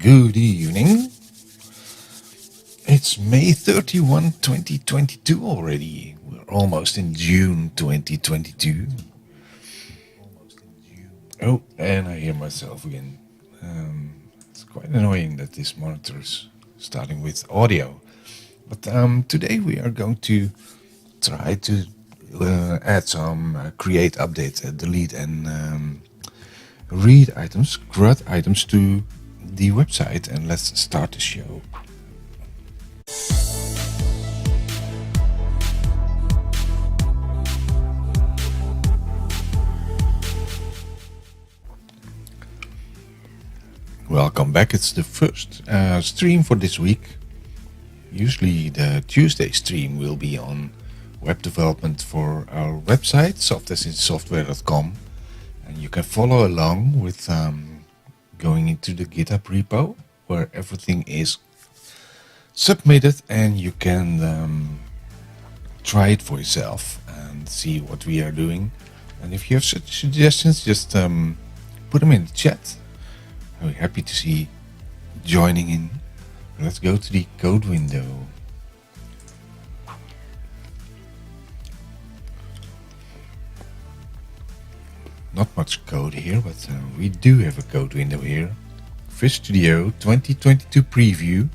Good evening. It's May 31, 2022 already. We're almost in June 2022. Oh, and I hear myself again. It's quite annoying that this monitor is starting with audio. But today we are going to try to add some create, update, delete and read items, CRUD items to the website, and let's start the show. Welcome back. It's the first stream for this week. Usually the Tuesday stream will be on web development for our website, softasinsoftware.com, and you can follow along with going into the GitHub repo where everything is submitted, and you can try it for yourself and see what we are doing. And if you have such suggestions, just put them in the chat. I'm happy to see joining in. Let's go to the code window. Not much code here, but we do have a code window here. Visual Studio 2022 preview.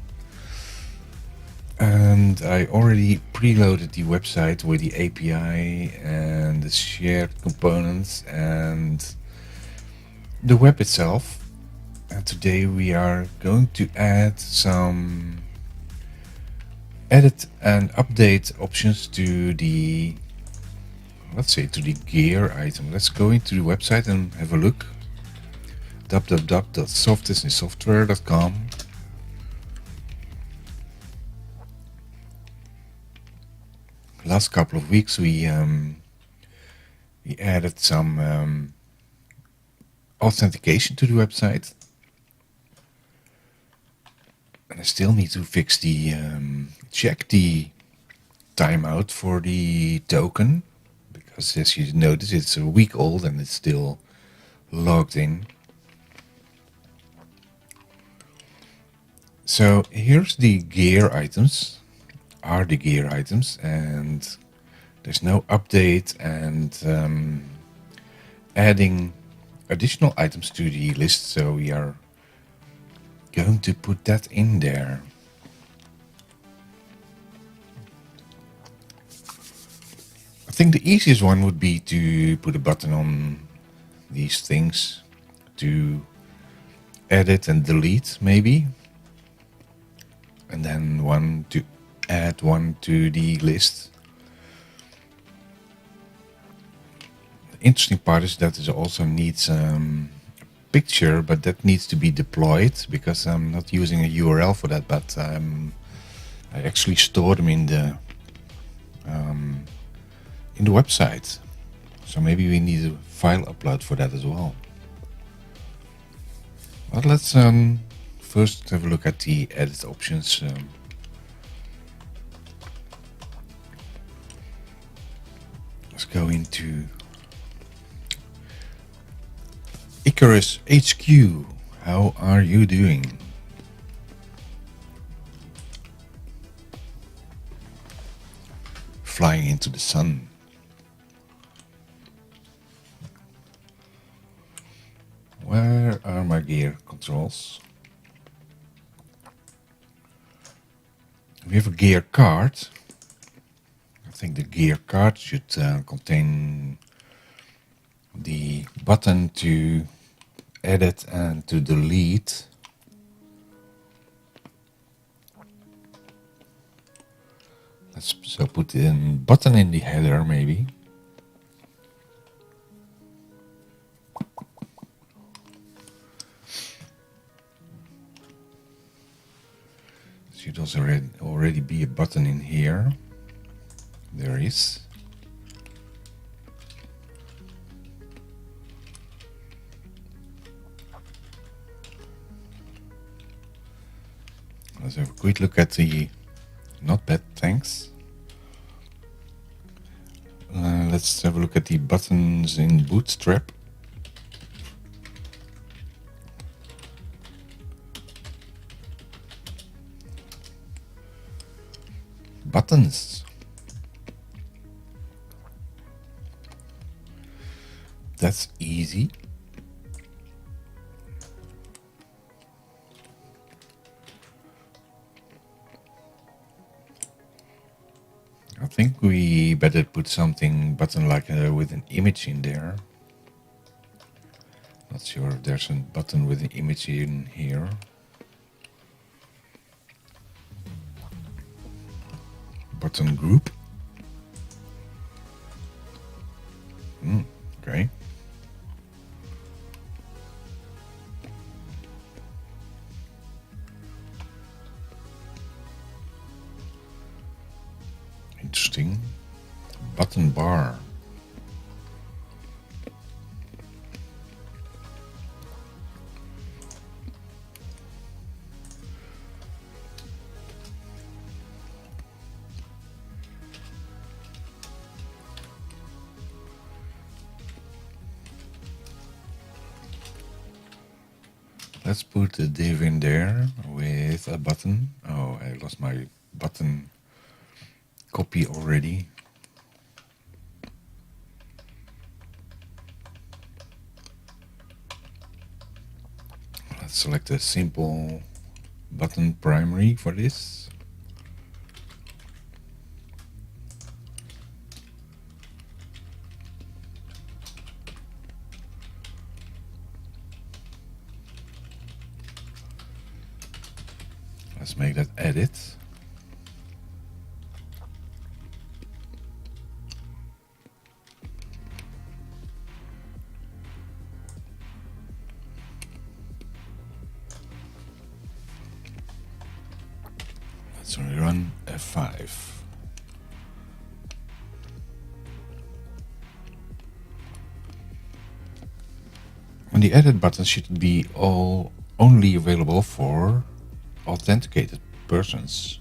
And I already preloaded the website with the API and the shared components and the web itself. And today we are going to add some edit and update options to the, let's say, to the gear item. Let's go into the website and have a look. www.softasinsoftware.com. Last couple of weeks we added some authentication to the website. And I still need to fix the check the timeout for the token, because as you notice it's a week old and it's still logged in. So here's the gear items, and there's no update and adding additional items to the list, so we are going to put that in there. I think the easiest one would be to put a button on these things to edit and delete, maybe, and then one to add one to the list. The interesting part is that it also needs picture, but that needs to be deployed because I'm not using a URL for that, but I actually store them in the website. So maybe we need a file upload for that as well. But let's first have a look at the edit options. Let's go into Icarus HQ, how are you doing? Flying into the sun. Where are my gear controls? We have a gear card. I think the gear card should contain the button to edit and to delete. Let's so put a button in the header maybe. Should also already be a button in here. There is. Let's have a quick look at the, not bad, thanks. Let's have a look at the buttons in Bootstrap. buttons. That's easy. I think we better put something button like with an image in there. Not sure if there's a button with an image in here. Button group. Okay. Interesting. Button bar. Let's put the div in there with a button. Oh, I lost my button copy already. Let's select a simple button primary for this. Let's make that edit. Let's run F5. And the edit button should be only available for authenticated persons.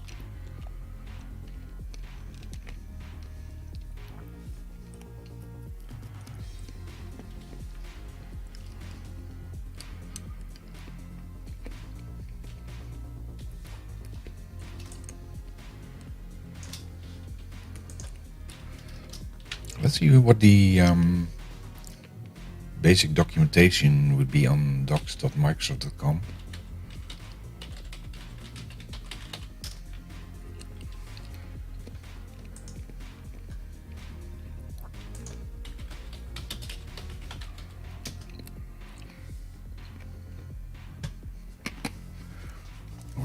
Let's see what the basic documentation would be on docs.microsoft.com.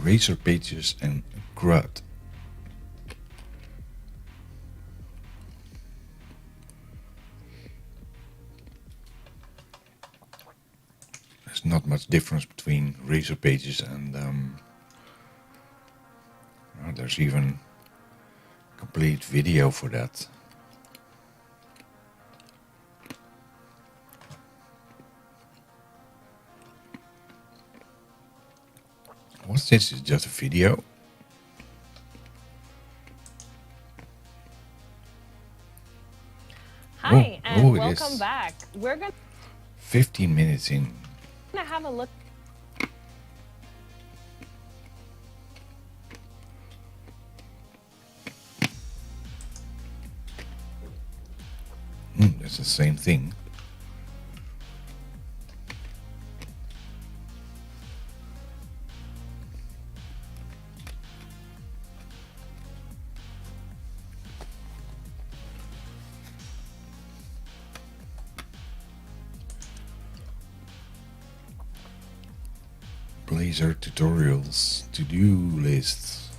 Razor pages and CRUD. There's not much difference between Razor pages and there's even a complete video for that. What's this? It's just a video. Hi, and welcome back. We're going 15 minutes in. to have a look. That's the same thing. Blazor tutorials, to-do lists.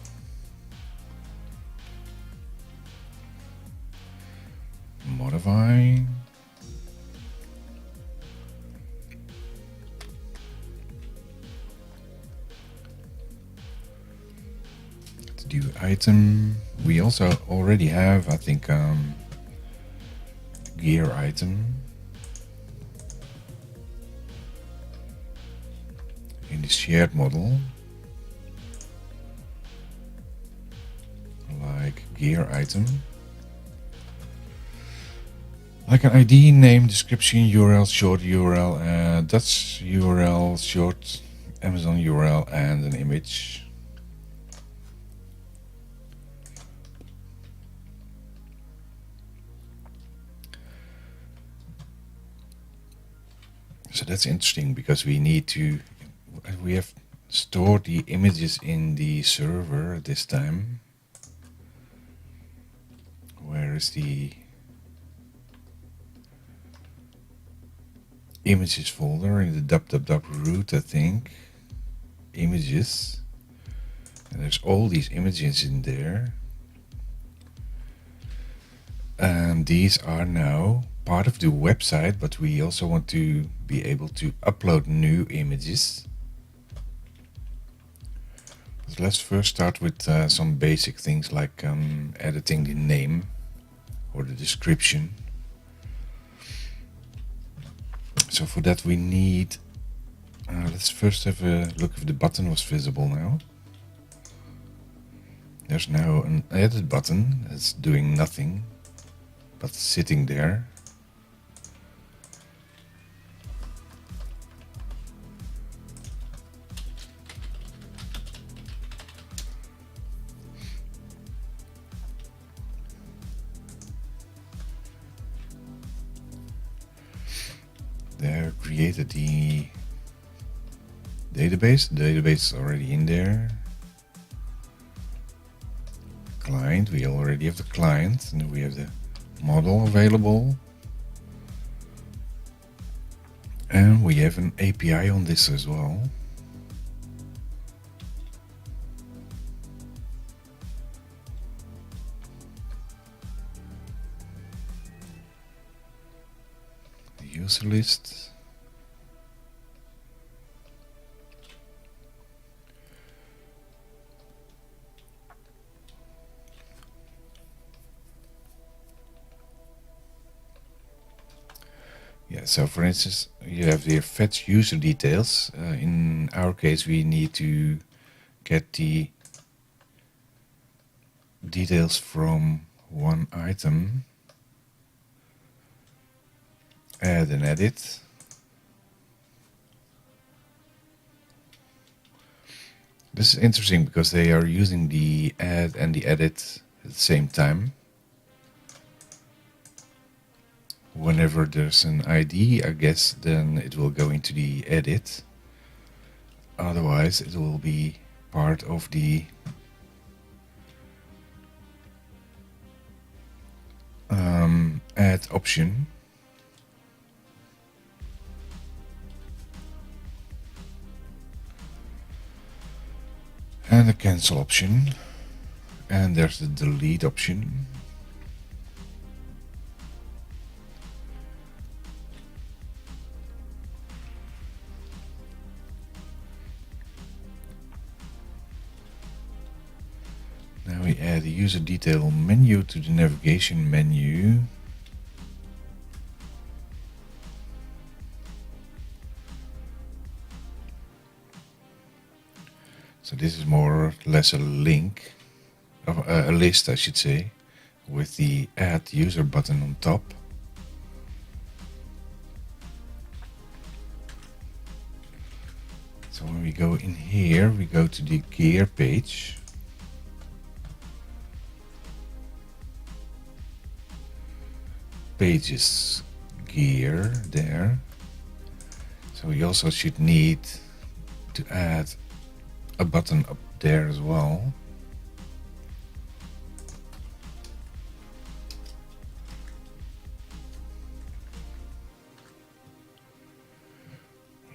Modify. To-do item. We also already have, I think, gear item. In the shared model, like gear item, like an ID, name, description, URL, short URL, Dutch URL, short Amazon URL, and an image. So that's interesting because we have stored the images in the server this time. Where is the images folder? In the www root, I think. Images. And there's all these images in there. And these are now part of the website, but we also want to be able to upload new images. But let's first start with some basic things like editing the name or the description. So for that we need, let's first have a look if the button was visible now. There's now an edit button that's doing nothing, but sitting there. There, created the database. The database is already in there. Client, we already have the client, and then we have the model available. And we have an API on this as well. The user list. Yeah, so for instance, you have the fetch user details. In our case, we need to get the details from one item, add and edit. This is interesting because they are using the add and the edit at the same time. Whenever there's an ID, I guess, then it will go into the edit. Otherwise, it will be part of the add option. And the cancel option. And there's the delete option. Now we add the user detail menu to the navigation menu. So this is more or less a link, a list I should say, with the add user button on top. So when we go in here, we go to the gear page. Pages gear there. So we also should need to add a button up there as well.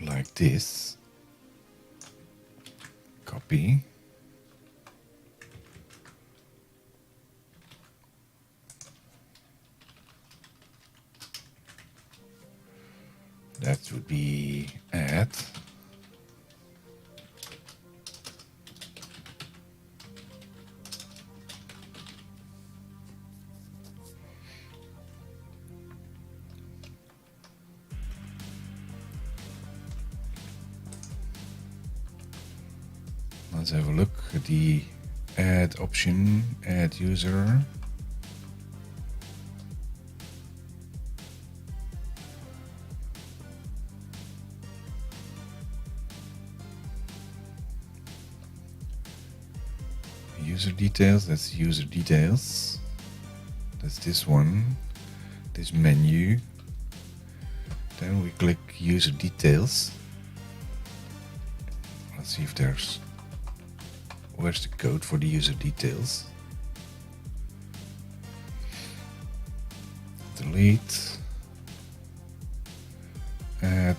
Like this. Copy. That would be add. Let's have a look at the add option, add user. User details, that's user details. That's this one, this menu. Then we click user details. Let's see if where's the code for the user details. Delete, add.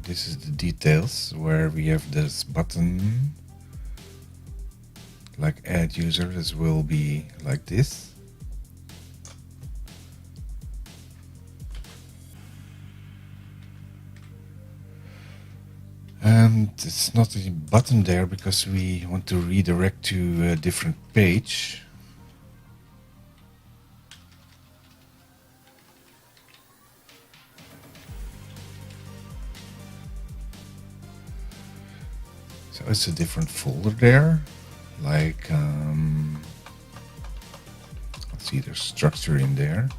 This is the details where we have this button, like add user. This will be like this. And it's not a button there because we want to redirect to a different page. So it's a different folder there. Like, let's see, there's structure in there.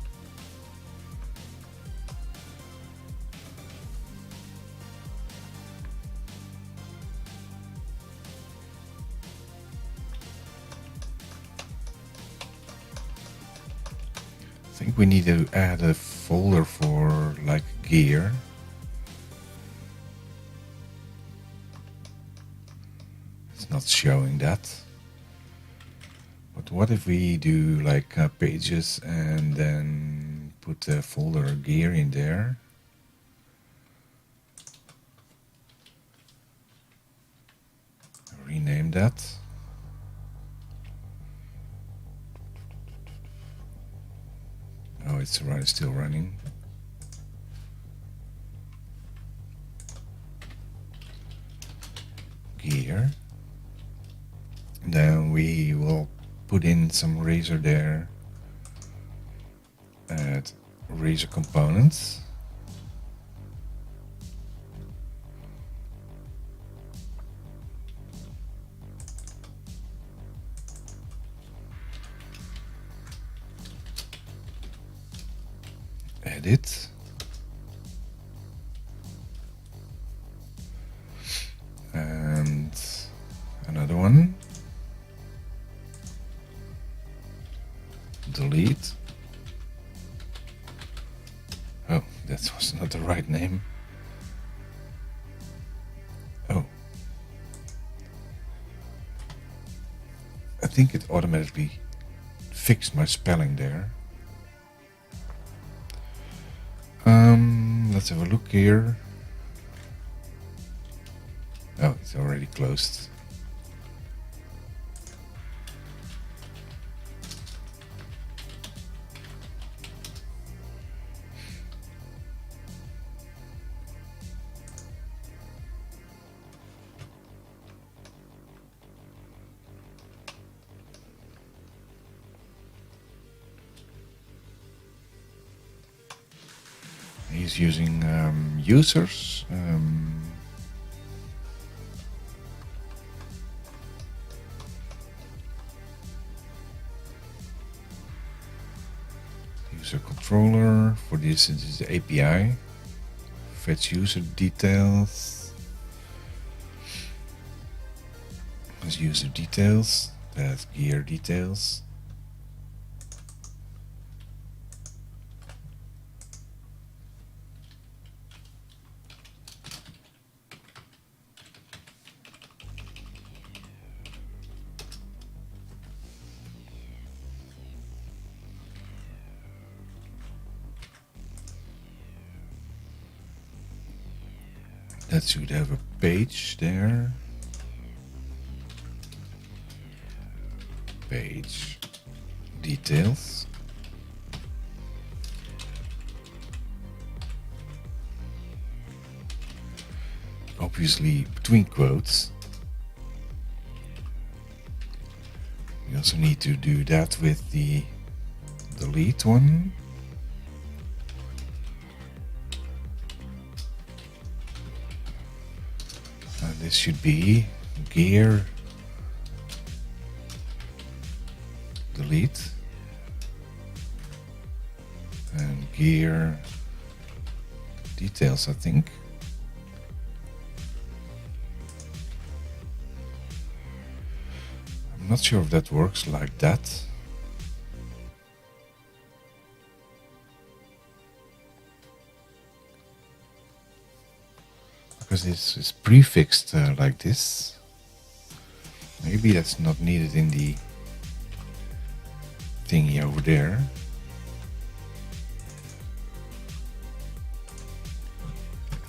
I think we need to add a folder for like gear. It's not showing that. But what if we do like pages and then put a folder gear in there? Rename that. Oh, it's still running. Gear. And then we will put in some razor there. Add razor components. Edit. And another one. Delete. Oh, that was not the right name. Oh. I think it automatically fixed my spelling there. Let's have a look here. Oh, it's already closed. He's using users. User controller. For this, it is the API. Fetch user details. That's user details. That's gear details. That should have a page there. Page details. Obviously between quotes. We also need to do that with the delete one. And this should be gear delete and gear details, I think. I'm not sure if that works like that. because it's prefixed like this. Maybe that's not needed in the thingy over there.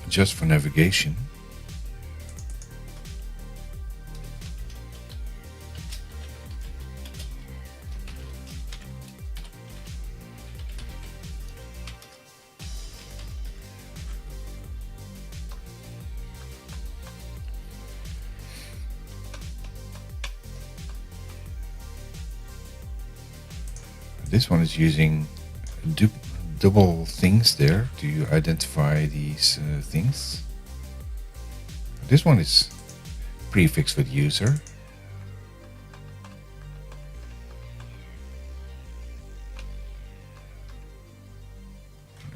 Just for navigation. This one is using double things there to identify these things. This one is prefixed with user.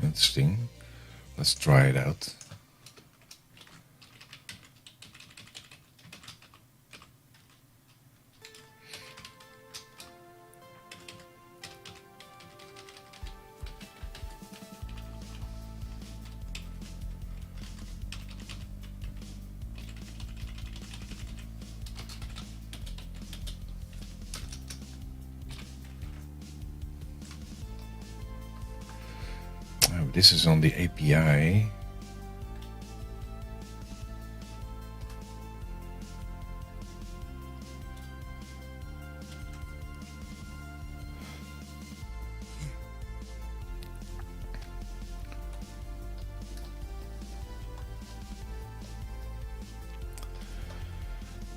Interesting. Let's try it out. This is on the API.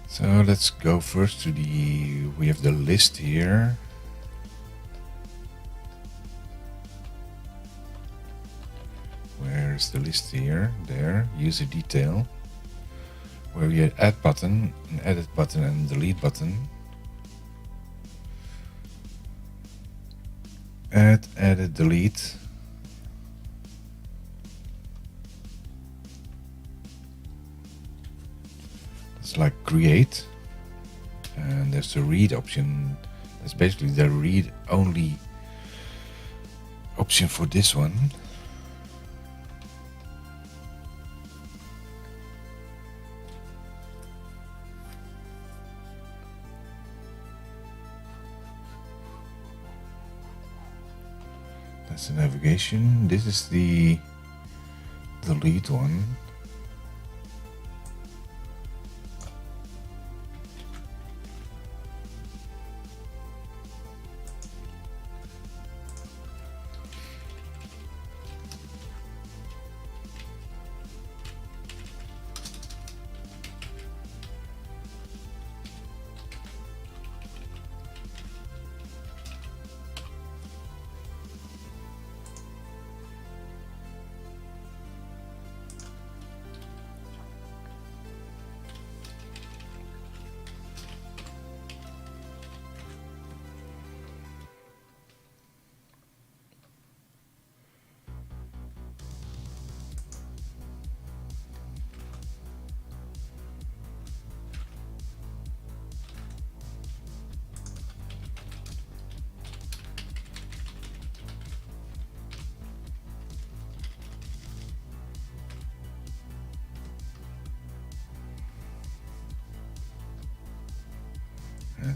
So let's go first to we have the list here. Where's the list here? There, user detail. Where we had add button, an edit button and delete button. Add, edit, delete. It's like create. And there's the read option. That's basically the read only option for this one. That's the navigation. This is the delete one.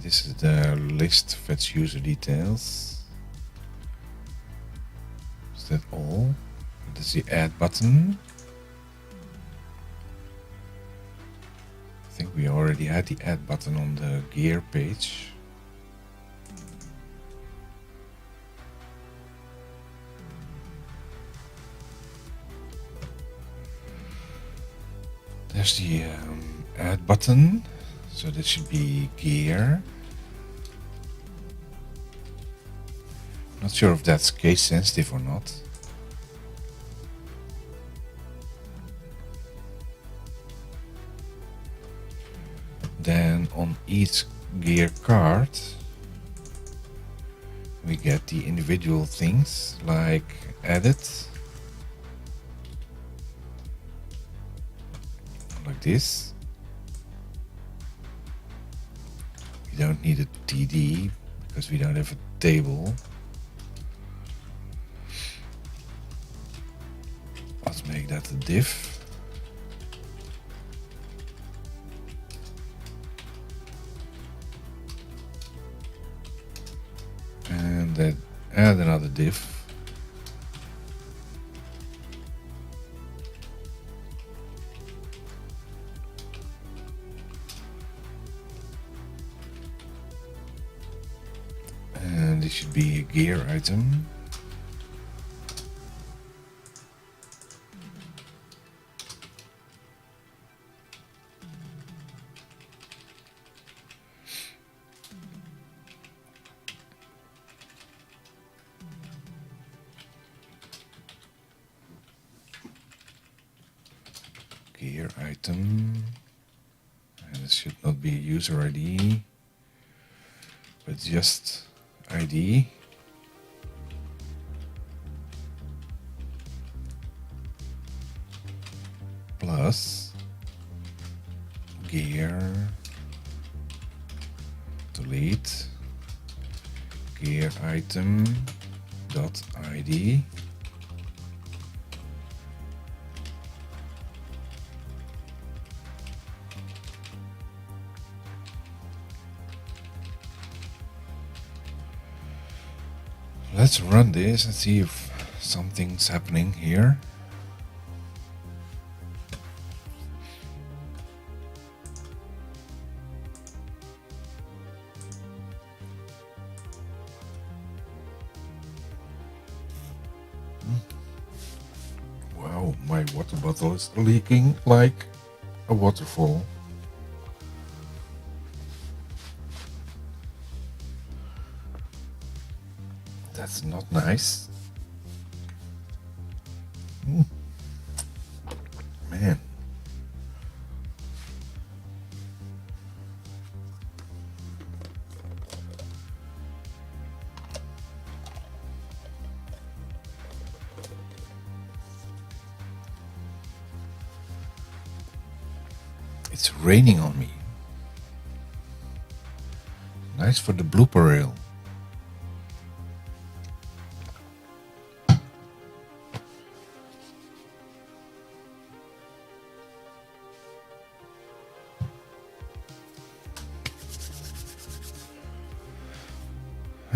This is the list fetch user details. Is that all? That's the add button. I think we already had the add button on the gear page. There's the add button. So that should be gear. Not sure if that's case sensitive or not. Then on each gear card we get the individual things like edit, like this. We don't need a TD because we don't have a table. Let's make that a div. div. And this should be a gear item. Gear item. And it should not be a user ID, but just ID. Plus gear delete gear item dot ID. Let's run this and see if something's happening here. Wow, my water bottle is leaking like a waterfall. That's not nice. Man. It's raining on me. Nice for the blooper reel.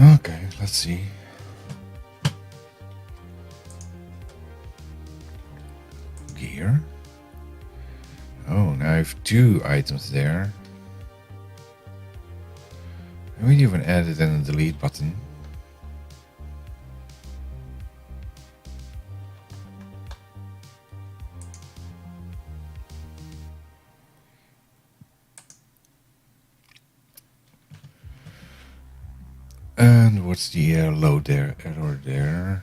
Okay, let's see. Gear. Oh, now I have 2 items there. And we even added in a delete button. And what's the error there?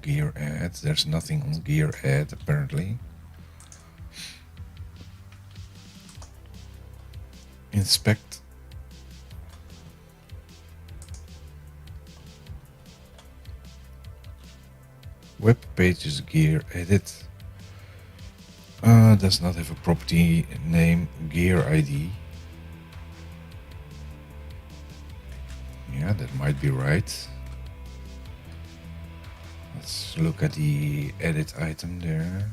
Gear add. There's nothing on gear add apparently. Inspect. Web pages gear edit. Does not have a property name gear ID. Yeah, that might be right. Let's look at the edit item there.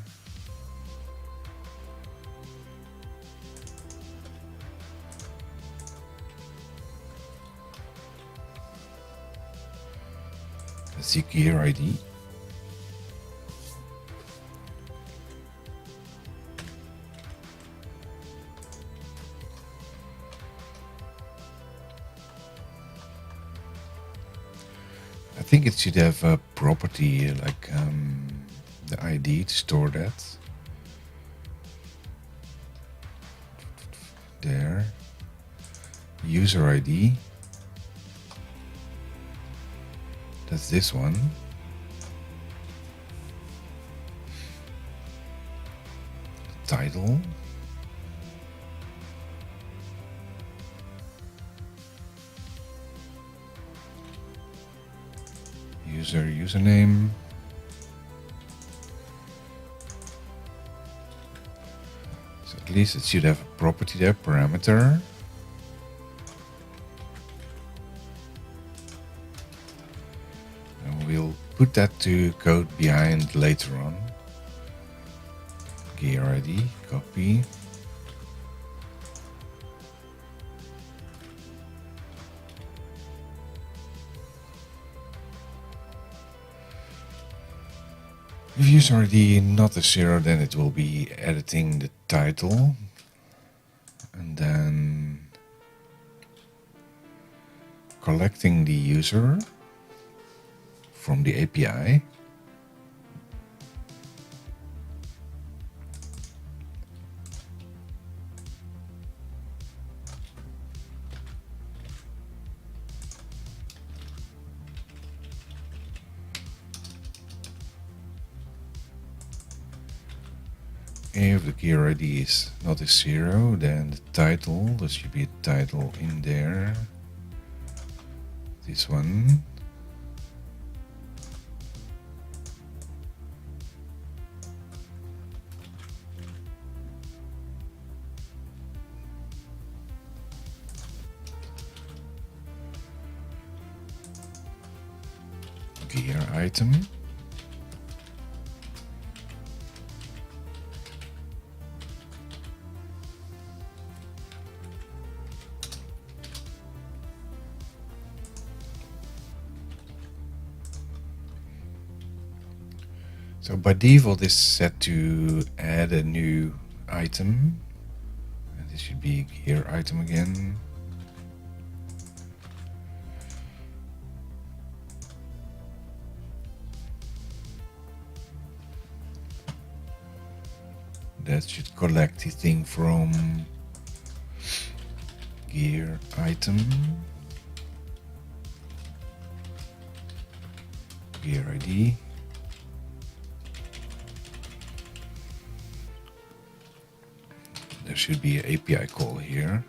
Let's see gear ID. I think it should have a property like the ID to store that. There. User ID. That's this one. Title. Username. So at least it should have a property there, parameter. And we'll put that to code behind later on. Gear ID, copy. If use already not a 0, then it will be editing the title and then collecting the user from the API. If the key ID is not a 0, then the title, there should be a title in there. This one. Gear item. So by default it's set to add a new item, and this should be gear item again. That should collect the thing from gear item, gear ID. There should be an API call here.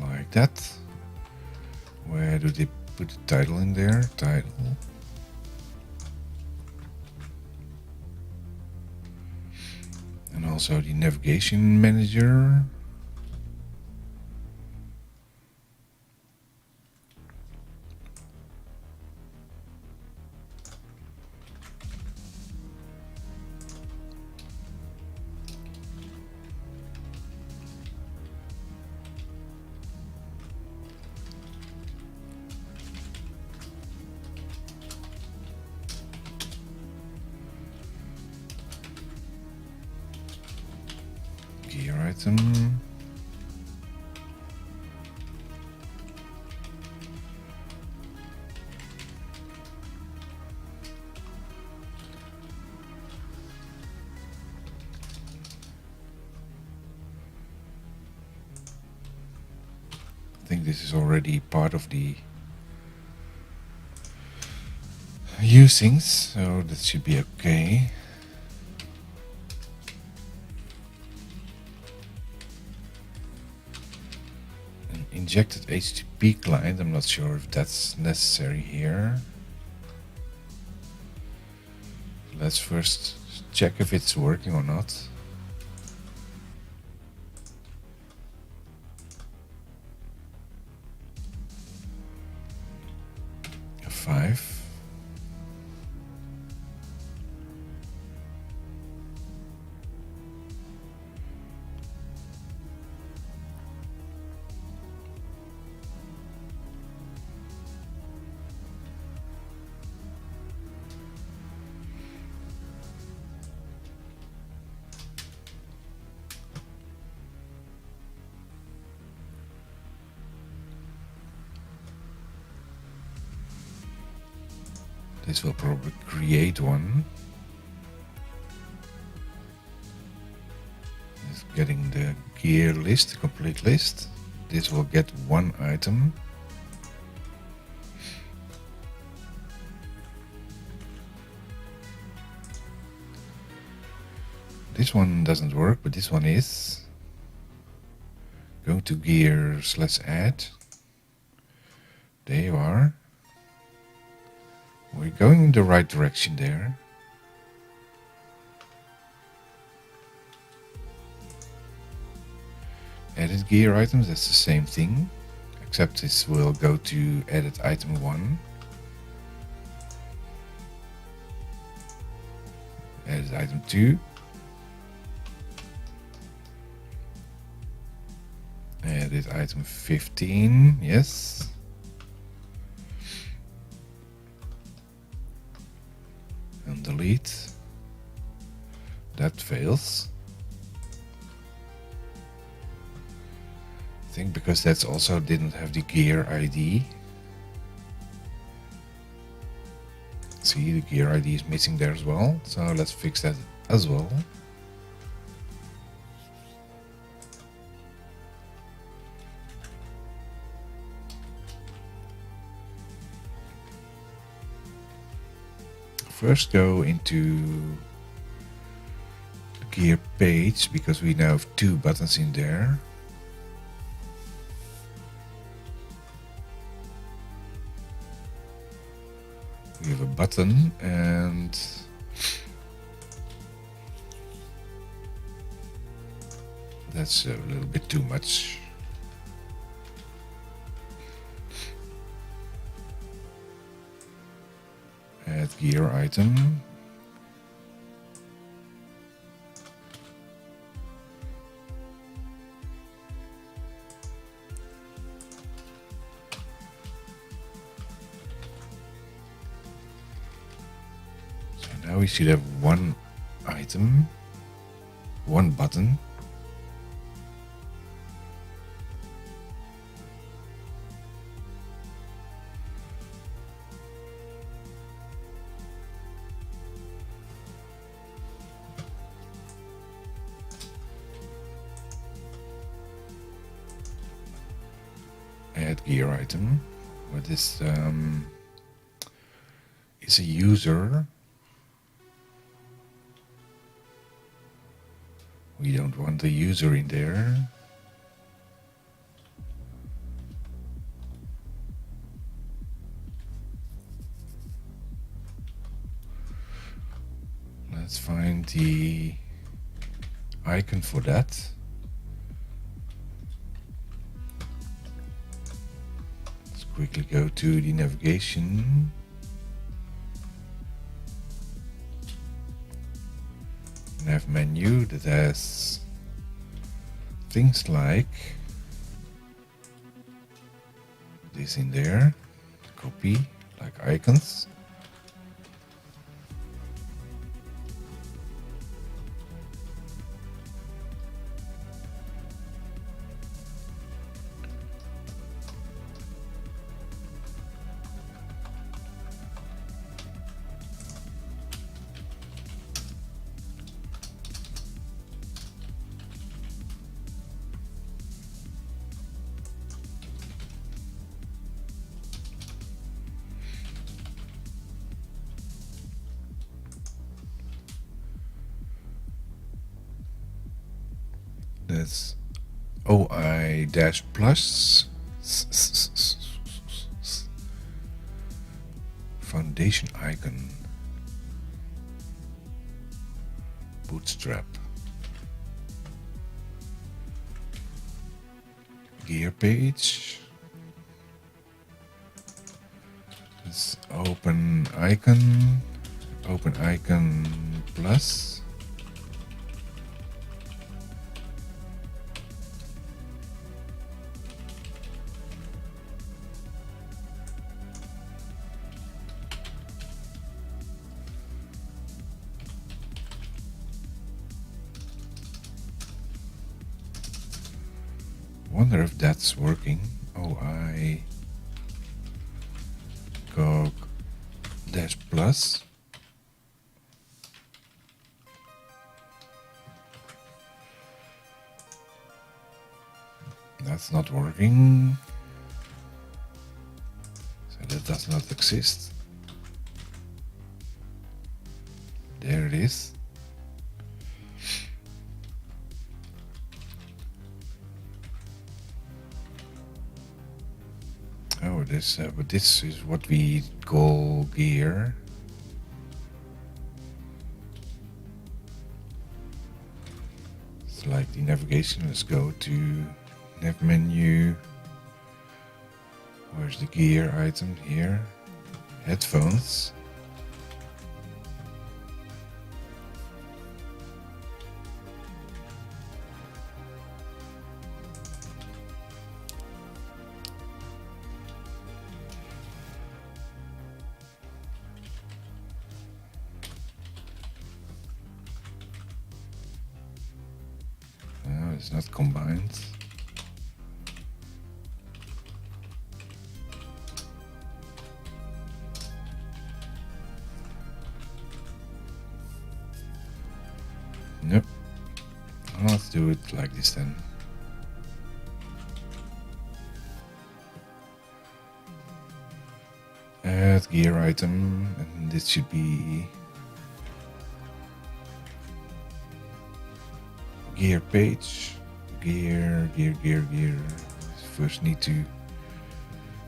Like that. Where do they put the title in there? Title. And also the navigation manager. Gear item. I think this is already part of the usings, so that should be okay. Injected HTTP client, I'm not sure if that's necessary here. Let's first check if it's working or not. F5. This will probably create one. It's getting the gear list, the complete list. This will get one item. This one doesn't work, but this one is. Go to gear/add. There you are. We're going in the right direction there. Edit gear items, that's the same thing, except this will go to edit item 1. Edit item 2. Edit item 15, yes. And delete. That fails. I think because that's also didn't have the gear ID. See, the gear ID is missing there as well. So let's fix that as well. First go into the gear page because we now have 2 buttons in there. We have a button and that's a little bit too much. Add gear item. So now we should have 1 item, 1 button. Add gear item. What is a user. We don't want the user in there. Let's find the icon for that. Quickly go to the navigation. Nav menu that has things like this in there. Copy, like icons. That's OI dash plus foundation icon bootstrap gear page. Let's open icon plus. Wonder if that's working. OI cog dash plus. That's not working. So that does not exist. There it is. Oh, but this is what we call gear. It's like the navigation. Let's go to nav menu. Where's the gear item? Here. Headphones. It's not combined. Nope. Let's do it like this then. Add gear item, and this should be gear page. Gear. First need to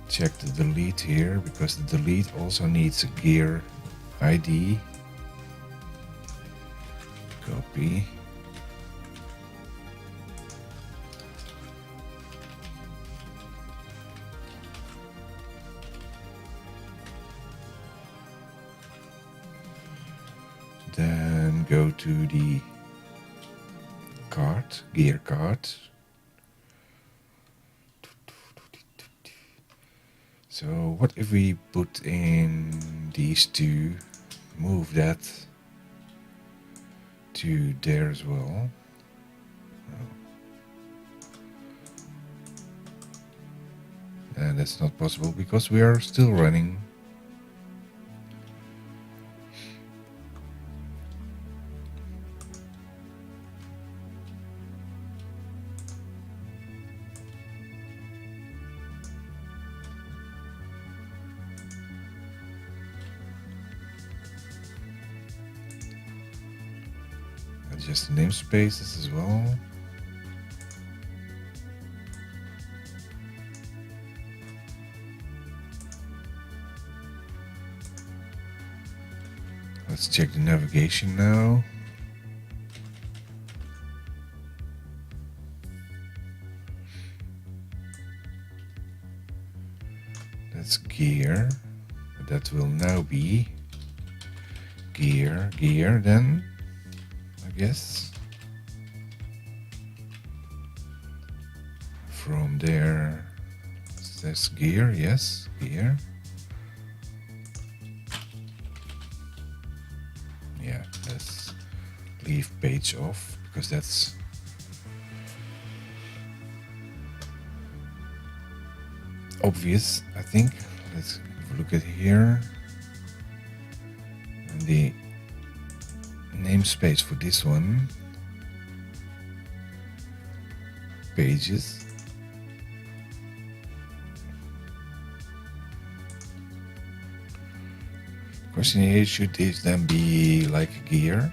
check the delete here, because the delete also needs a gear ID. Copy. Then go to the card, gear card. So what if we put in these two, move that to there as well? And that's not possible because we are still running. Adjust the namespaces as well. Let's check the navigation now. That's gear. That will now be gear then, I guess. From there, that's gear, yes, gear. Yeah, let's leave page off because that's obvious, I think. Let's have a look at here. And the namespace for this one, pages. Question here, should this then be like gear?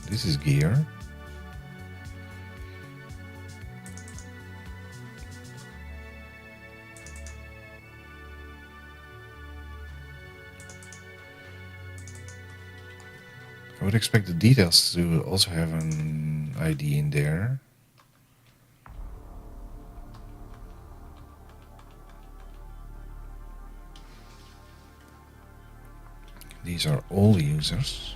This is gear. I would expect the details to also have an ID in there. These are all users.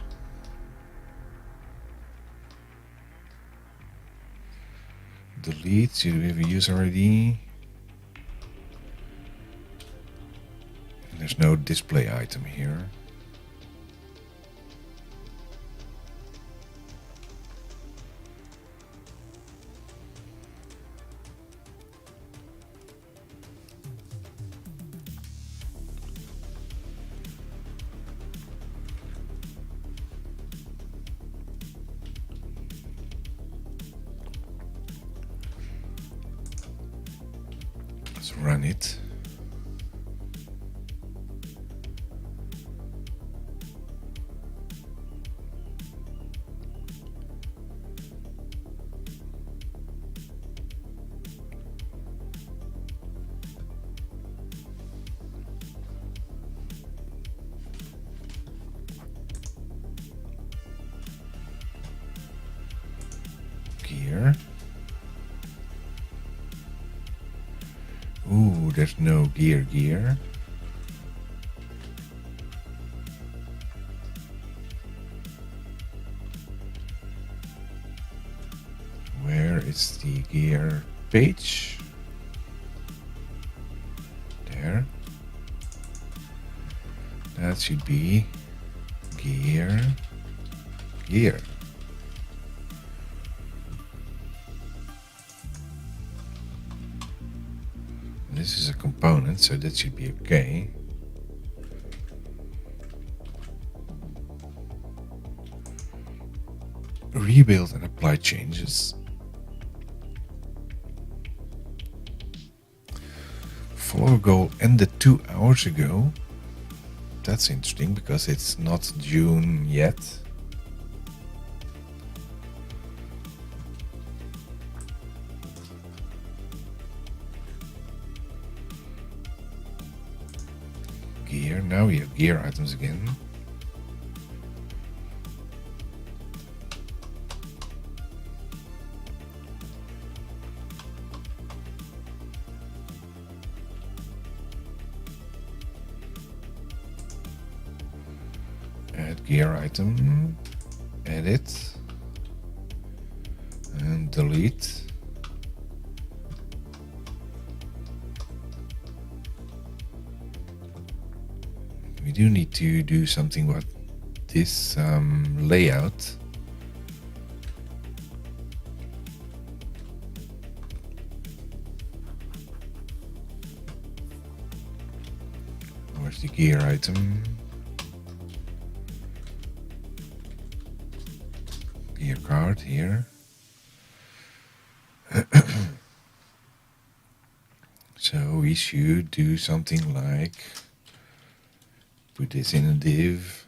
Delete, should we have a user ID? There's no display item here. Let's run it. Gear. Ooh, there's no gear. Where is the gear page? There. That should be gear. This is a component, so that should be okay. Rebuild and apply changes. Floor goal ended 2 hours ago. That's interesting because it's not June yet. Gear, now we have gear items again. Add gear item, edit, and delete. We do need to do something with this layout. Where's the gear item? Gear card here. So we should do something like put this in a div.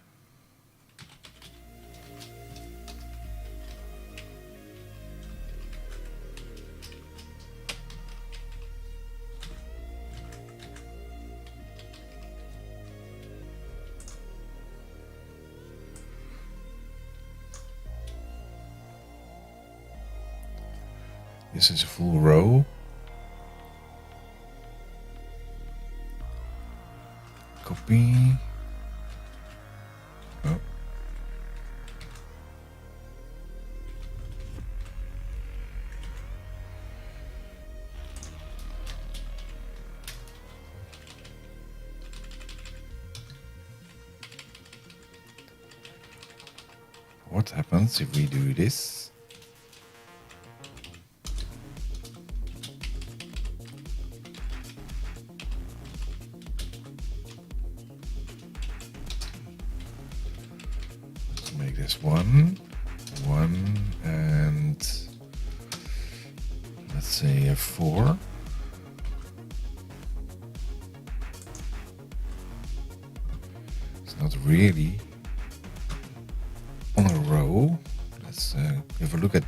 This is a full row. Copy. Oh. What happens if we do this? Make this one, and let's say a 4. It's not really on a row. Let's have a look at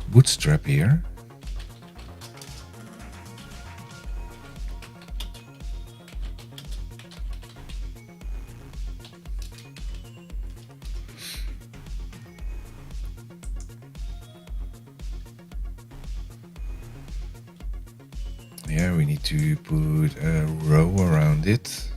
Bootstrap here. Yeah, we need to put a row around it.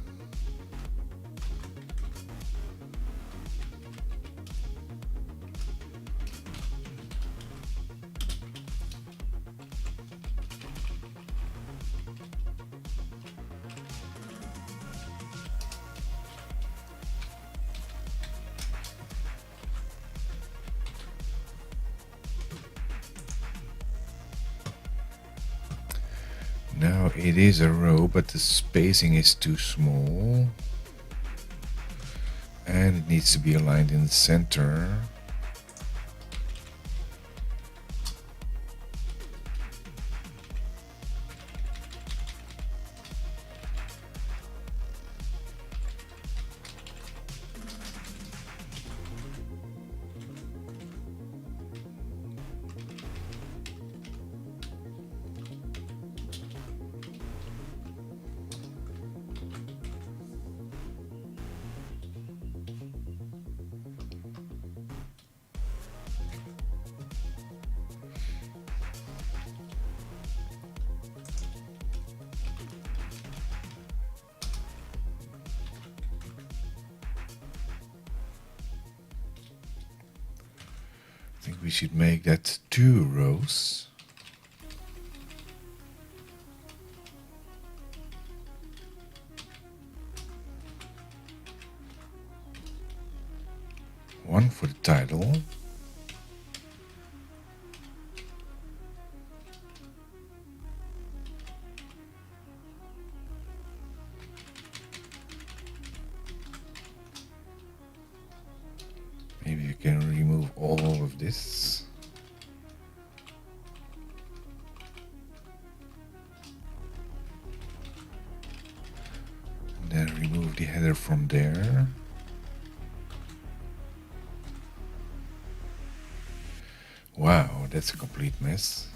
Now it is a row, but the spacing is too small. And it needs to be aligned in the center. I think we should make that 2 rows. one for the title. Maybe you can remove all of this. And then remove the header from there. Wow, that's a complete mess.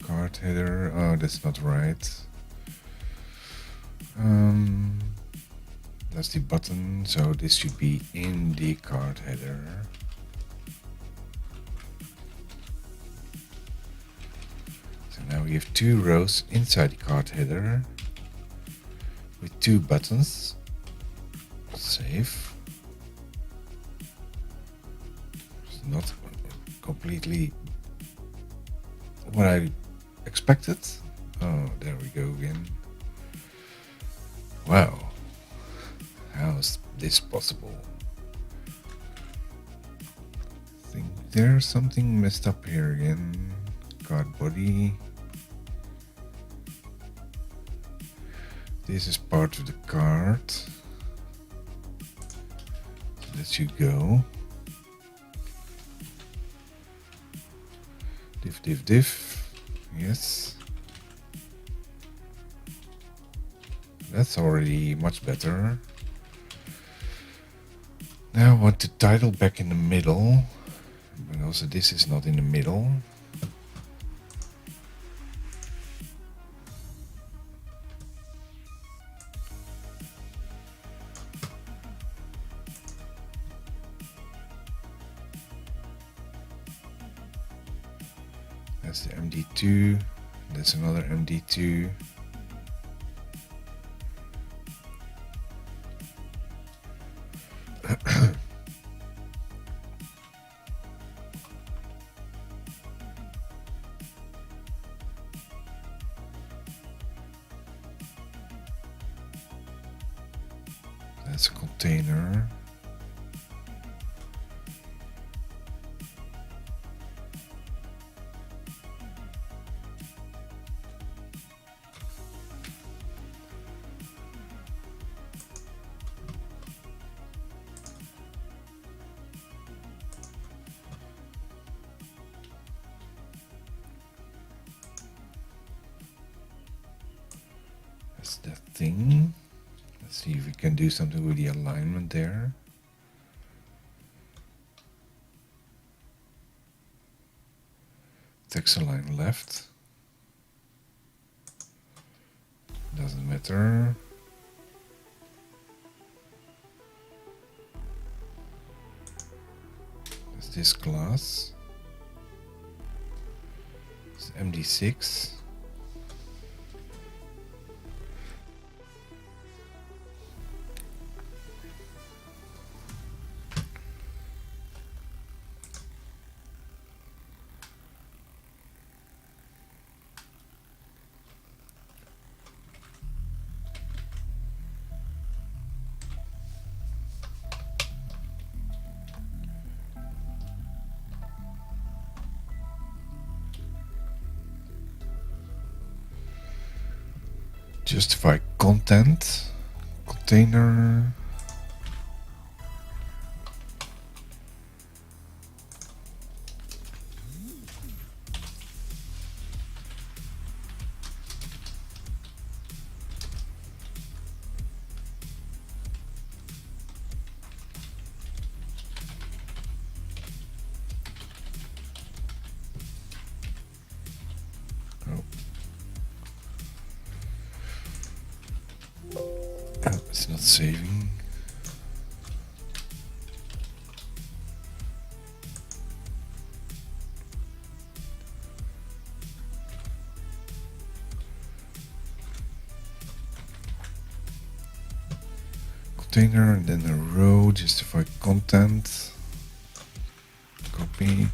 Card header, oh, that's not right. That's the button, so this should be in the card header. So now we have 2 rows inside the card header with 2 buttons. Save. It's not completely what I expected. Oh, there we go again. Wow. How is this possible? I think there's something messed up here again. Card body. This is part of the card. So that should go. Div. Yes. That's already much better. Now I want the title back in the middle. But also this is not in the middle. That's the MD2. That's another MD2. That's a container. That's that thing. Let's see if we can do something with the alignment there. Text align left. Doesn't matter. That's this class. It's MD6. Justify content, container. It's not saving. Container and then a row, justify content, copy.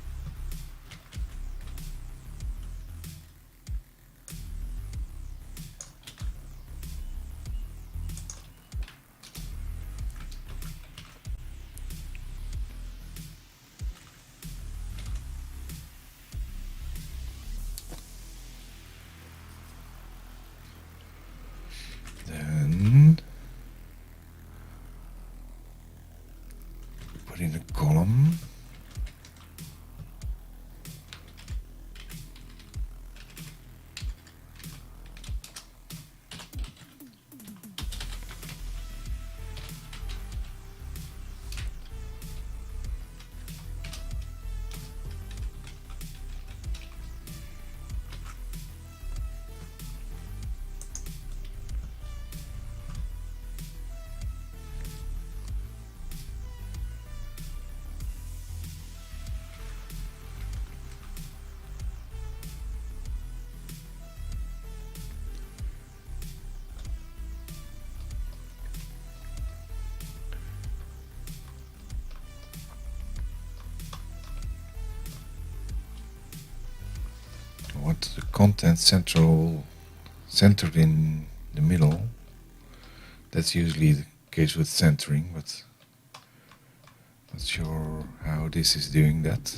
put in a column. I want the content centered in the middle. That's usually the case with centering, but not sure how this is doing that.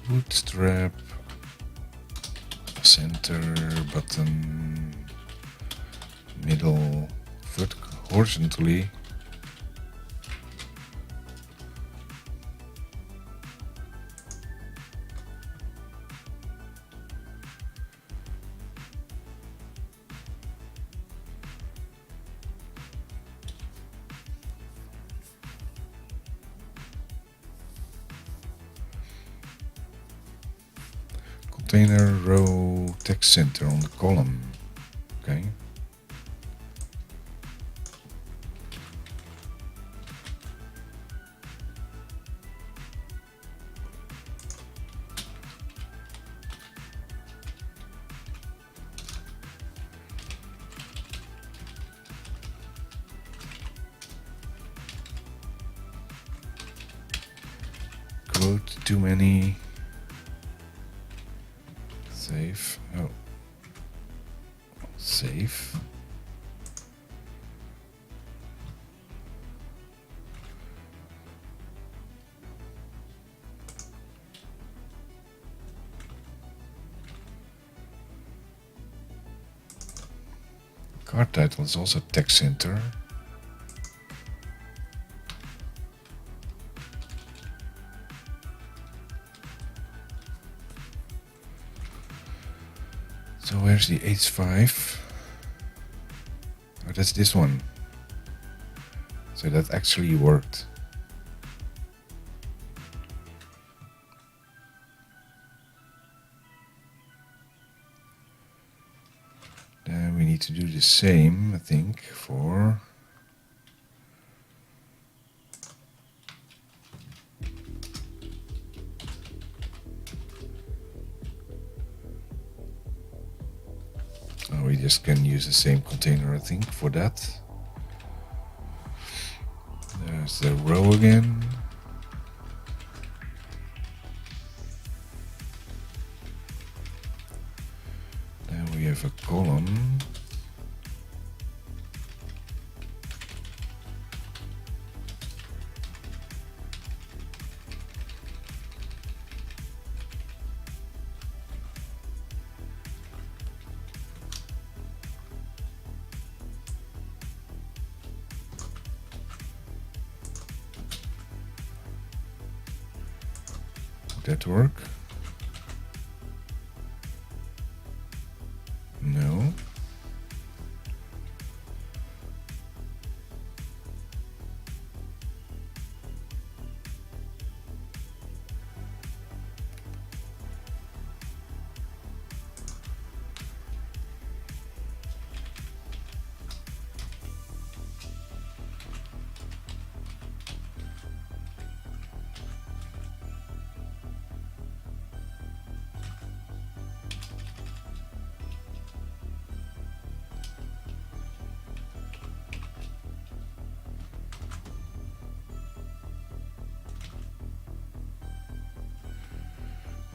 Bootstrap, center, button, middle, horizontally. Container row text center on the column. Okay. Quote too many. Save. Oh. Save. Card title is also text center. So where's the H5? Oh, that's this one. So that actually worked. Then we need to do the same, I think, for we just can use the same container, I think, for that. There's the row again. Then we have a column. That work? No.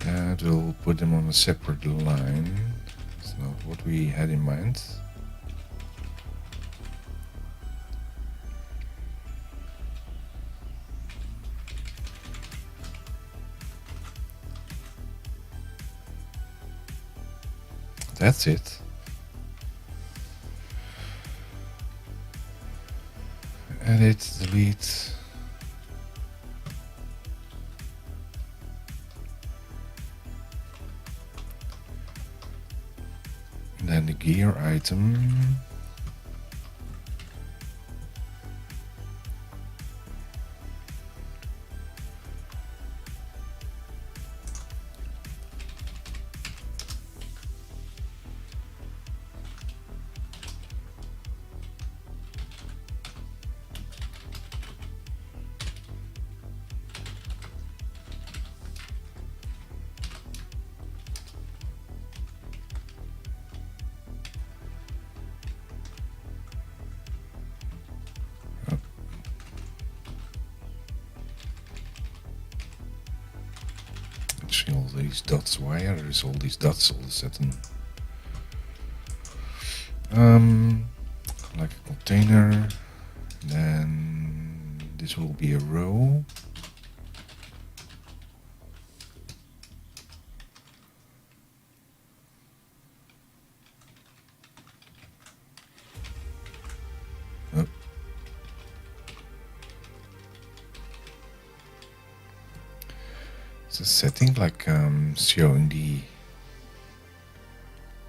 That will put them on a separate line. That's not what we had in mind. that's it. Edit, delete. And then the gear item. All these dots. Why are there all these dots all of a sudden? Like a container. Then this will be a row. Oh. It's a setting like showing the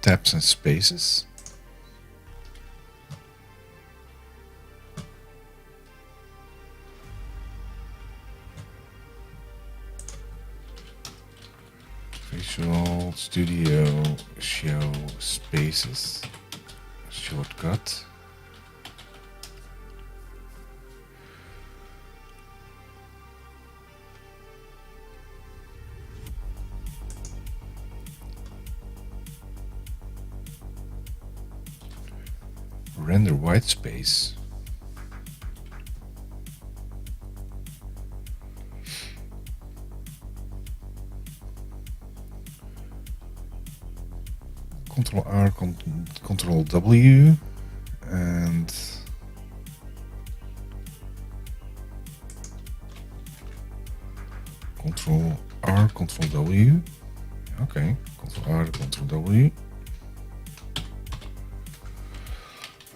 tabs and spaces. Visual Studio show spaces shortcut. Render white space. Control R, Control W, and Control R, Control W. Okay, Control R, Control W.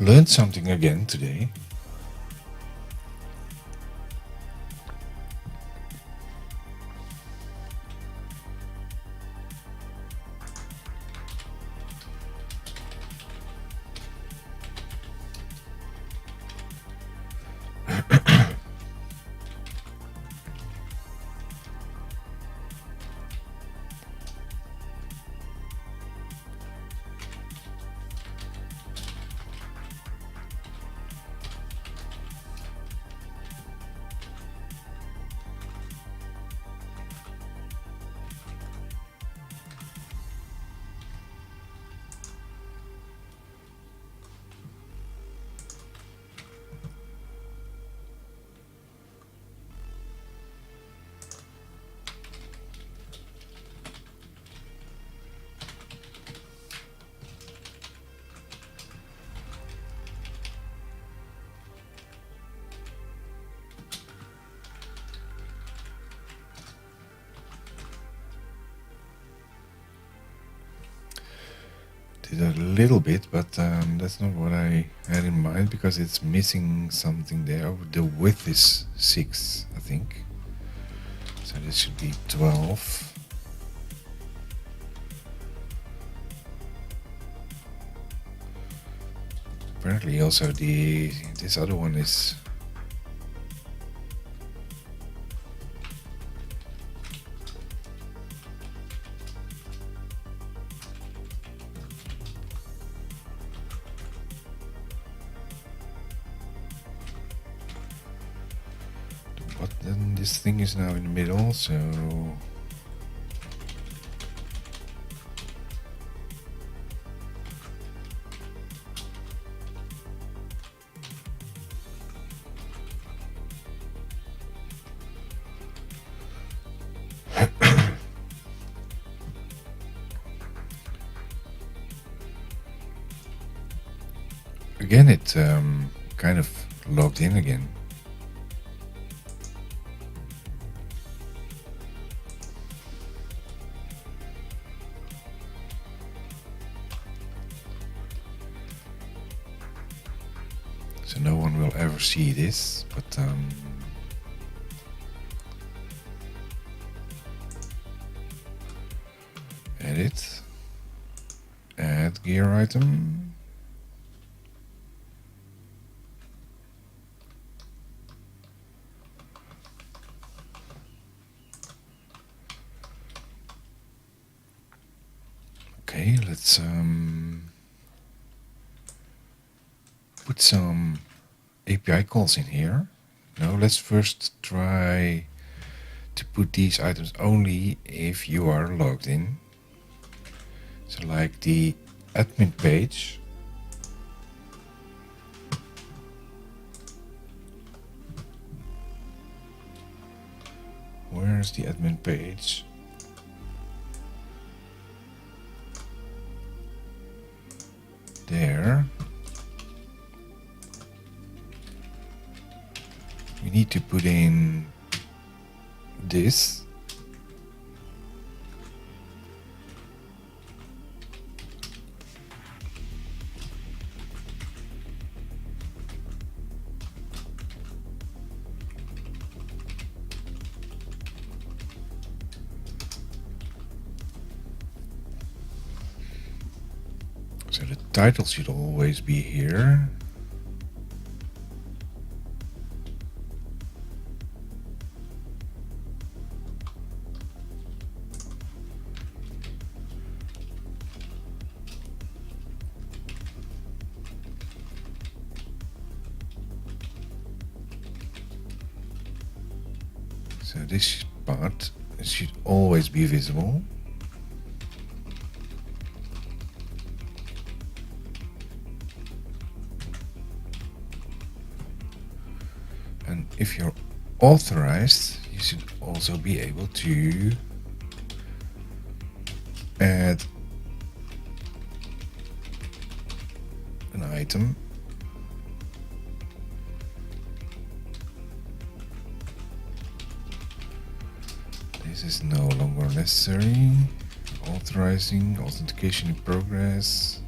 Learned something again today. Did a little bit, but that's not what I had in mind because it's missing something there. The width is 6, I think. So this should be 12. Apparently also this other one is but then this thing is now in the middle, so again it kind of logged in again. So no one will ever see this, but edit, add gear item. Okay, let's put some API calls in here. Now let's first try to put these items only if you are logged in. So like the admin page. Where's the admin page? There. We need to put in this. So the title should always be here. So this part should always be visible. And if you're authorized, you should also be able to add an item. This is no longer necessary. Authorizing, authentication in progress.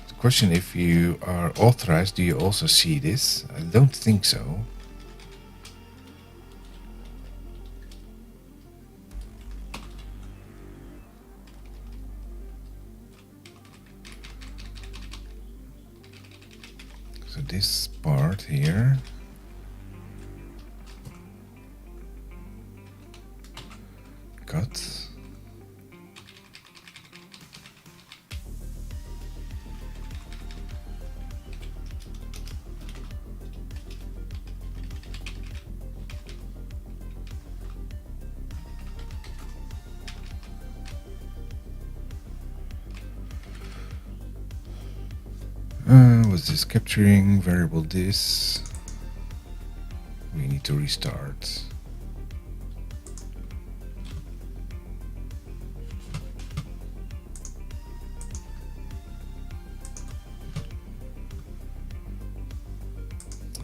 The question, if you are authorized, do you also see this? I don't think so. So this part here, cut. Was this capturing variable this? We need to restart.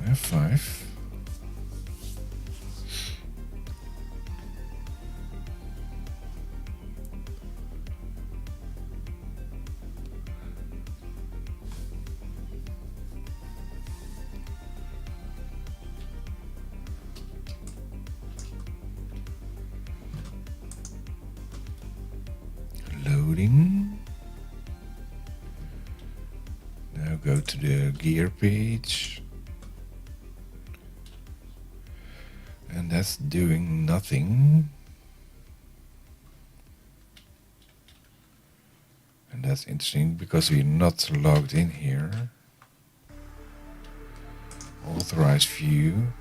F5. Loading. Now go to the gear page. And that's doing nothing. And that's interesting because we're not logged in here. Authorize view.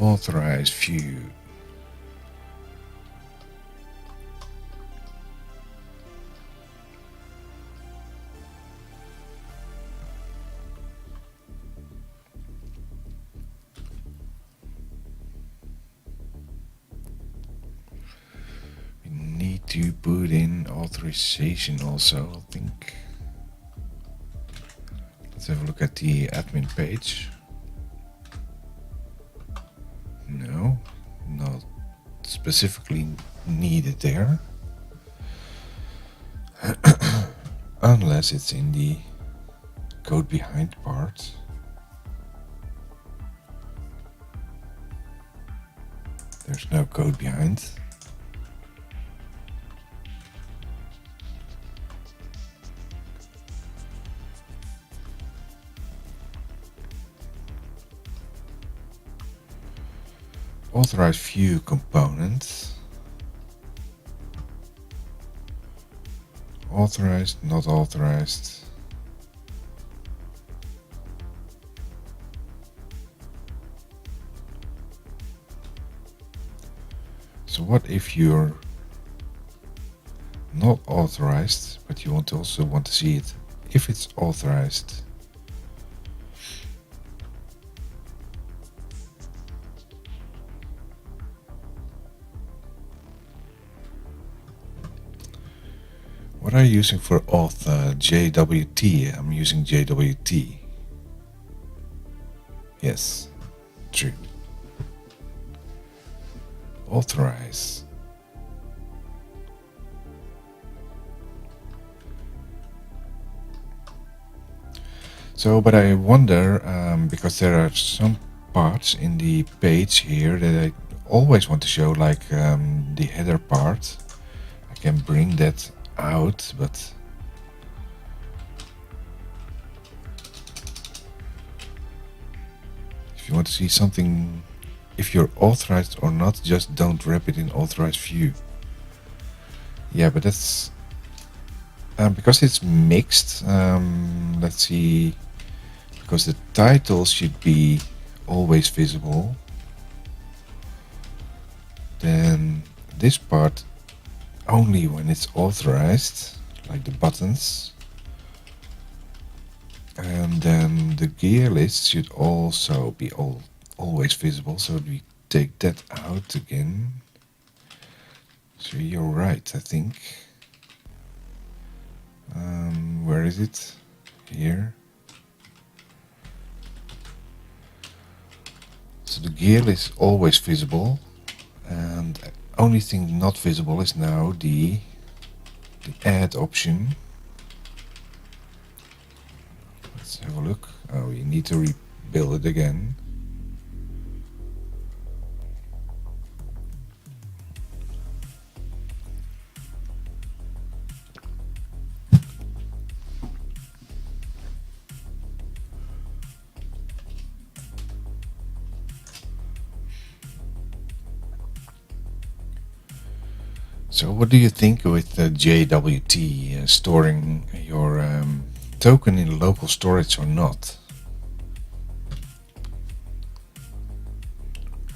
Authorize view. We need to put in authorization also, I think. Let's have a look at the admin page. No, not specifically needed there. Unless it's in the code behind part. There's no code behind. Authorize view component. Authorized, not authorized. So what if you're not authorized, but you also want to see it if it's authorized? What are you using for auth? JWT. I'm using JWT. Yes, true. Authorize. So, but I wonder, because there are some parts in the page here that I always want to show, like the header part. I can bring that out, but if you want to see something, if you're authorized or not, just don't wrap it in authorized view. Yeah, but that's because it's mixed. Let's see, because the title should be always visible, then this part only when it's authorized, like the buttons, and then the gear list should also be always visible, so we take that out again. So you're right, I think. Where is it? Here. So the gear list is always visible, and only thing not visible is now the add option. Let's have a look. Oh, we need to rebuild it again. So what do you think with JWT, storing your token in local storage or not?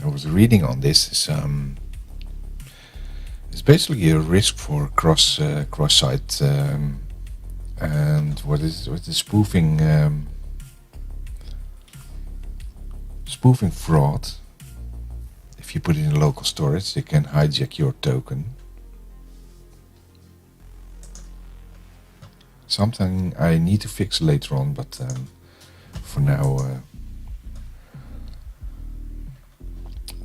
I was reading on this. It's basically a risk for cross-site and what is spoofing spoofing fraud. If you put it in local storage, they can hijack your token. Something I need to fix later on, but for now,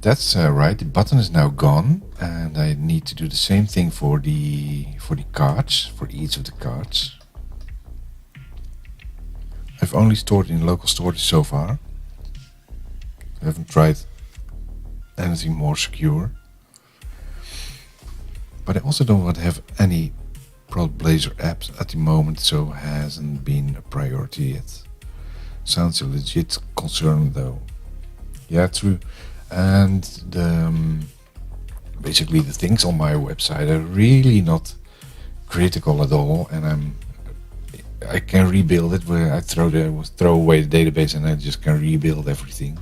that's right. The button is now gone, and I need to do the same thing for the cards, for each of the cards. I've only stored in local storage so far. I haven't tried anything more secure, but I also don't want to have any Blazor apps at the moment, so hasn't been a priority yet. Sounds a legit concern though. Yeah, true. And basically the things on my website are really not critical at all, and I can rebuild it where I throw away the database and I just can rebuild everything.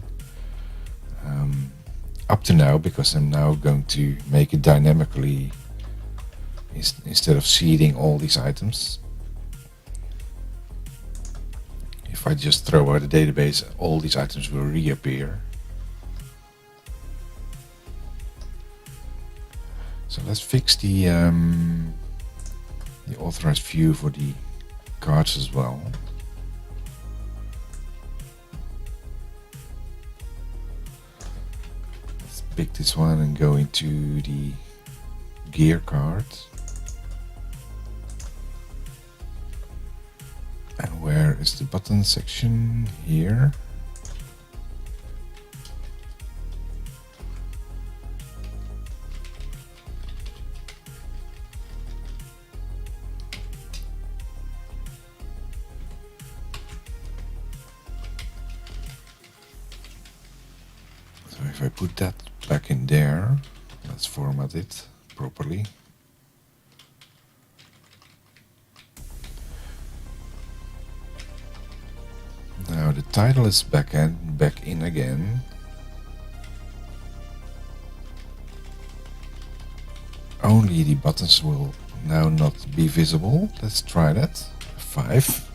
up to now, because I'm now going to make it dynamically instead of seeding all these items. If I just throw out the database, all these items will reappear. So let's fix the authorized view for the cards as well. Let's pick this one and go into the gear card. And where is the button section? Here. So if I put that back in there, let's format it properly. Now the title is back in again. Only the buttons will now not be visible. Let's try that. 5.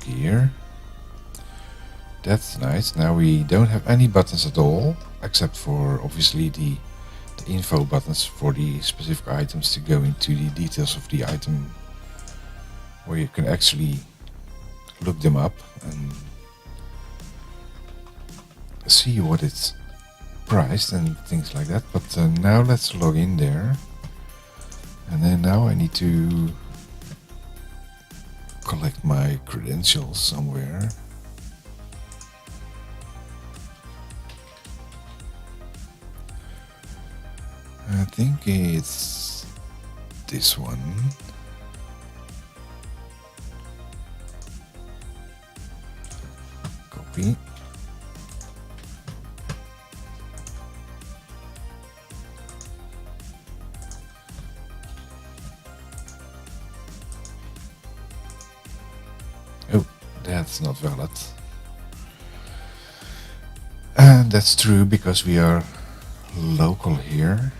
Gear. That's nice. Now we don't have any buttons at all, except for obviously the info buttons for the specific items to go into the details of the item, where you can actually look them up and see what it's priced and things like that. But now let's log in there, and then now I need to collect my credentials somewhere. I think it's this one. Copy. Oh, that's not valid. And that's true because we are local here.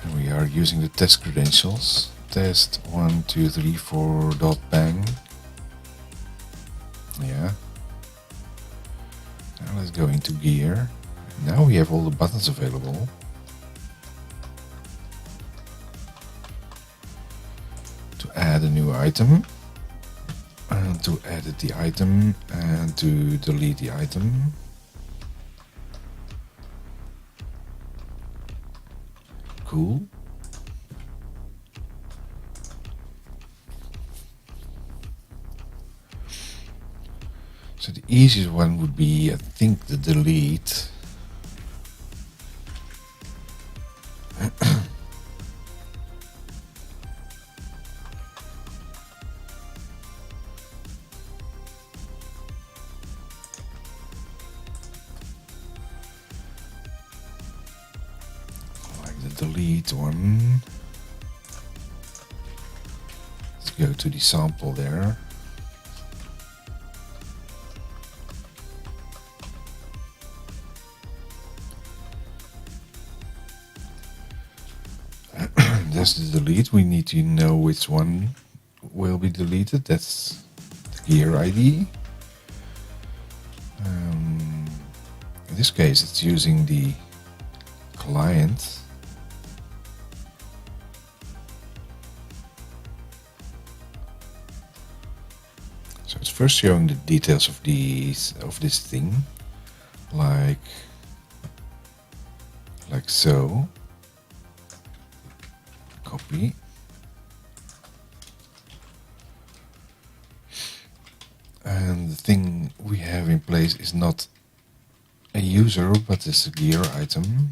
And we are using the test credentials. Test 1, 2, 3, 4 dot bang. Yeah. Now let's go into gear. Now we have all the buttons available. To add a new item, and to edit the item, and to delete the item. Cool. So the easiest one would be, I think, the delete. Like the delete one. Let's go to the sample there. That's the delete. We need to know which one will be deleted. That's the gear ID. In this case, it's using the client. So it's first showing the details of this thing, like so. Copy. And the thing we have in place is not a user, but it's a gear item.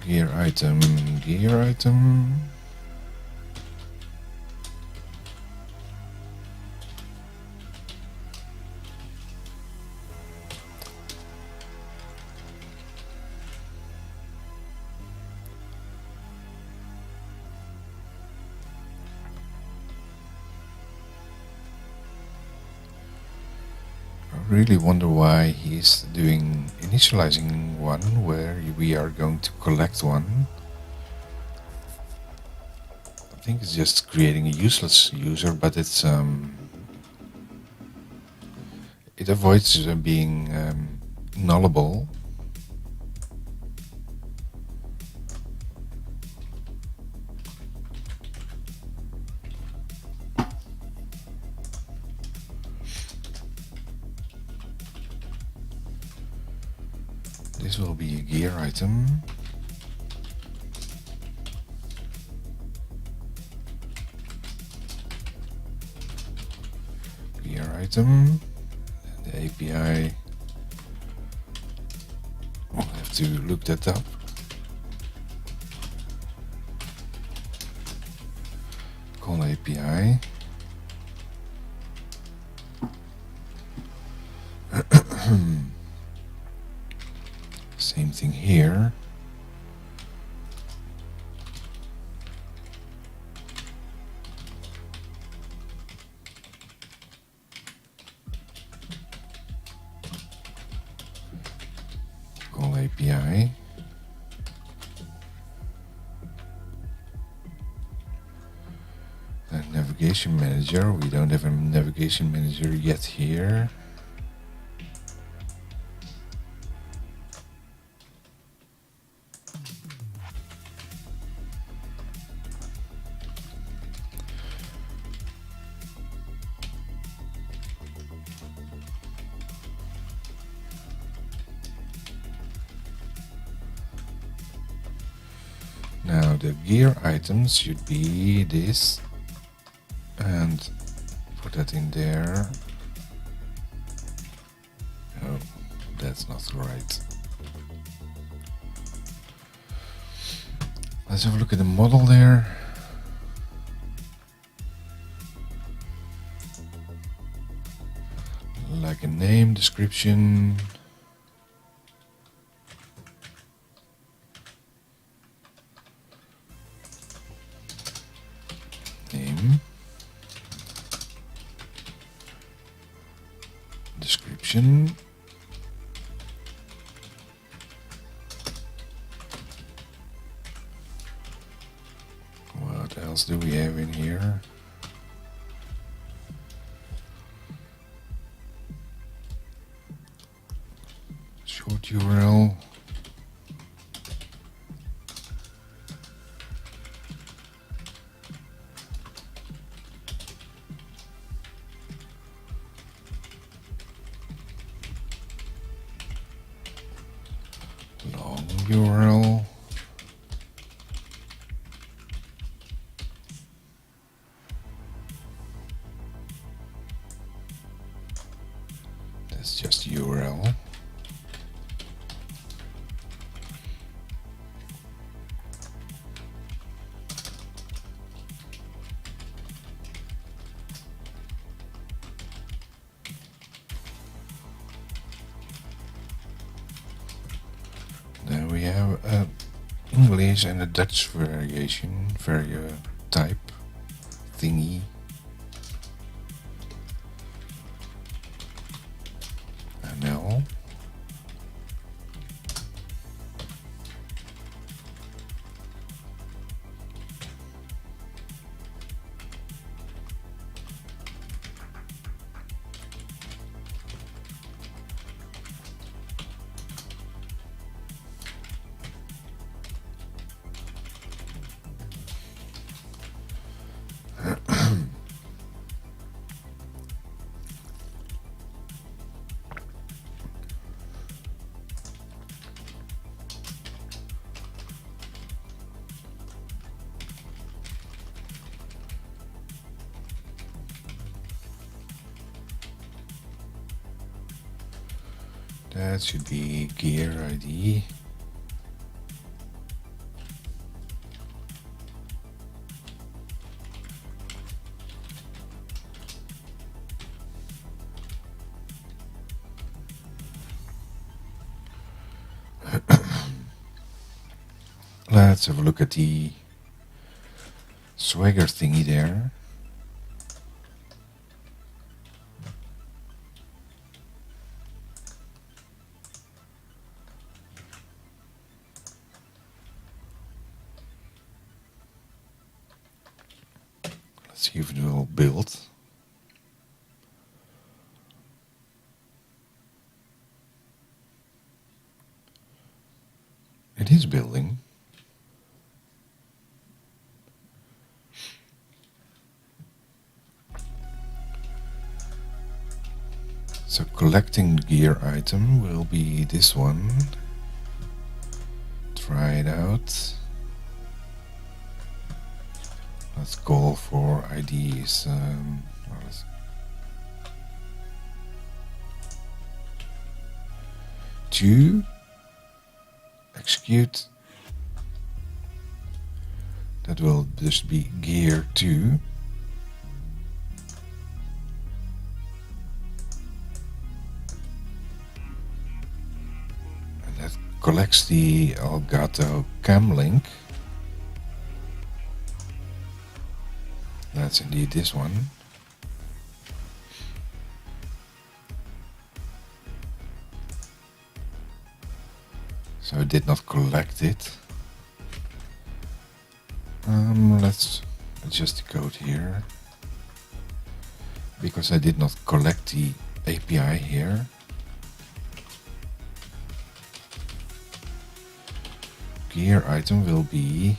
gear item, gear item. I really wonder why he's doing initializing one where we are going to collect one. I think it's just creating a useless user, but it's it avoids being nullable. This will be a gear item. Gear item. The API. We'll have to look that up. Call API. Same thing here. Call API. And navigation manager. We don't have a navigation manager yet here. Now the gear items should be this, and put that in there. Oh, that's not right. Let's have a look at the model there. Like a name, description. Name. Description. What else do we have in here? Short URL. Long URL. That's just URL. Then we have an English and a Dutch variation, type thingy. NL. That should be gear ID. Let's have a look at the Swagger thingy there. Let's see if it will build. It is building. So collecting the gear item will be this one. Try it out. Let's call for IDs. To execute. That will just be gear 2. And that collects the Elgato cam link. That's indeed this one. So I did not collect it. Let's adjust the code here. Because I did not collect the API here. Gear item will be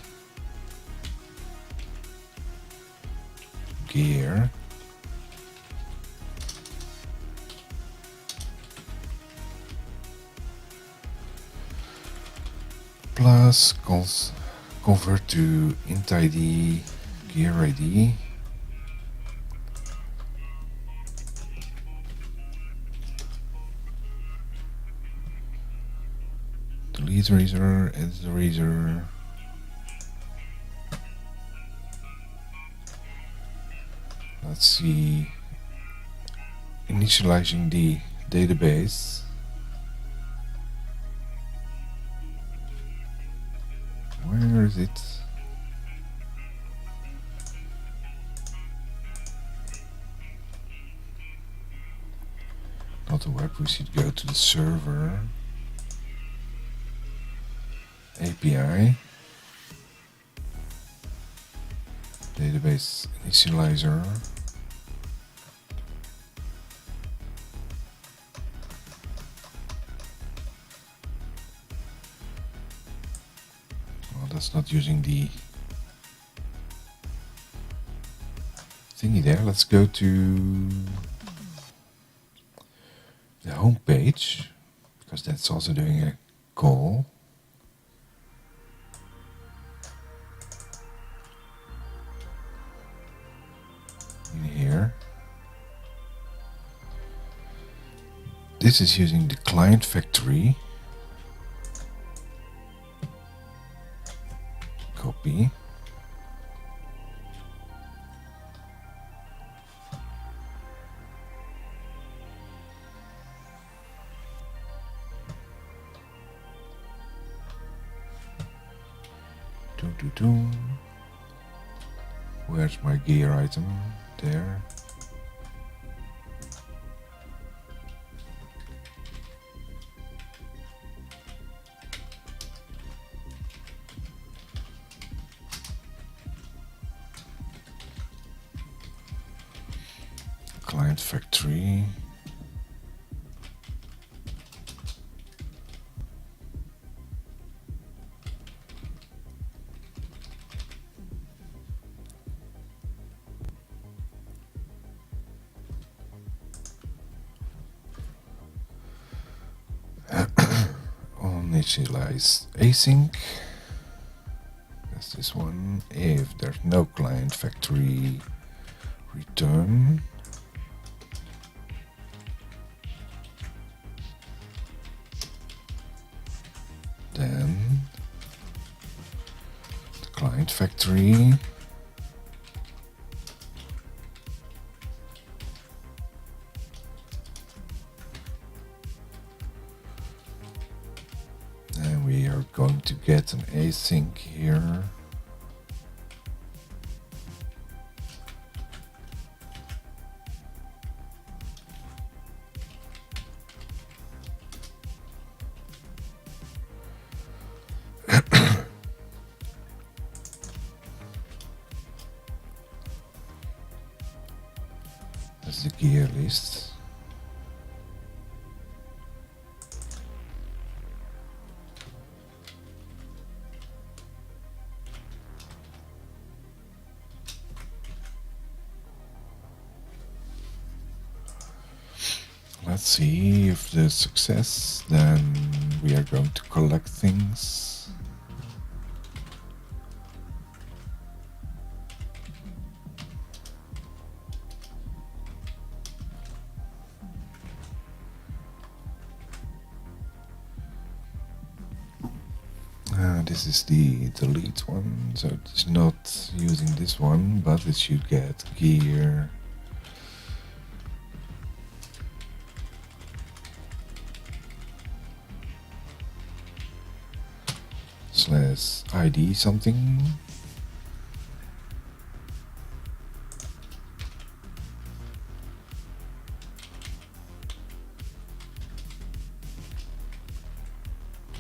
gear plus convert to int ID gear ID. Delete razor, edit the razor. Let's see, initializing the database. Where is it? Not the web, we should go to the server. API. Database initializer. Well, that's not using the thingy there. Let's go to the home page, because that's also doing a call. In here. This is using the client factory. Copy. Where's my gear item? There. Client factory. Initialize async. That's this one. If there's no client factory, return. Then the client factory. And we are going to get an async here. That's the gear list. Let's see if there's success, then we are going to collect things. This is the delete one, so it's not using this one, but it should get gear. Slash ID something.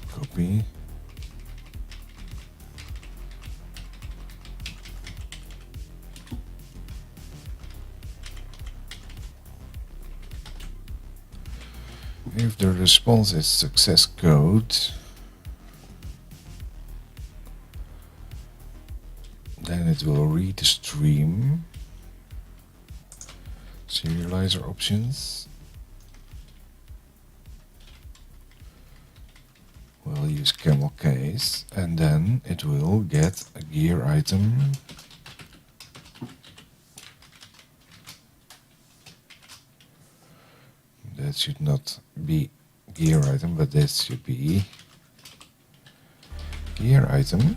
Copy. If the response is success code, then it will read the stream. Serializer options. We'll use camel case, and then it will get a gear item. That should not be gear item, but this should be gear item,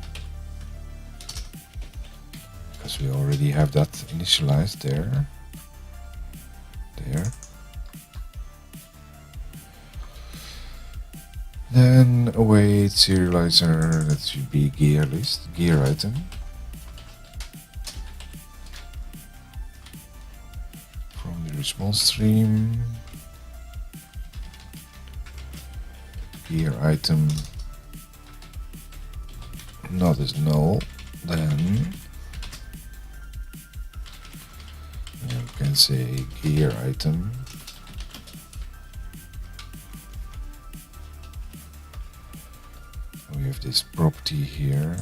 because we already have that initialized there. Then await serializer, that should be gear list, gear item. From the response stream, gear item not as null, then you can say gear item. We have this property here.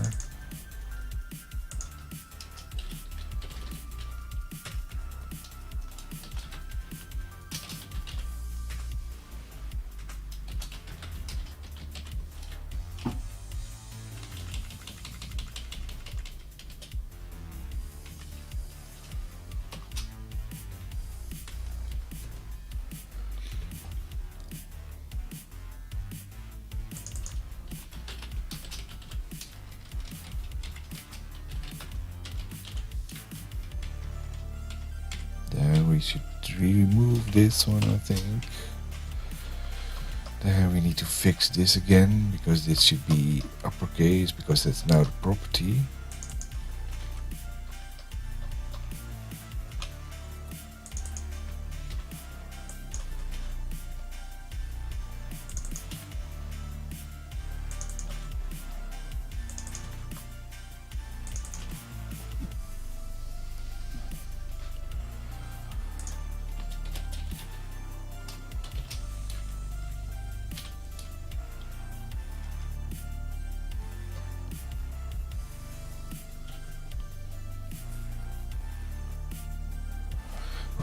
We should remove this one, I think. Then we need to fix this again, because this should be uppercase, because that's now the property.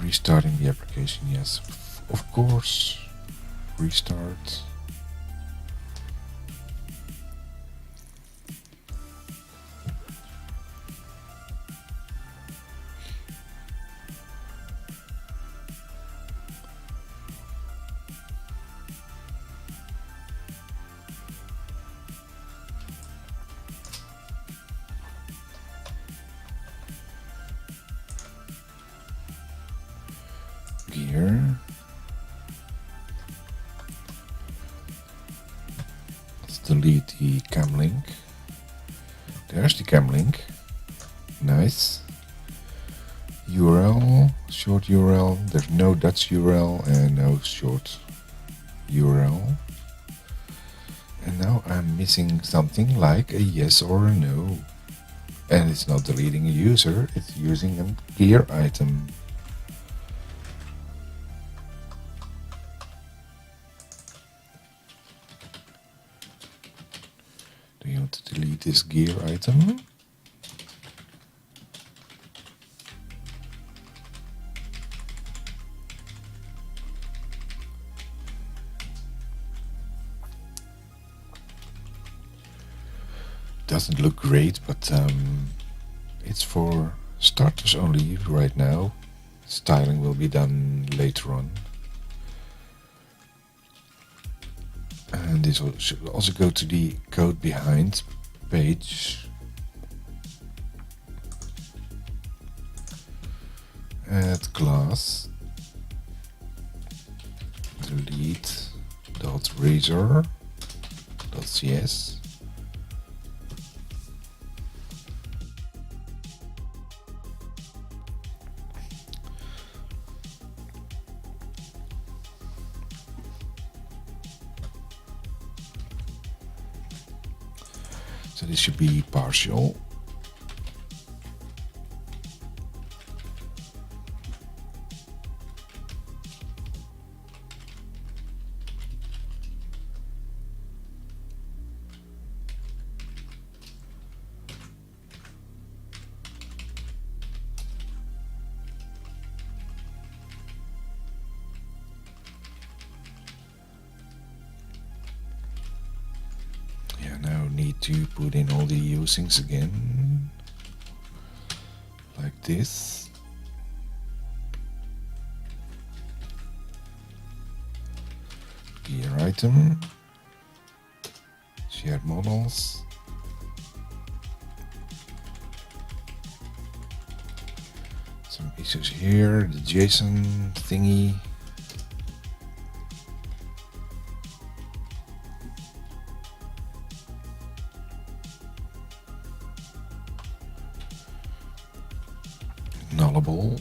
Restarting the application, yes, of course. Restart. Gear. Let's delete the cam link. There's the cam link. Nice. URL, short URL. There's no Dutch URL and no short URL. And now I'm missing something like a yes or a no. And it's not deleting a user, it's using a gear item. Do you want to delete this gear item? Doesn't look great, but it's for starters only right now. Styling will be done later on. And this should also go to the code behind page. Add class. Delete dot razor dot cs. So this should be partial. Now need to put in all the usings again, like this. Gear item, shared models, some issues here, the JSON thingy. Nullable.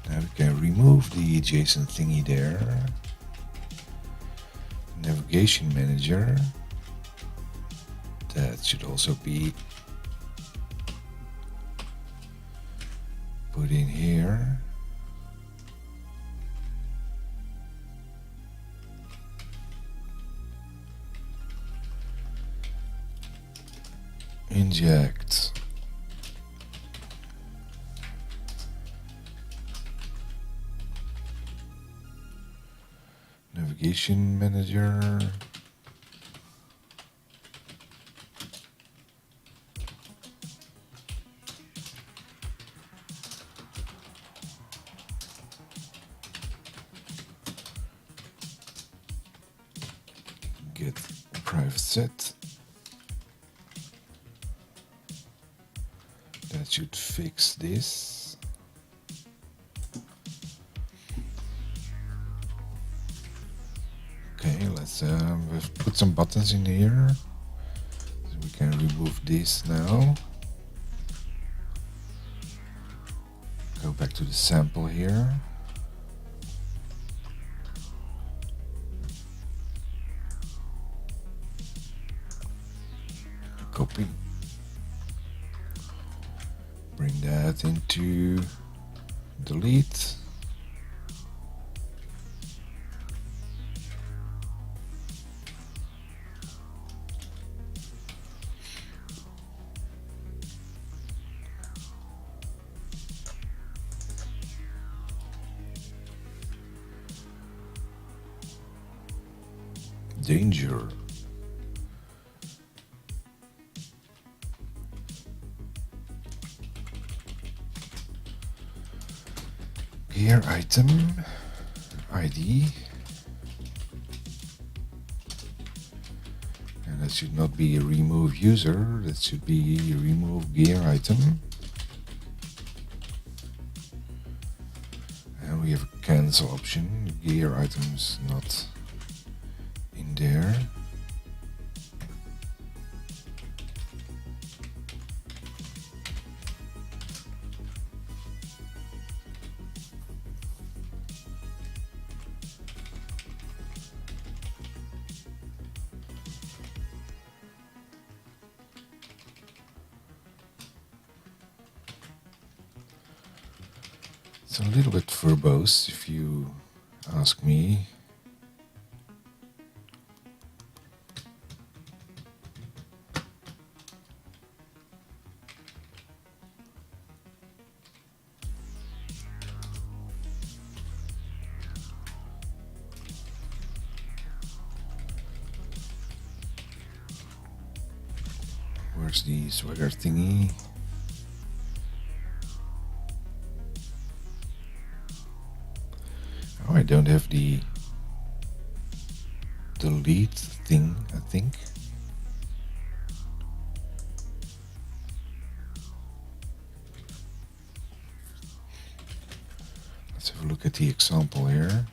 Now we can remove the JSON thingy there. Navigation manager. That should also be put in here. Inject. Navigation manager. Get private set. That should fix this. Okay, let's put some buttons in here. So we can remove this now. Go back to the sample here. Copy. Bring that into delete. Danger. Gear item ID, and that should not be a remove user, that should be a remove gear item. And we have a cancel option. Gear items not in there. It's a little bit verbose, if you ask me. Where's the swagger thingy? Oh, I don't have the delete thing, I think. Let's have a look at the example here.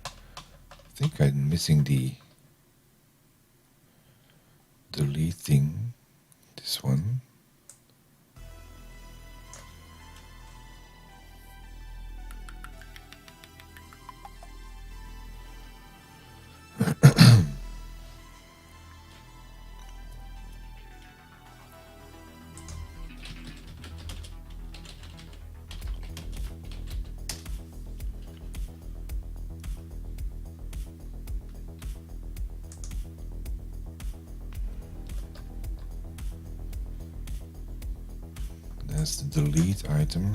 I think I'm missing the delete thing, this one. That's the delete item.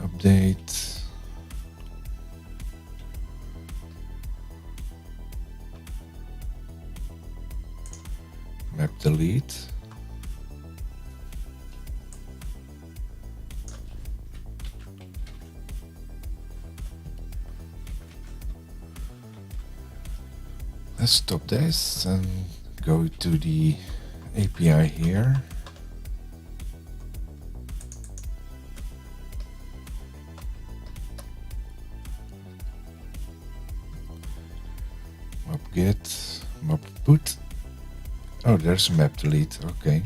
Update. Map delete. Let's stop this and go to the API here. Map get, map put. Oh, there's a map delete. Okay.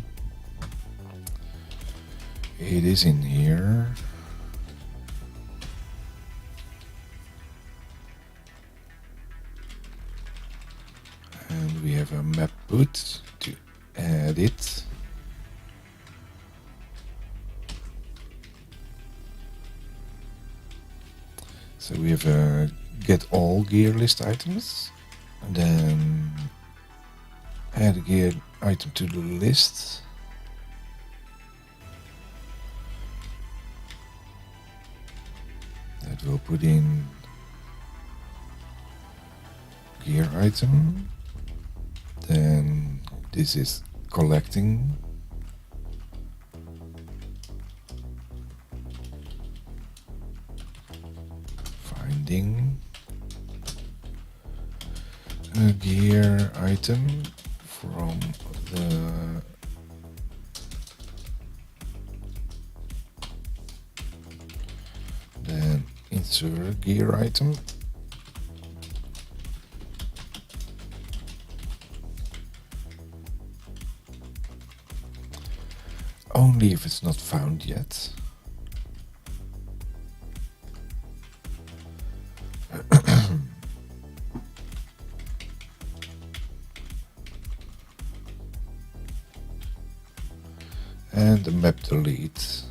It is in here. And we have a map put to add it. So we have a get all gear list items, and then add a gear item to the list. That will put in gear item. Then this is collecting. Finding a gear item from the then insert gear item. Only if it's not found yet. And the map delete.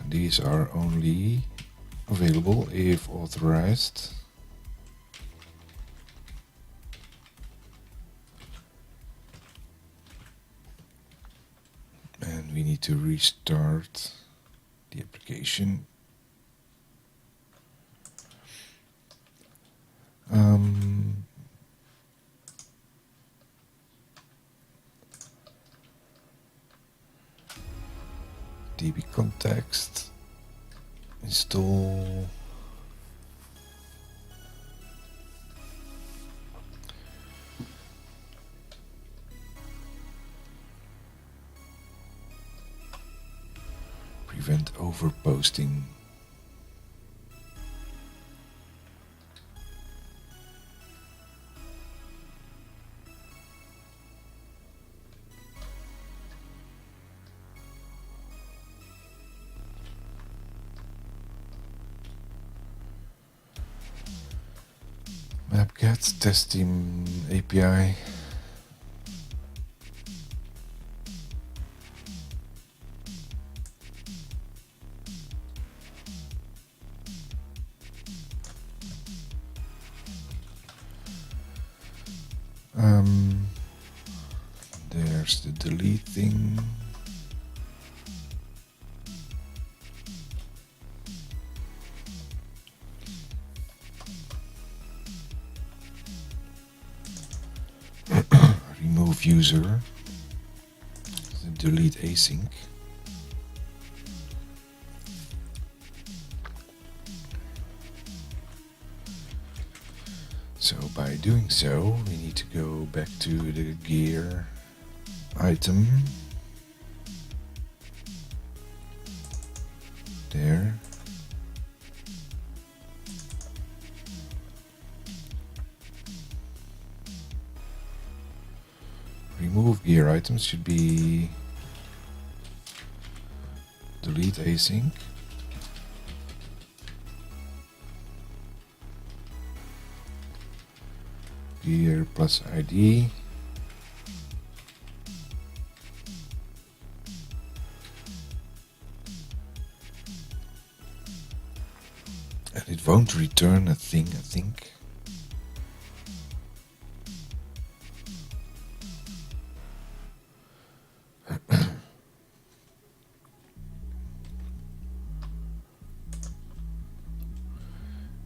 These are only available if authorized. And we need to restart the application. DB context, install. Prevent overposting. Mapget testing API. There's the delete thing. Remove user. Delete async. So by doing so, we need to go back to the gear item. There. Remove gear items should be delete async. Gear plus ID. And it won't return a thing, I think.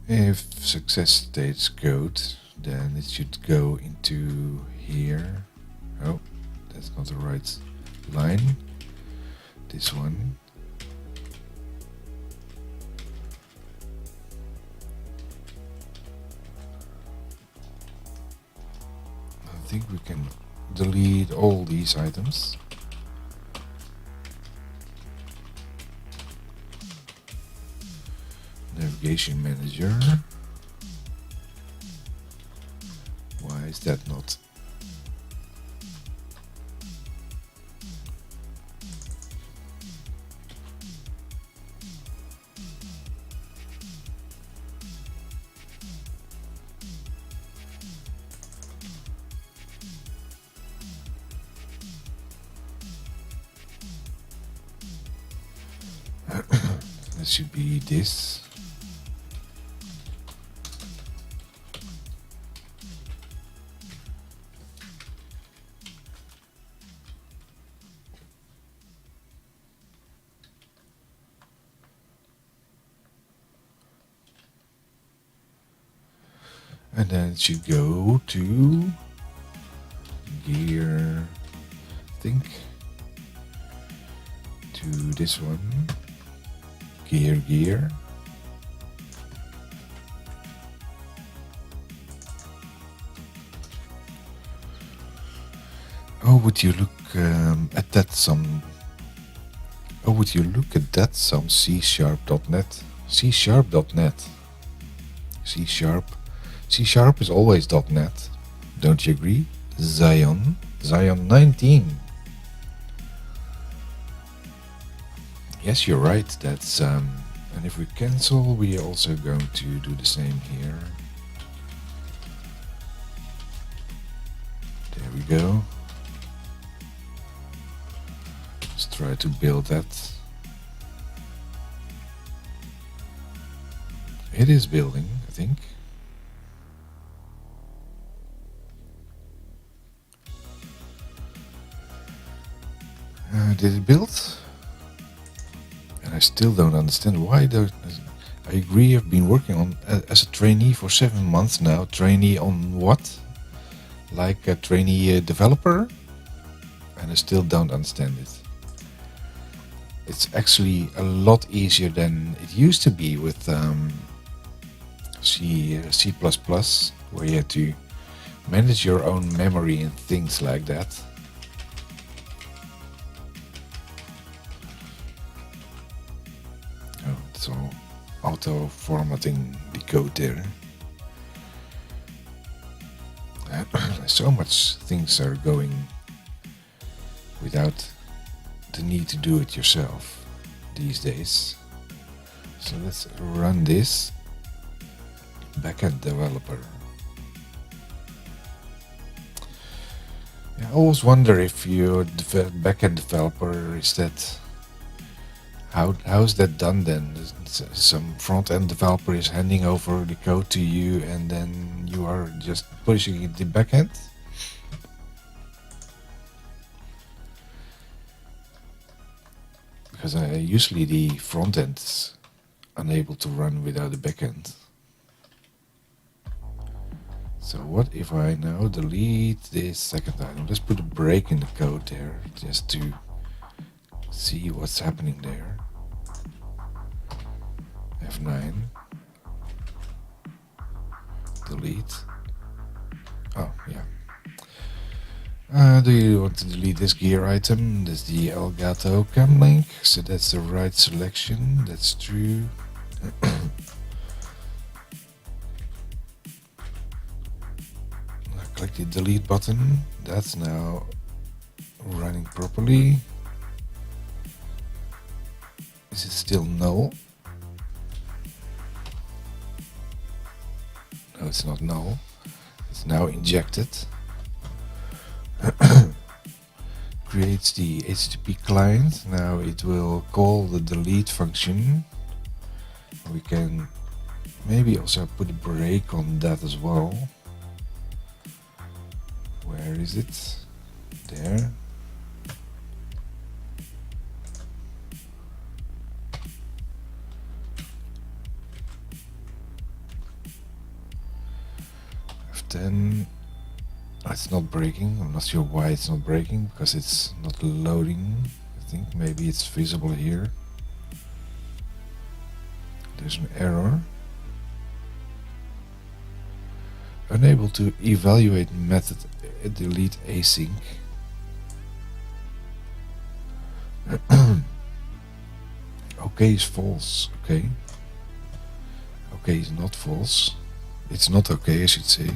If success states code, then it should go into here. Oh, that's not the right line. This one. I think we can delete all these items. Navigation manager. Why is that not? That should be this. And then it should go to gear, I think, to this one, gear. Oh, would you look at that some? Oh, would you look at that some C#.net? C#.net. C# is always .NET, don't you agree? Zion 19. Yes, you're right. That's and if we cancel, we are also going to do the same here. There we go. Let's try to build that. It is building, I think. Did it build? And I still don't understand why. I agree, I've been working on as a trainee for 7 months now. Trainee on what? Like a trainee developer? And I still don't understand it. it's actually a lot easier than it used to be with C++, where you had to manage your own memory and things like that. Oh, it's all auto formatting the code there. So much things are going without the need to do it yourself these days. So let's run this. Backend developer. I always wonder if you're backend developer, is that how is that done then? Some front-end developer is handing over the code to you and then you are just pushing it the backend? Because usually the front-end is unable to run without the backend. So what if I now delete this second item? Let's put a break in the code there just to see what's happening there. F9. Delete. Oh, yeah. Do you want to delete this gear item? That's the Elgato cam link. So that's the right selection. That's true. Click the delete button. That's now running properly. Is it still null? No, it's not null. It's now injected. Creates the HTTP client. Now it will call the delete function. We can maybe also put a break on that as well. Where is it? There. F10. It's not breaking. I'm not sure why it's not breaking, because it's not loading. I think maybe it's visible here. There's an error. Unable to evaluate method delete async. Okay is false. Okay. Okay is not false. It's not okay, I should say.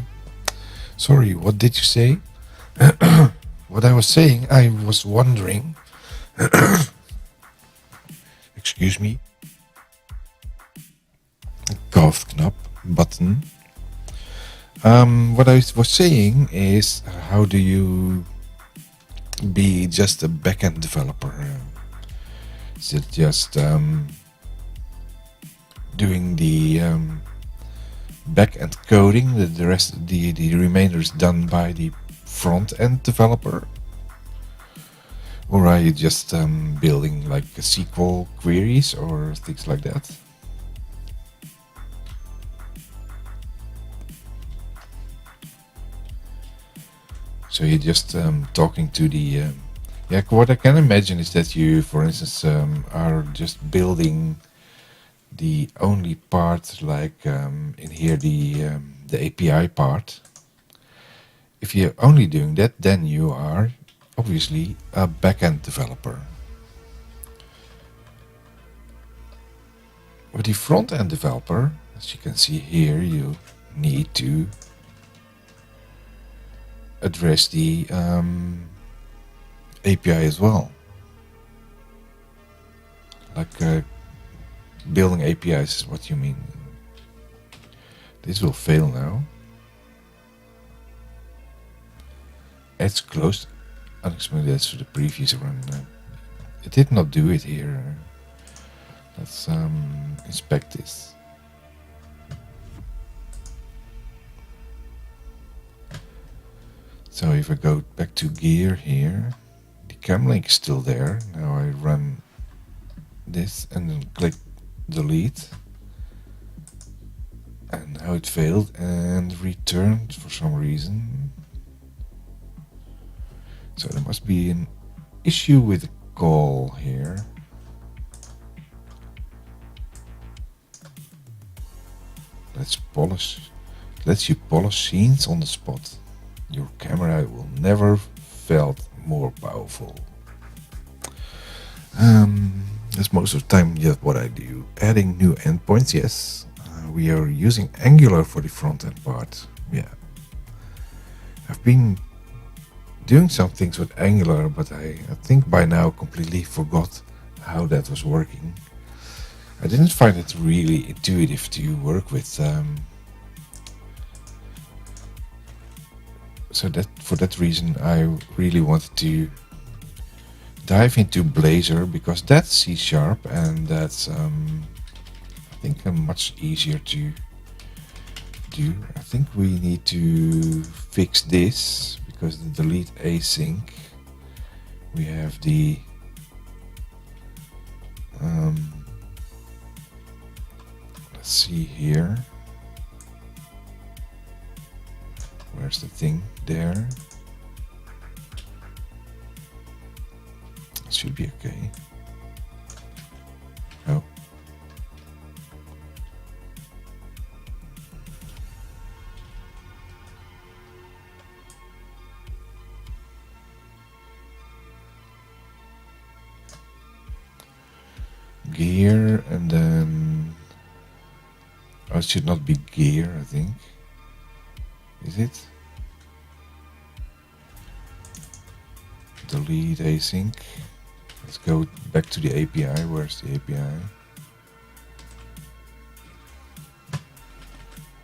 Sorry, what did you say? What I was saying, I was wondering. Excuse me. Kaufknop button. What I was saying is, how do you be just a backend developer? Is it just doing the back-end coding, the rest, the remainder is done by the front-end developer? Or are you just building like SQL queries or things like that? So you're just talking to the... yeah, what I can imagine is that you, for instance, are just building the only part, like in here, the API part. If you're only doing that, then you are obviously a backend developer. With the front-end developer, as you can see here, you need to address the API as well. Like building APIs is what you mean. This will fail now. It's closed. Unexpected, that's for the previous run. It did not do it here. Let's inspect this. So if I go back to gear here, the cam link is still there. Now I run this and then click delete. And now it failed and returned for some reason. So there must be an issue with the call here. lets you polish scenes on the spot. Your camera will never felt more powerful. That's most of the time just what I do. Adding new endpoints, yes. We are using Angular for the front end part. Yeah. I've been doing some things with Angular, but I think by now completely forgot how that was working. I didn't find it really intuitive to work with. So that for that reason I really wanted to dive into Blazor, because that's C# and that's I think much easier to do. I think we need to fix this, because the delete async, we have the let's see here, where's the thing there? It should be okay. Oh, gear, and then it should not be gear, I think. Is it? Delete async. Let's go back to the API. Where's the API?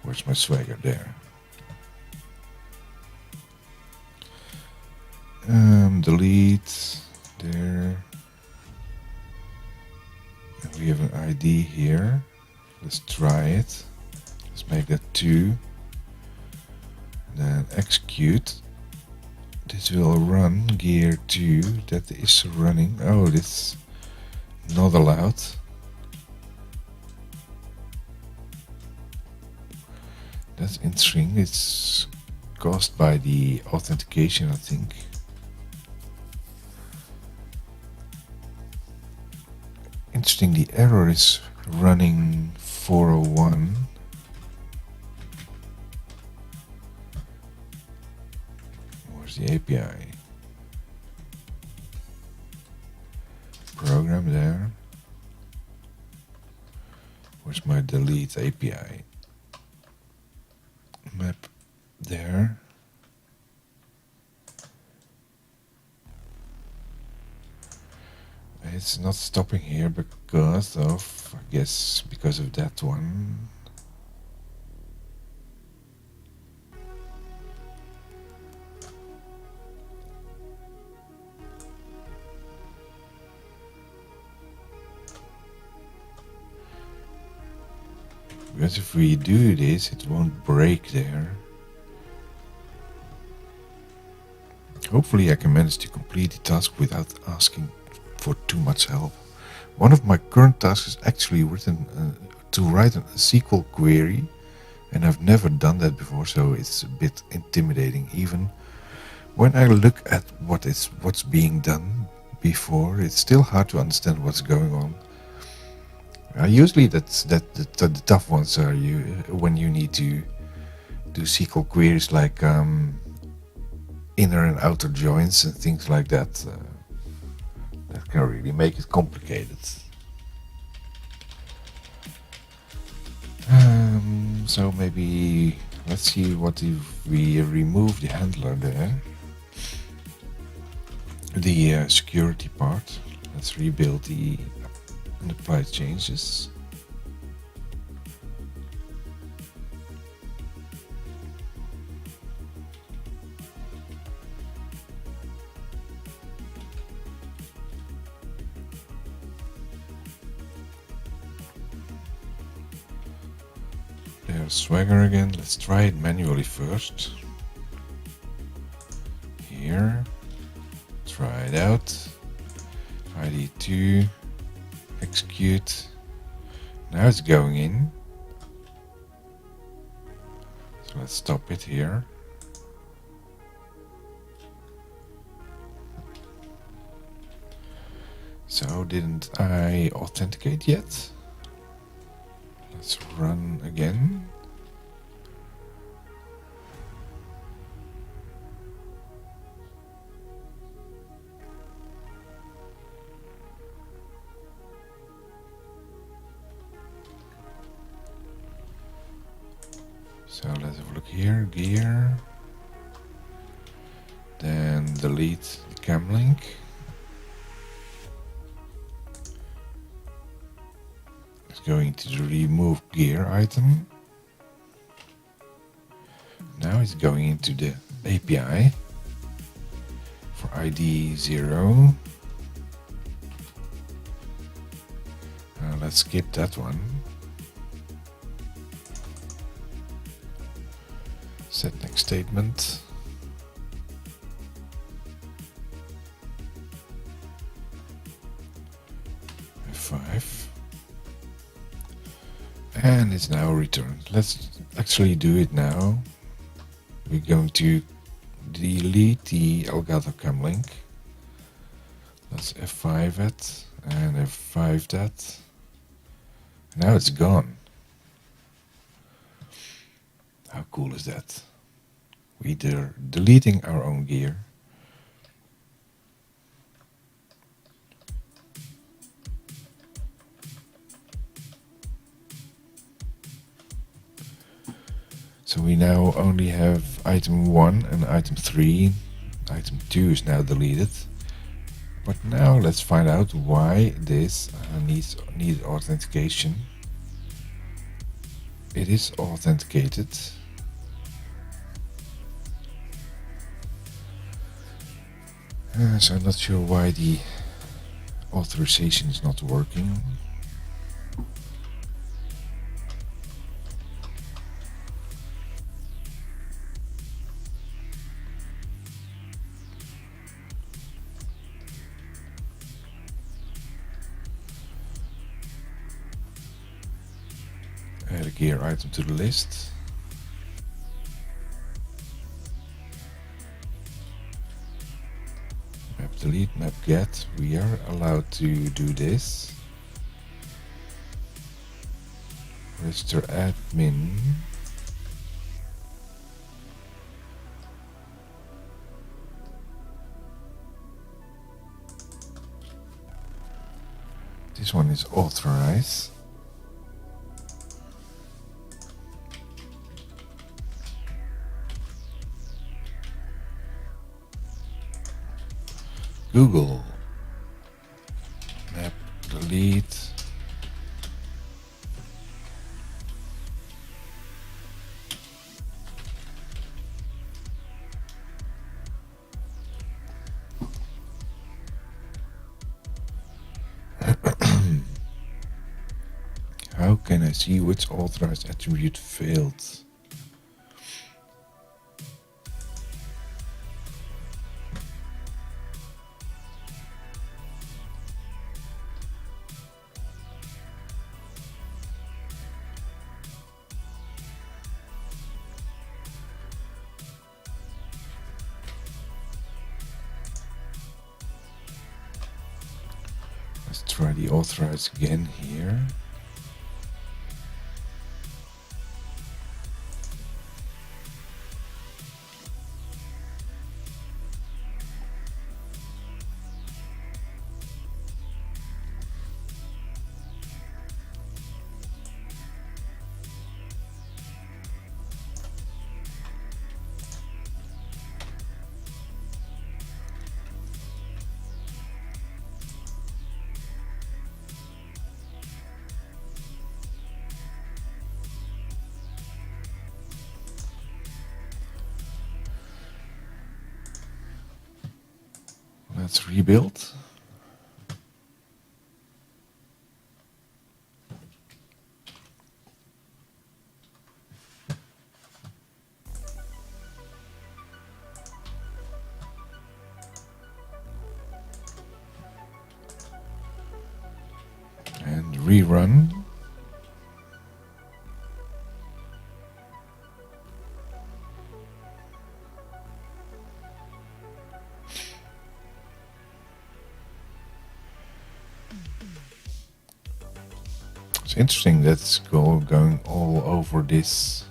Where's my Swagger? There. Delete there. And we have an ID here. Let's try it. Let's make that 2. Then execute. This will run gear 2. That is running. Oh, this not allowed. That's interesting. It's caused by the authentication, I think. Interesting, the error is running 401. Where's the API? Program there. Where's my delete API? Map there. It's not stopping here because of, I guess, because of that one. Because if we do this, it won't break there. Hopefully I can manage to complete the task without asking for too much help. One of my current tasks is actually to write a SQL query, and I've never done that before, so it's a bit intimidating. Even when I look at what's being done before, it's still hard to understand what's going on. Usually the tough ones are when you need to do SQL queries like inner and outer joins and things like that. That can really make it complicated. So maybe let's see what if we remove the handler there, the security part. Let's rebuild the and apply changes. There's Swagger again. Let's try it manually first. Here. Try it out. ID 2. Execute. Now it's going in. So let's stop it here. So didn't I authenticate yet? Let's run again. So let's have a look here, gear. Then delete the cam link. It's going to the remove gear item. Now it's going into the API for ID 0. Let's skip that one. Set next statement. F5. And it's now returned. Let's actually do it now. We're going to delete the Elgato cam link. Let's F5 it and F5 that. Now it's gone. How cool is that? We're deleting our own gear. So we now only have item 1 and item 3. Item 2 is now deleted. But now let's find out why this needs authentication. It is authenticated. So I'm not sure why the authorization is not working. Add a gear item to the list. Map delete, map get. We are allowed to do this. Register admin. This one is authorized. Google map delete. How can I see which authorized attribute failed? Let's try the authorize again here. Let's rebuild. And rerun. It's interesting that it's going all over this.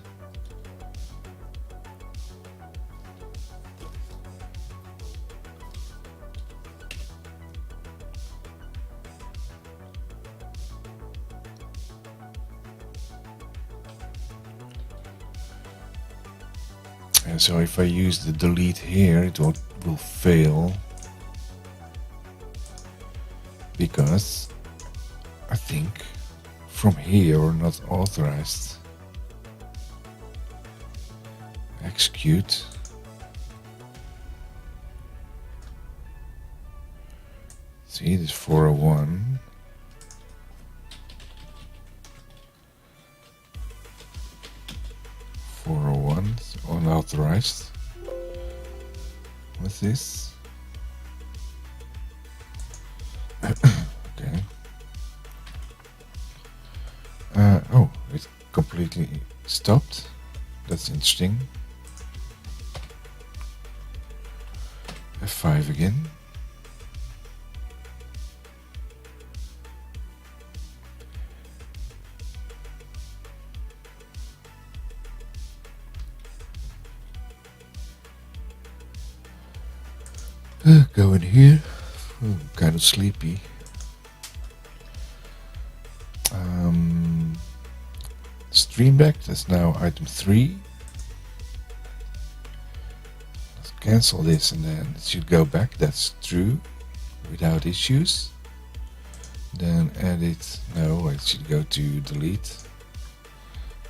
And so if I use the delete here, it will fail, because I think from here or not authorized. Execute. See, this 401. Unauthorized. What's this? Okay. Oh, it completely stopped. That's interesting. F5 again. Go in here. I'm kind of sleepy. Stream back, that's now item 3. Let's cancel this and then it should go back. That's true, without issues. Then edit, no, it should go to delete.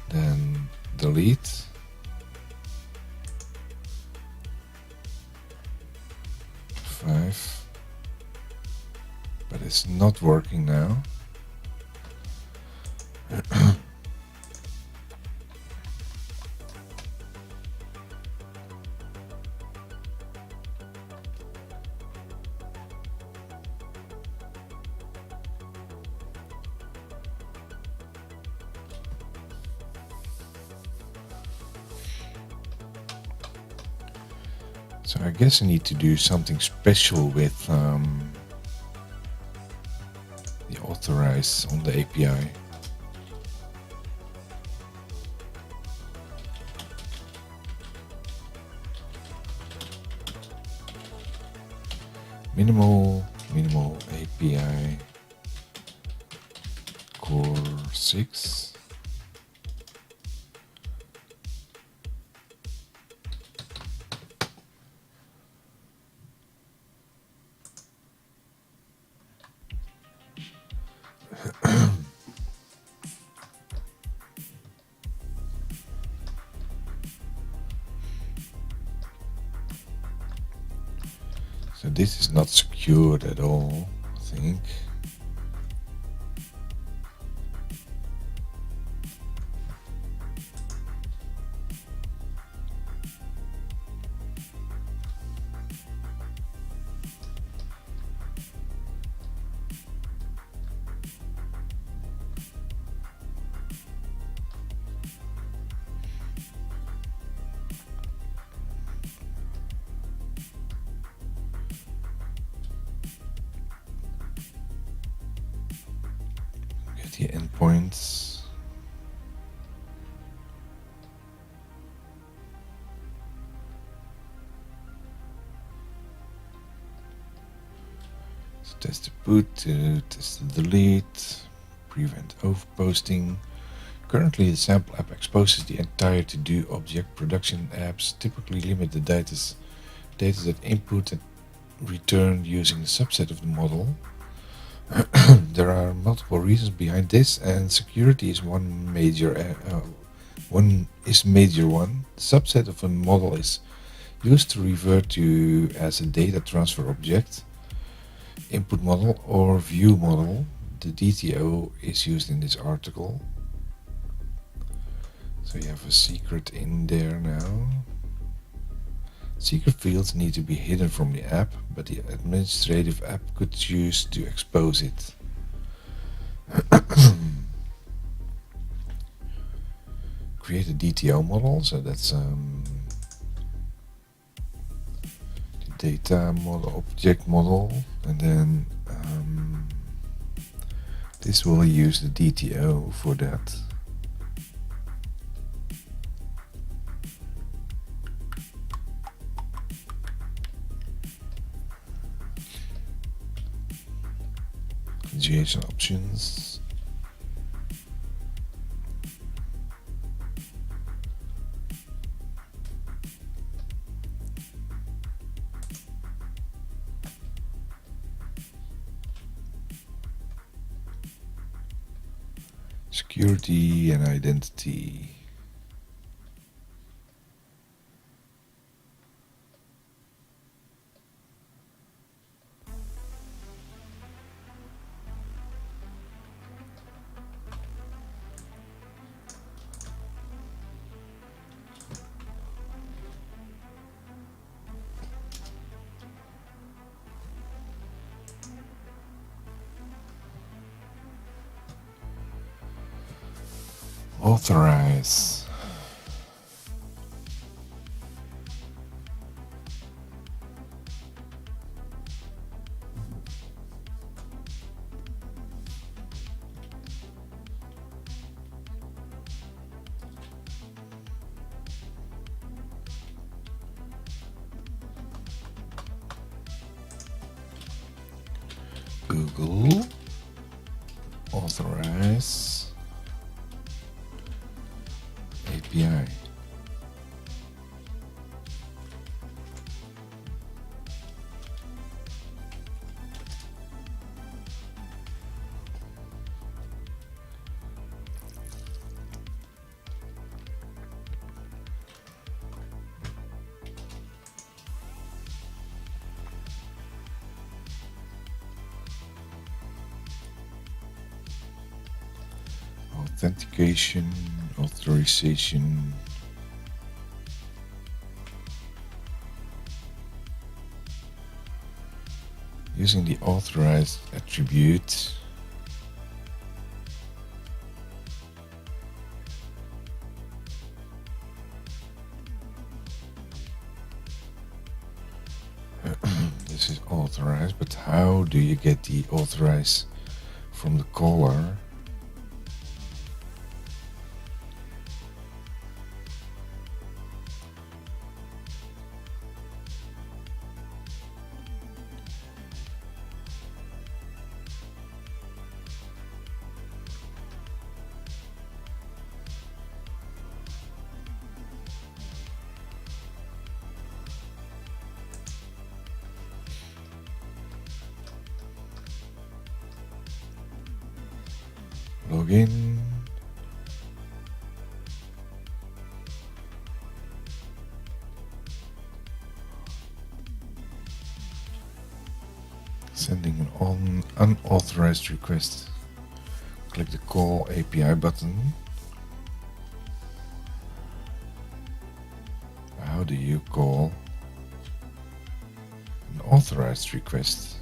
Then delete. But it's not working now. So I guess I need to do something special with the authorize on the API. Minimal API core 6. So this is not secured at all, I think. The endpoints. So test the boot, test the delete, prevent overposting. Currently, the sample app exposes the entire to-do object. Production apps typically limit the data that input and returned using a subset of the model. There are multiple reasons behind this, and security is one major one. The subset of a model is used to refer to as a data transfer object, input model, or view model. The DTO is used in this article. So you have a secret in there now. Secret fields need to be hidden from the app, but the administrative app could choose to expose it. Create a DTO model, so that's the data model, object model, and then this will use the DTO for that. JSON options. Security and identity. Authorize. Google. Authorize. API. Authentication, authorization. Using the authorized attribute, this is authorized, but how do you get the authorized from the caller? Login. Sending an unauthorized request. Click the Call API button. How do you call an authorized request?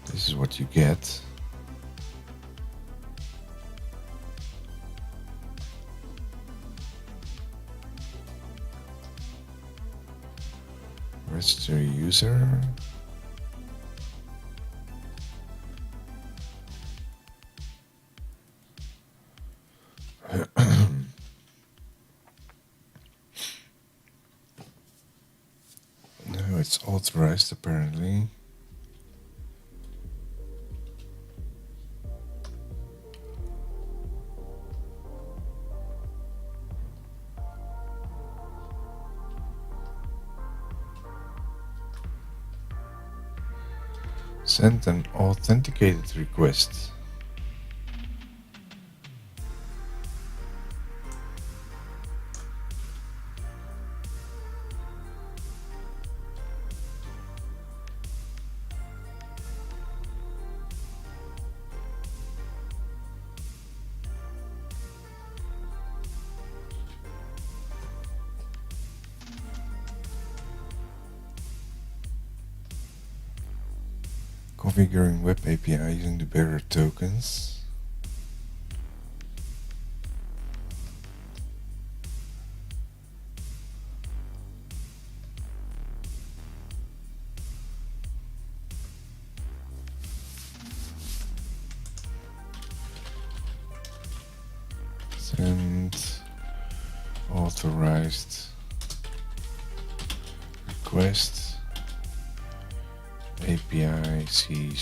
This is what you get. Register user. No, it's authorized apparently. Send an authenticated request. Configuring web API using the bearer tokens. Send authorized request. API C#.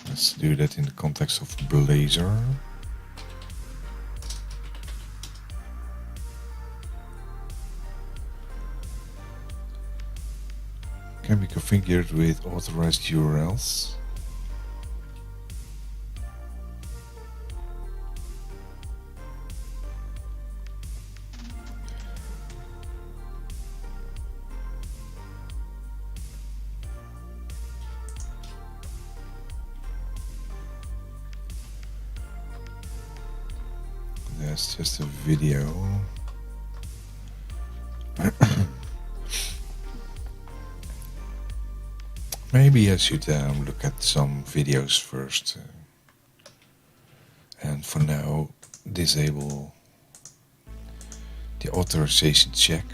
Let's do that in the context of Blazor. can be configured with authorized URLs. That's just a video. Maybe I should look at some videos first. And for now, disable the authorization check.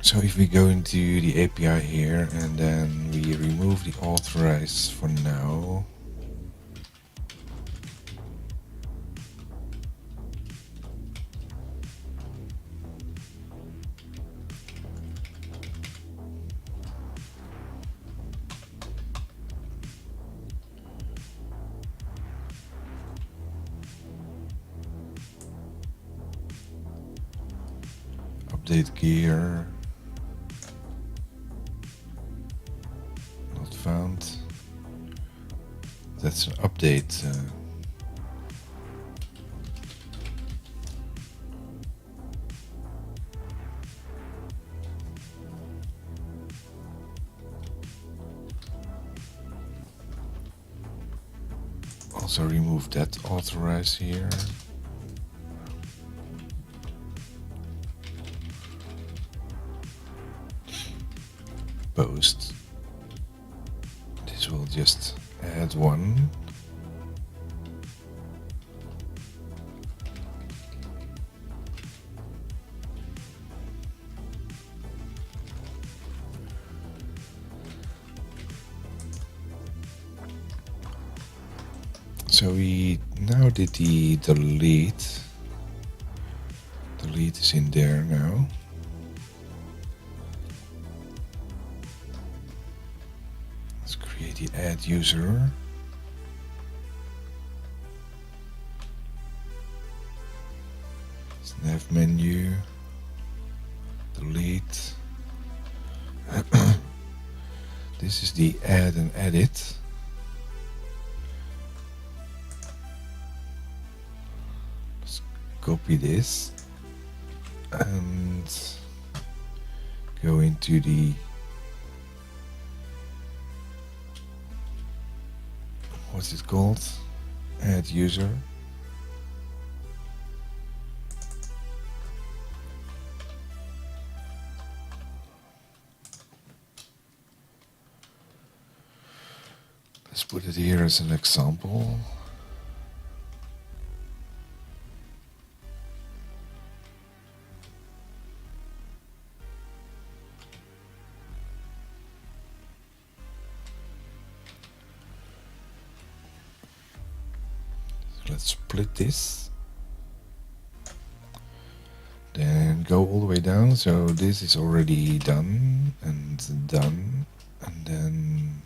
So if we go into the API here and then we remove the authorize for now. Update gear. Not found. That's an update. Also remove that authorize here. Post. This will just add one. So we now did the delete. Delete is in there now. Let's create the add user. Nav menu. Delete. This is the add and edit. Copy this and go into the what's it called? Add user. Let's put it here as an example. Let's split this. Then go all the way down. So this is already done and done. And then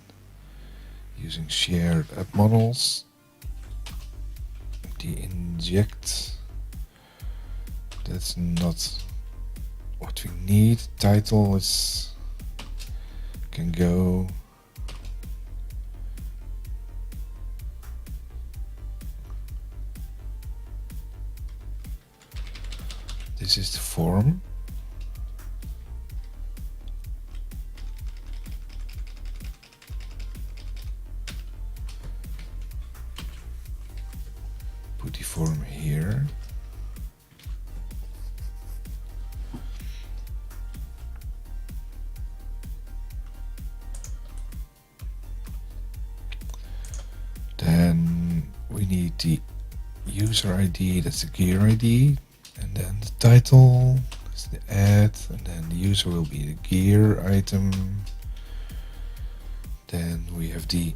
using shared app models, the inject. That's not what we need. Title is can go. This is the form. Put the form here. Then we need the user ID, that's the gear ID. And then the title is the add, and then the user will be the gear item. Then we have the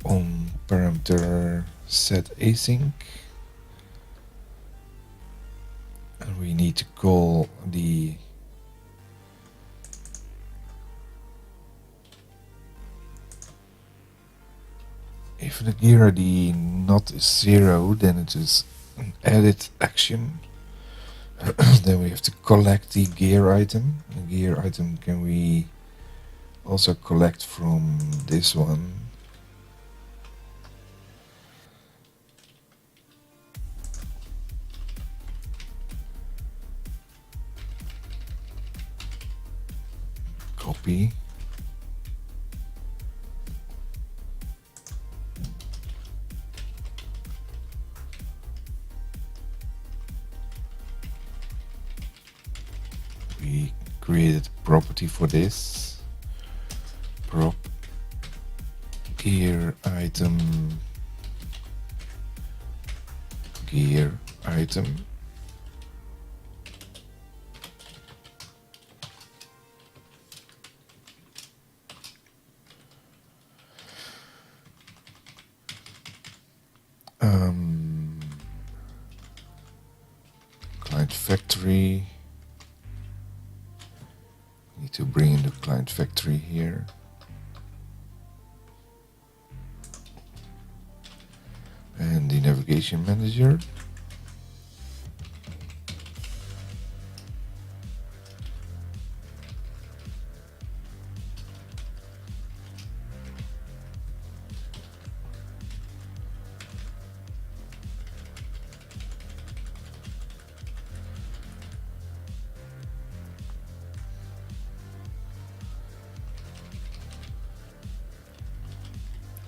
on parameter set async, and we need to call the If the gear ID not is 0, then it is an edit action. Then we have to collect the gear item. The gear item can we also collect from this one. Copy. We created a property for this. Prop gear item gear item. Client factory. Need to bring in the client factory here. And the navigation manager.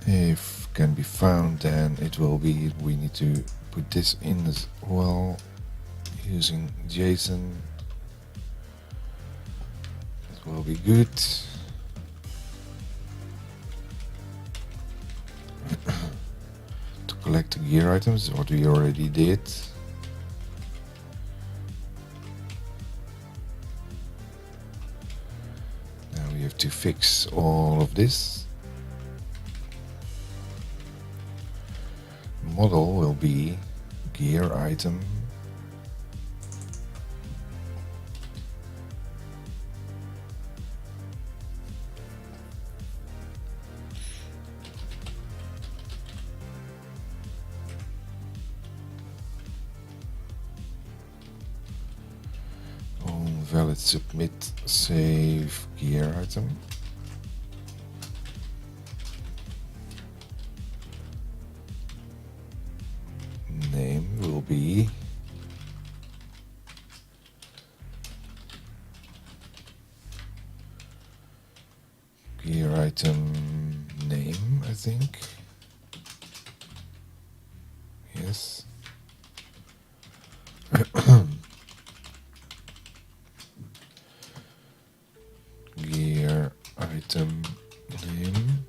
If can be found, then it will be, we need to put this in as well using JSON. That will be good. To collect the gear items, what we already did. Now we have to fix all of this. Model will be gear item on valid submit save gear item. Name will be gear item name, I think. Yes. Gear item name.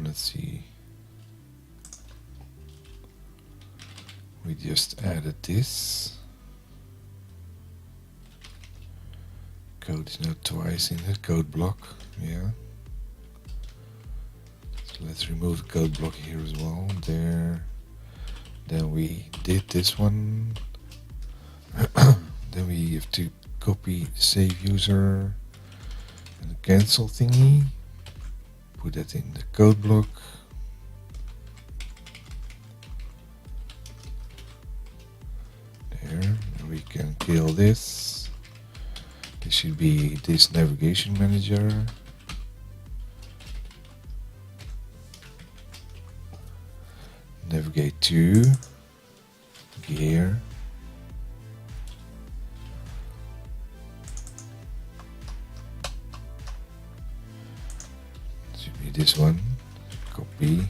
Let's see. We just added this. Code is now twice in the code block. Yeah. So let's remove the code block here as well. There. Then we did this one. Then we have to copy save user and the cancel thingy. Put that in the code block. There, and we can kill this. This should be this navigation manager. Navigate to gear. Should be this one. Copy.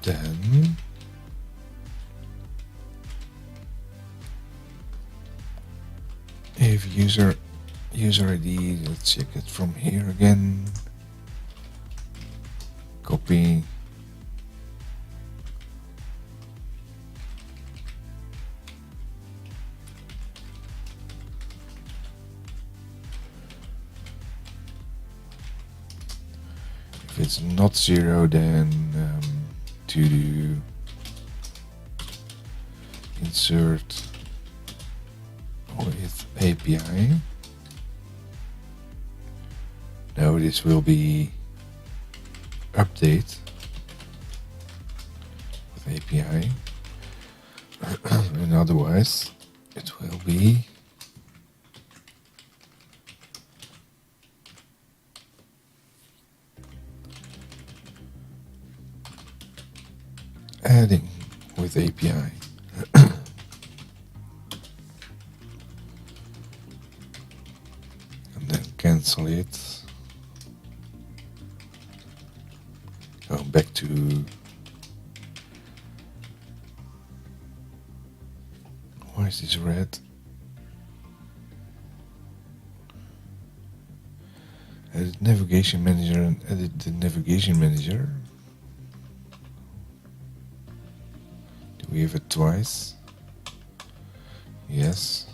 Then if have user ID. Let's check it from here again. Copy. If it's not 0, then to do insert with API. Now this will be update with API, and otherwise it will be adding with API. And then cancel it. Go back to why is this red? Edit navigation manager and edit the navigation manager. Do we have it twice? Yes.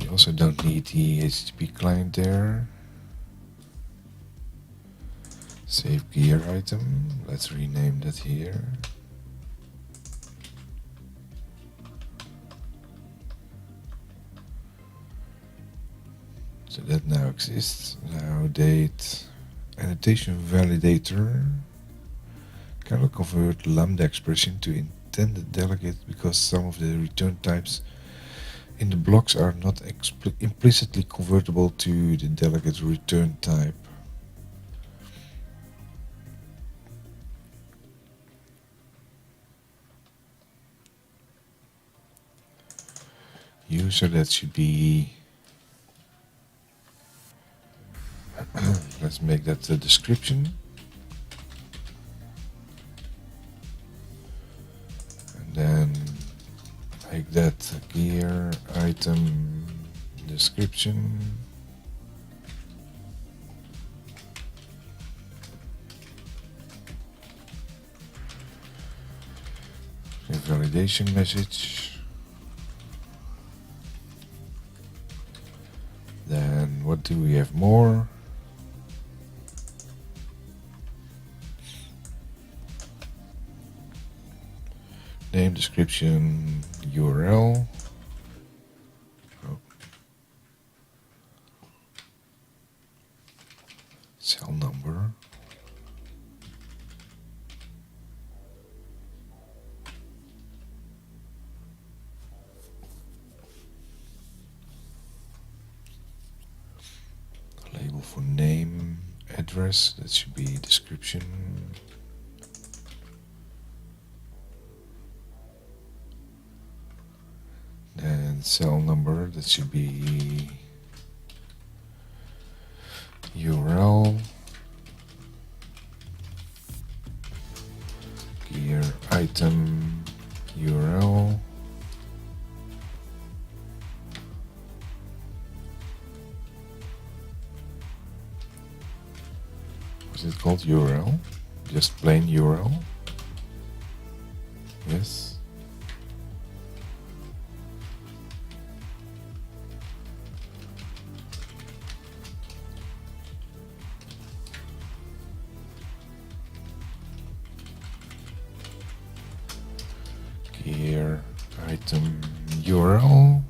We also don't need the HTTP client there. Save gear item. Let's rename that here. So that now exists. Now date annotation validator cannot convert lambda expression to intended delegate because some of the return types in the blocks are not implicitly convertible to the delegate return type. User, that should be let's make that the description, and then make that gear item description. A validation message. Then what do we have more? Name, description, URL. Oh. Cell number. Label for name, address, that should be description. Then cell number, that should be URL. Gear item URL. Is it called URL? Just plain URL? Yes. Gear item URL.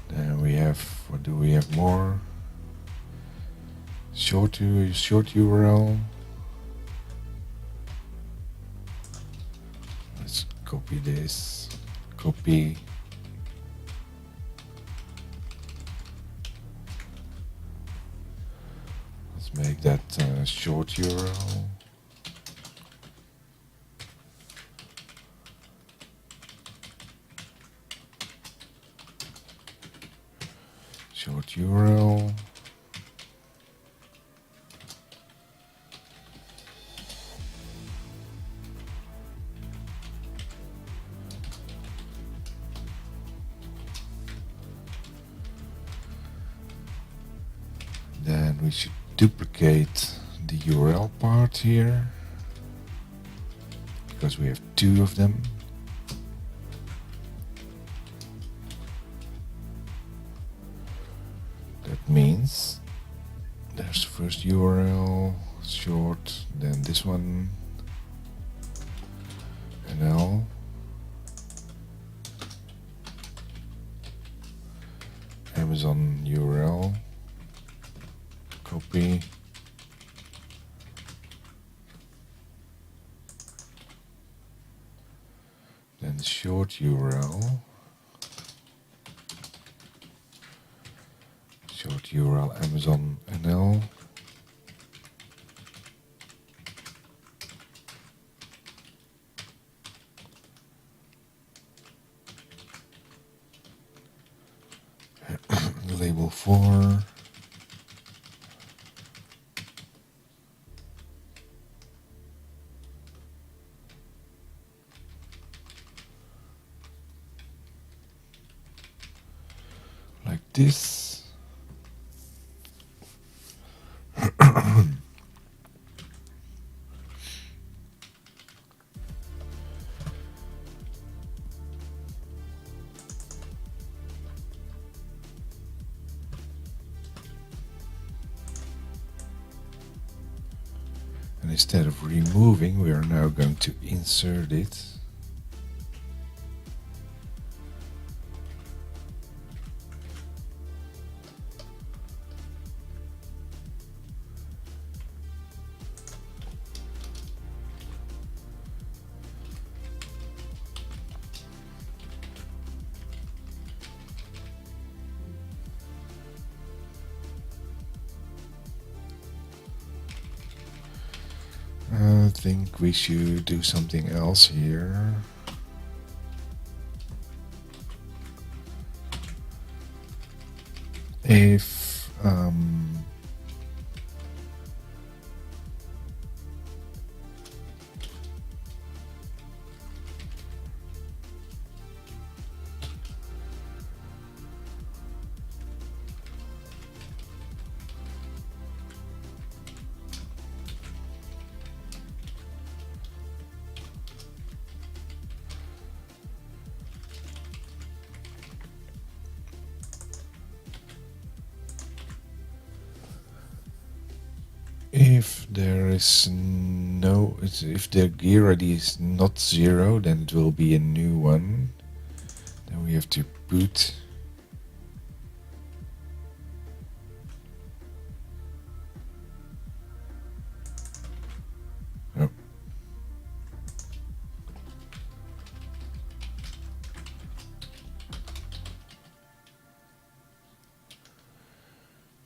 Then we have, what do we have more? Short URL. Let's copy this. Copy. Let's make that short URL. Short URL. we should duplicate the URL part here, because we have two of them. That means there's the first URL, short, then this one, NL, Amazon URL, copy, then the short URL, Amazon NL, label 4, like this. And instead of removing, we are now going to insert it. I think we should do something else here. If there is no, if the gear ID is not 0, then it will be a new one. Then we have to boot. Oh.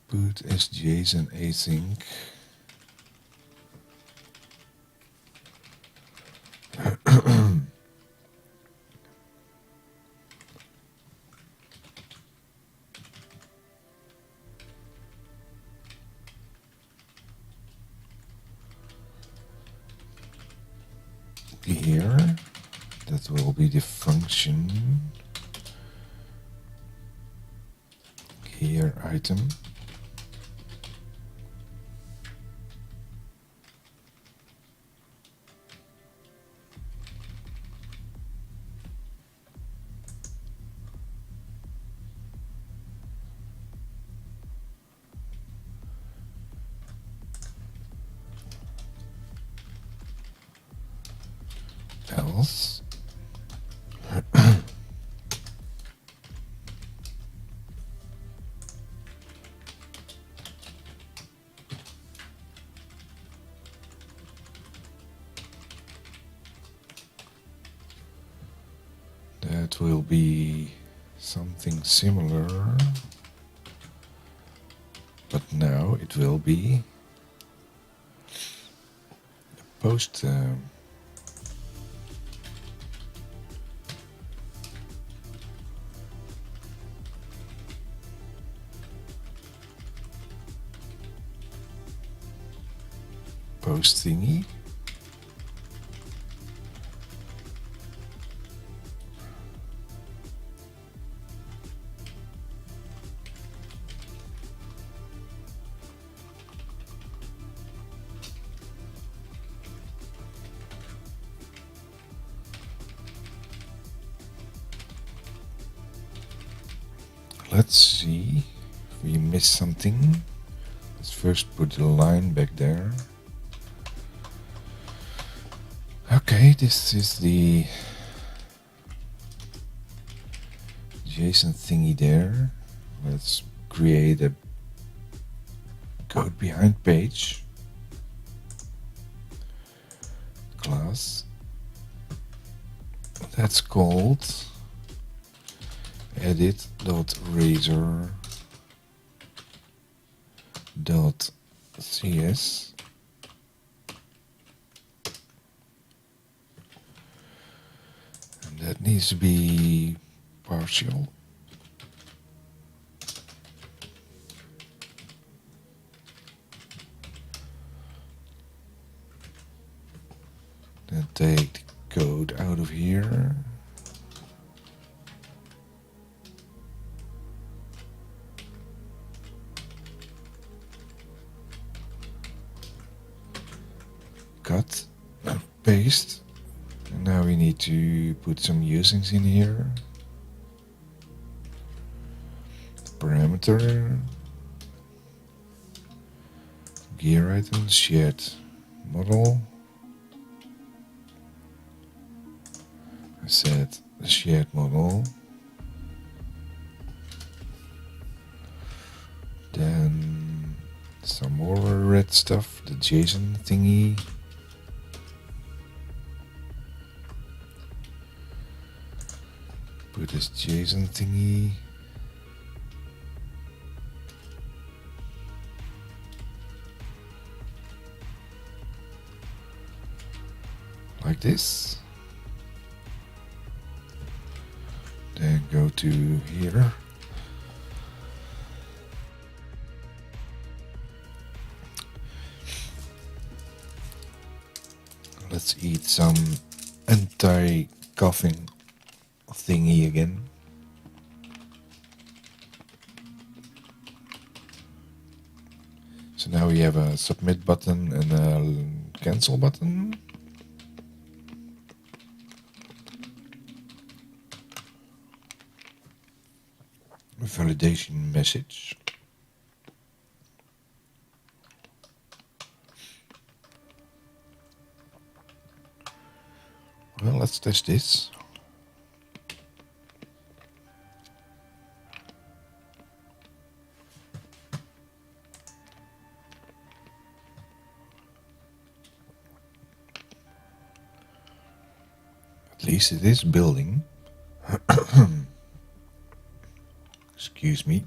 Boot as JSON async. Here, that will be the function here item. Else that will be something similar, but now it will be a post post thingy. let's see if we missed something. Let's first put the line back there. Okay, this is the JSON thingy there. Let's create a code behind page class. That's called edit.razor.cs. And that needs to be partial. Then take the code out of here. Cut and paste. And now we need to put some usings in here. Parameter, gear items, shared model. I said the shared model. Then some more red stuff, the JSON thingy. Put this JSON thingy. Like this. Then go to here. Let's eat some anti-coughing thingy again. So now we have a submit button and a cancel button. A validation message. Well, let's test this. At least it is building. Excuse me.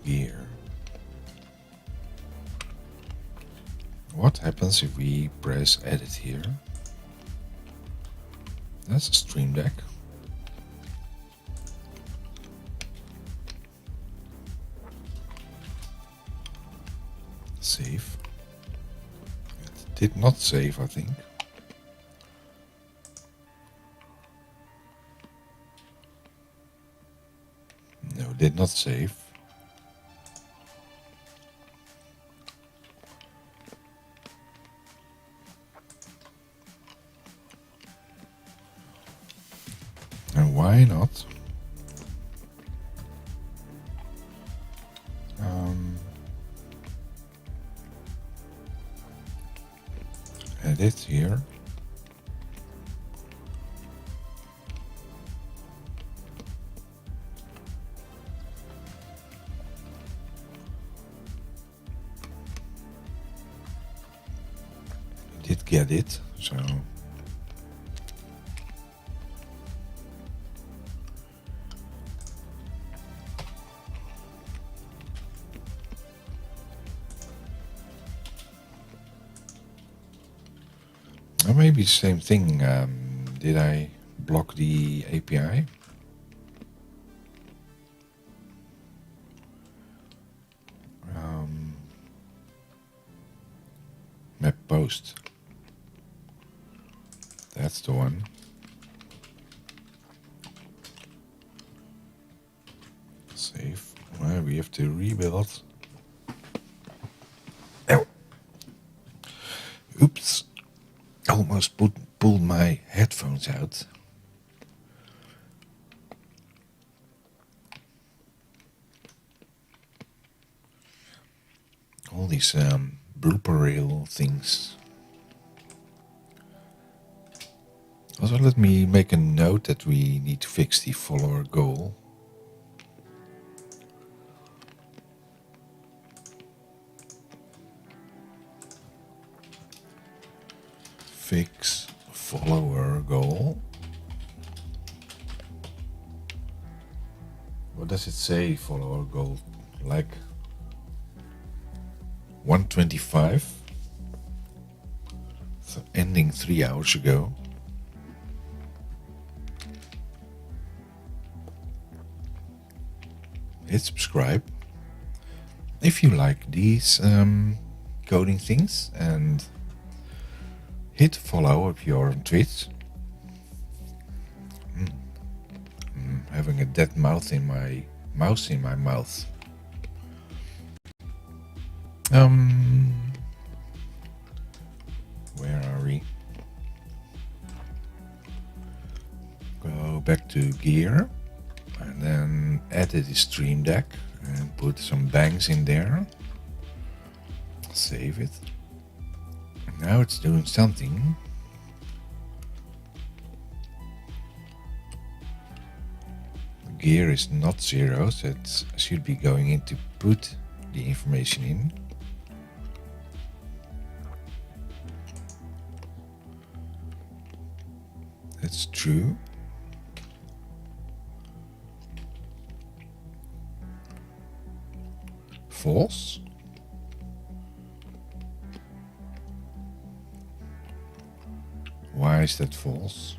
Here. What happens if we press edit here? That's a stream deck. Save. It did not save, I think. No, it did not save. And why not? Edit here. I did get it, so or maybe the same thing. Did I block the API? post. That's the one. Save. Well, we have to rebuild. Oh. Oops. Almost pulled my headphones out. All these blooper reel things. Also, let me make a note that we need to fix the follower goal. Fix follower goal. What does it say, follower goal? Like 125? So ending 3 hours ago. Hit subscribe if you like these coding things, and hit follow if you're on Twitch. I'm having a dead mouse in my mouth. Where are we? Go back to gear. And then edit the stream deck and put some bangs in there. Save it. Now it's doing something. The gear is not 0, so it should be going in to put the information in. That's true. False. Why is that false?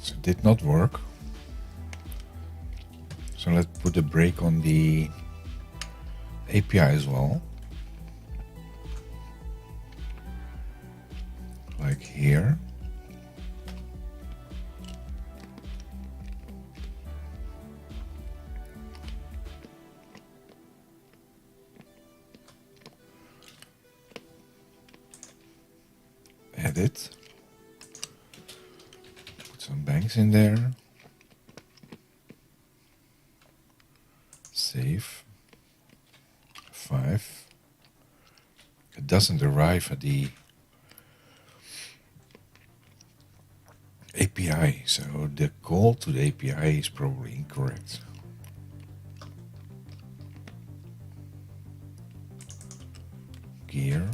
So it did not work. So let's put a break on the API as well. Like here. Edit. Put some banks in there. Save. 5. It doesn't arrive at the API, so the call to the API is probably incorrect. Gear.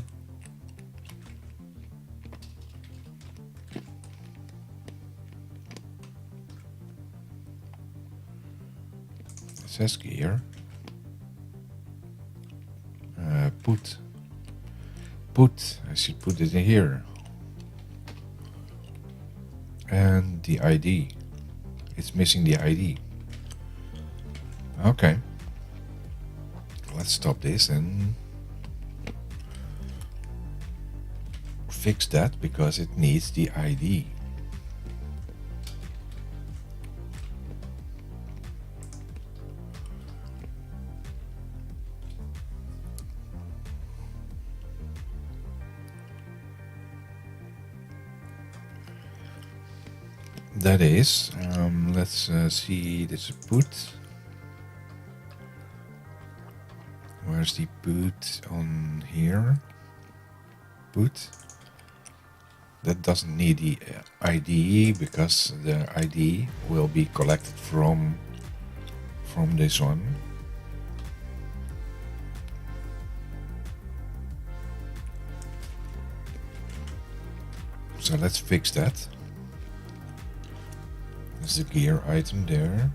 It says gear. Put. I should put it in here. And the ID. It's missing the ID. Okay. Let's stop this and fix that because it needs the ID. That is, let's see, this put. Where's the put on here? Put. That doesn't need the ID because the ID will be collected from this one. So let's fix that. There's the gear item there.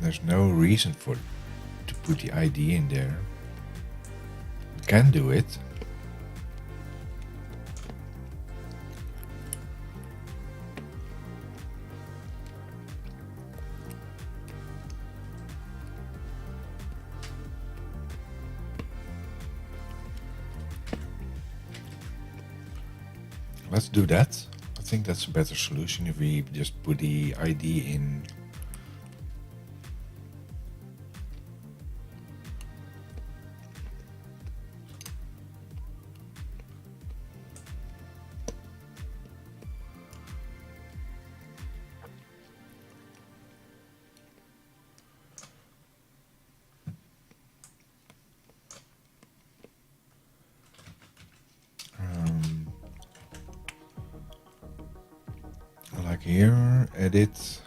There's no reason to put the ID in there. We can do it. Let's do that. I think that's a better solution if we just put the ID in. Like here, edit.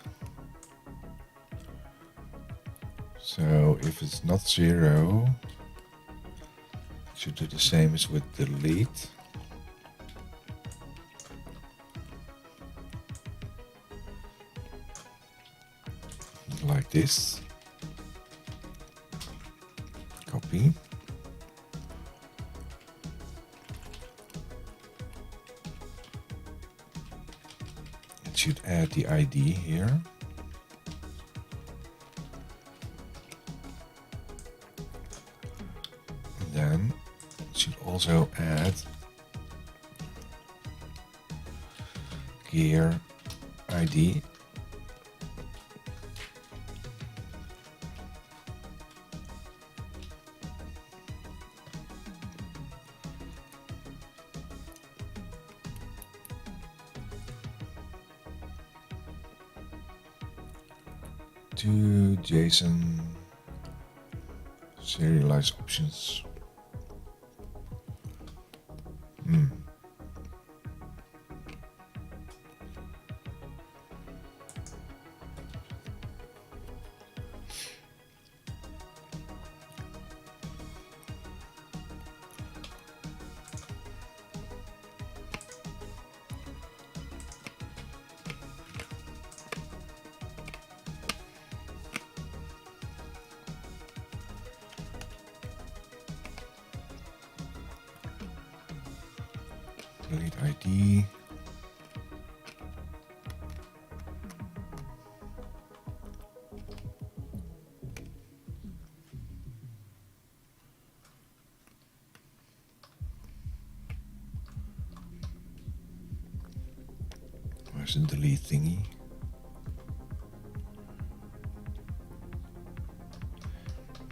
So if it's not 0, it should do the same as with delete. Like this. Copy. It should add the ID here. And then it should also add gear ID. To JSON serialize options. Delete ID. Where's the delete thingy?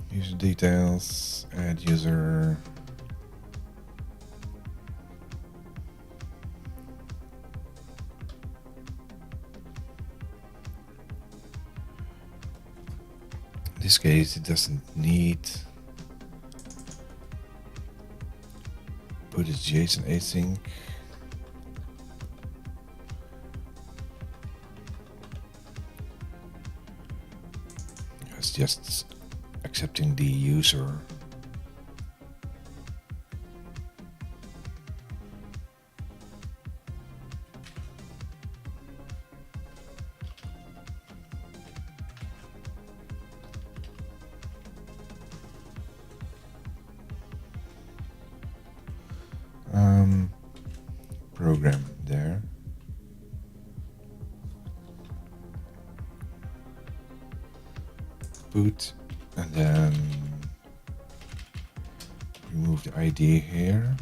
User details, add user. In this case, it doesn't need put its JSON async. It's just accepting the user. Program there. Put, and then remove the ID here.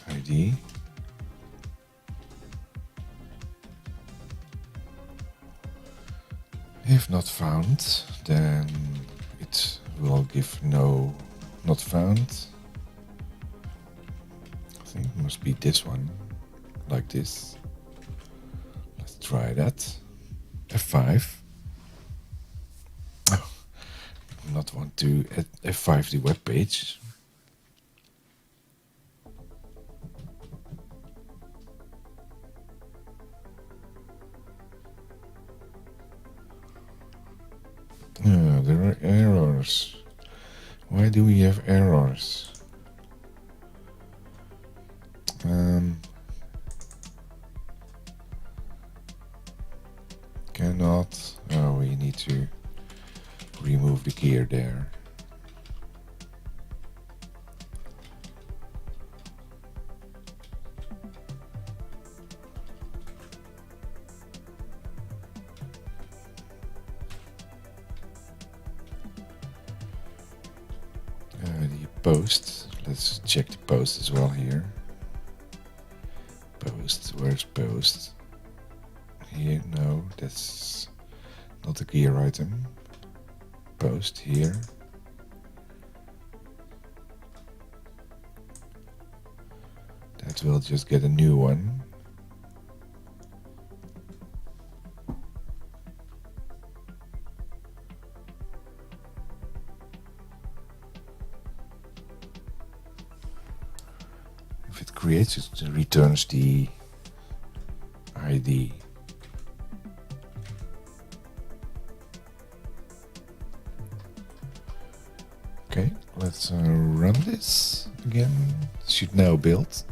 ID. If not found, then it will give no not found. I think it must be this one, like this. Let's try that. F5. Oh, I do not want to F5 the web page. do we have errors? Cannot. Oh, we need to remove the gear there. The post. Let's check the post as well here. Post. Where's post? Here. No, that's not a gear item. Post here. That will just get a new one. If it creates it, returns the ID. Okay, let's run this again. It should now build.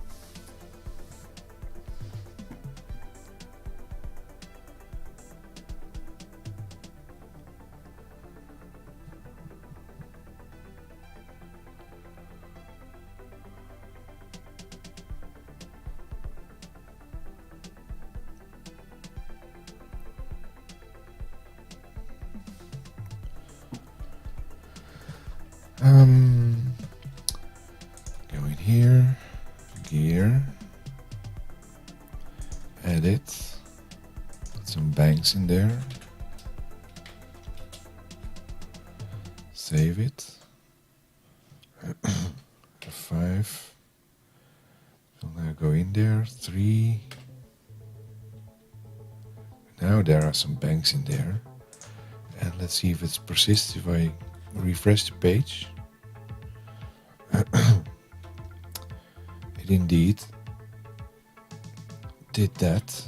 Go in here, gear, edit, put some banks in there, save it, F5, will now go in there, 3, now there are some banks in there, and let's see if it persists if I refresh the page. It indeed did that.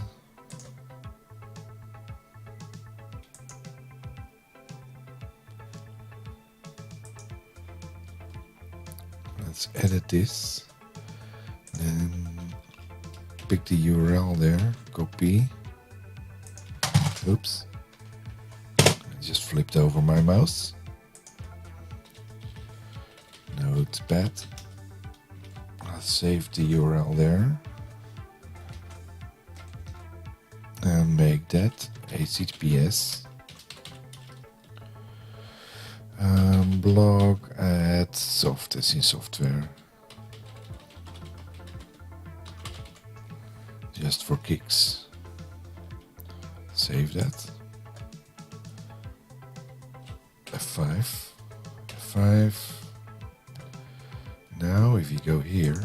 Let's edit this, then pick the URL there, copy. Oops, I just flipped over my mouse. Notepad. Let's save the URL there and make that HTTPS blog at soft as in software, just for kicks. Save that. F5. F5. Now if you go here,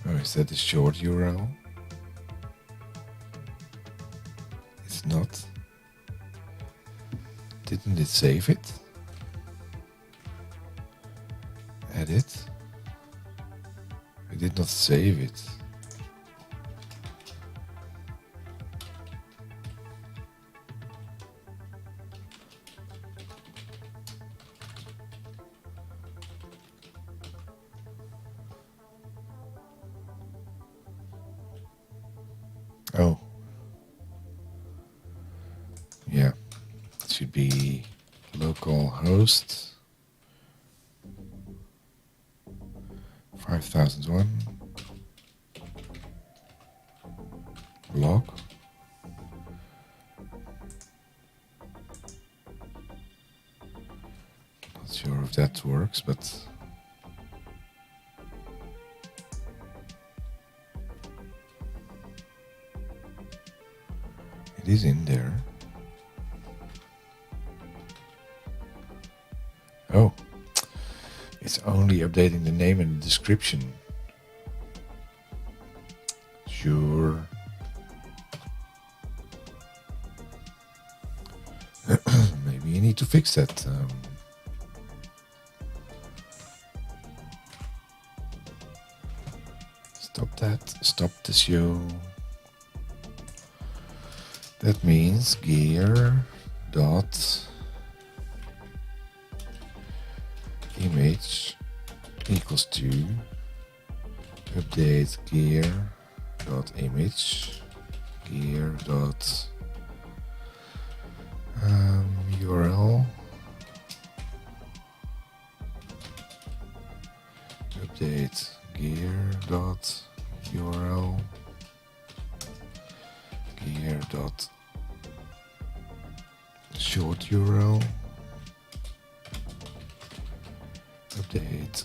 oh, is that a short URL? It's not. Didn't it save it? Edit. I did not save it. Oh, yeah, it should be localhost 5001 blog. Not sure if that works, but it is in there. Oh, it's only updating the name and the description. Sure. Maybe you need to fix that. Stop that. Stop the show. That means gear, dot image equals to update gear dot image gear dot URL update gear dot URL gear dot short URL update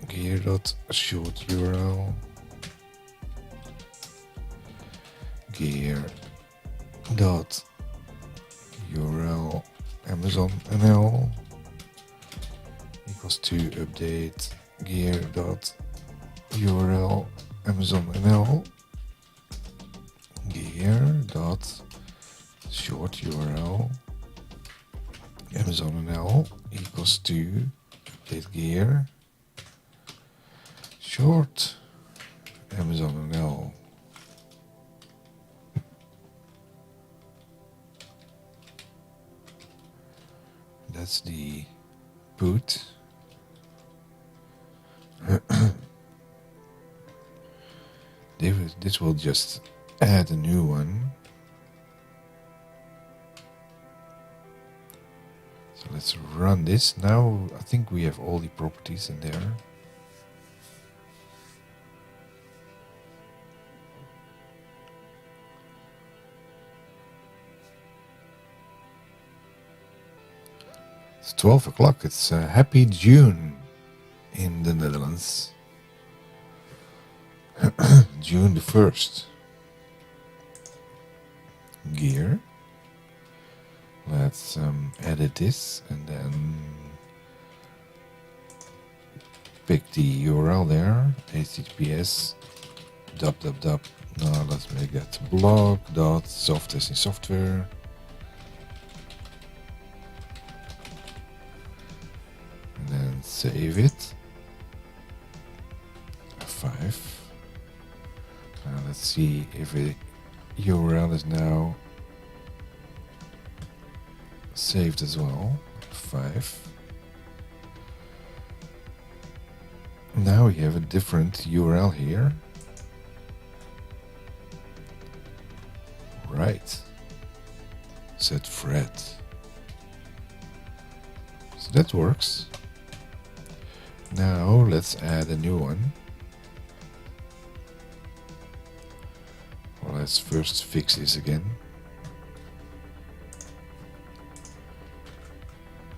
gear dot short URL gear dot URL Amazon NL equals to update gear dot URL Amazon NL gear dot short URL Amazon NL equals to update gear short Amazon NL. That's the boot. This will just add a new one. So let's run this. Now I think we have all the properties in there. It's 12 o'clock. It's happy June in the Netherlands. June the 1st. Gear. Let's edit this and then pick the URL there. https now let's make that blog.software. And then save it. F5. Now let's see if the URL is now saved as well. 5. Now we have a different URL here. Right. Set Fred. So that works. Now let's add a new one. Well, let's first fix this again.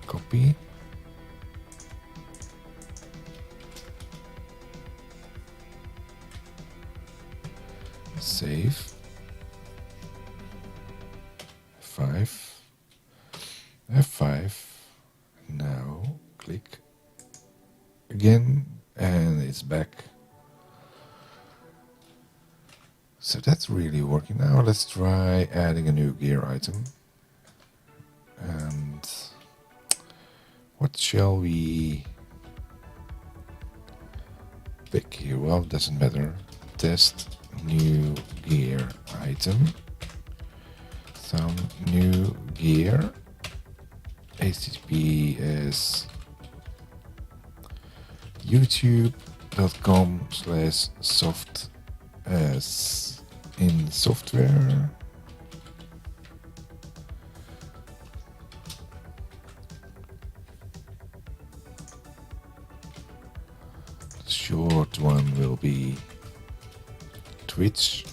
Copy. Save. 5. F5. Now click again and it's back. So that's really working. Now let's try adding a new gear item. And what shall we pick here? Well, it doesn't matter. Test new gear item. Some new gear. HTTPS youtube.com/soft as in software. The short one will be twitch.tv.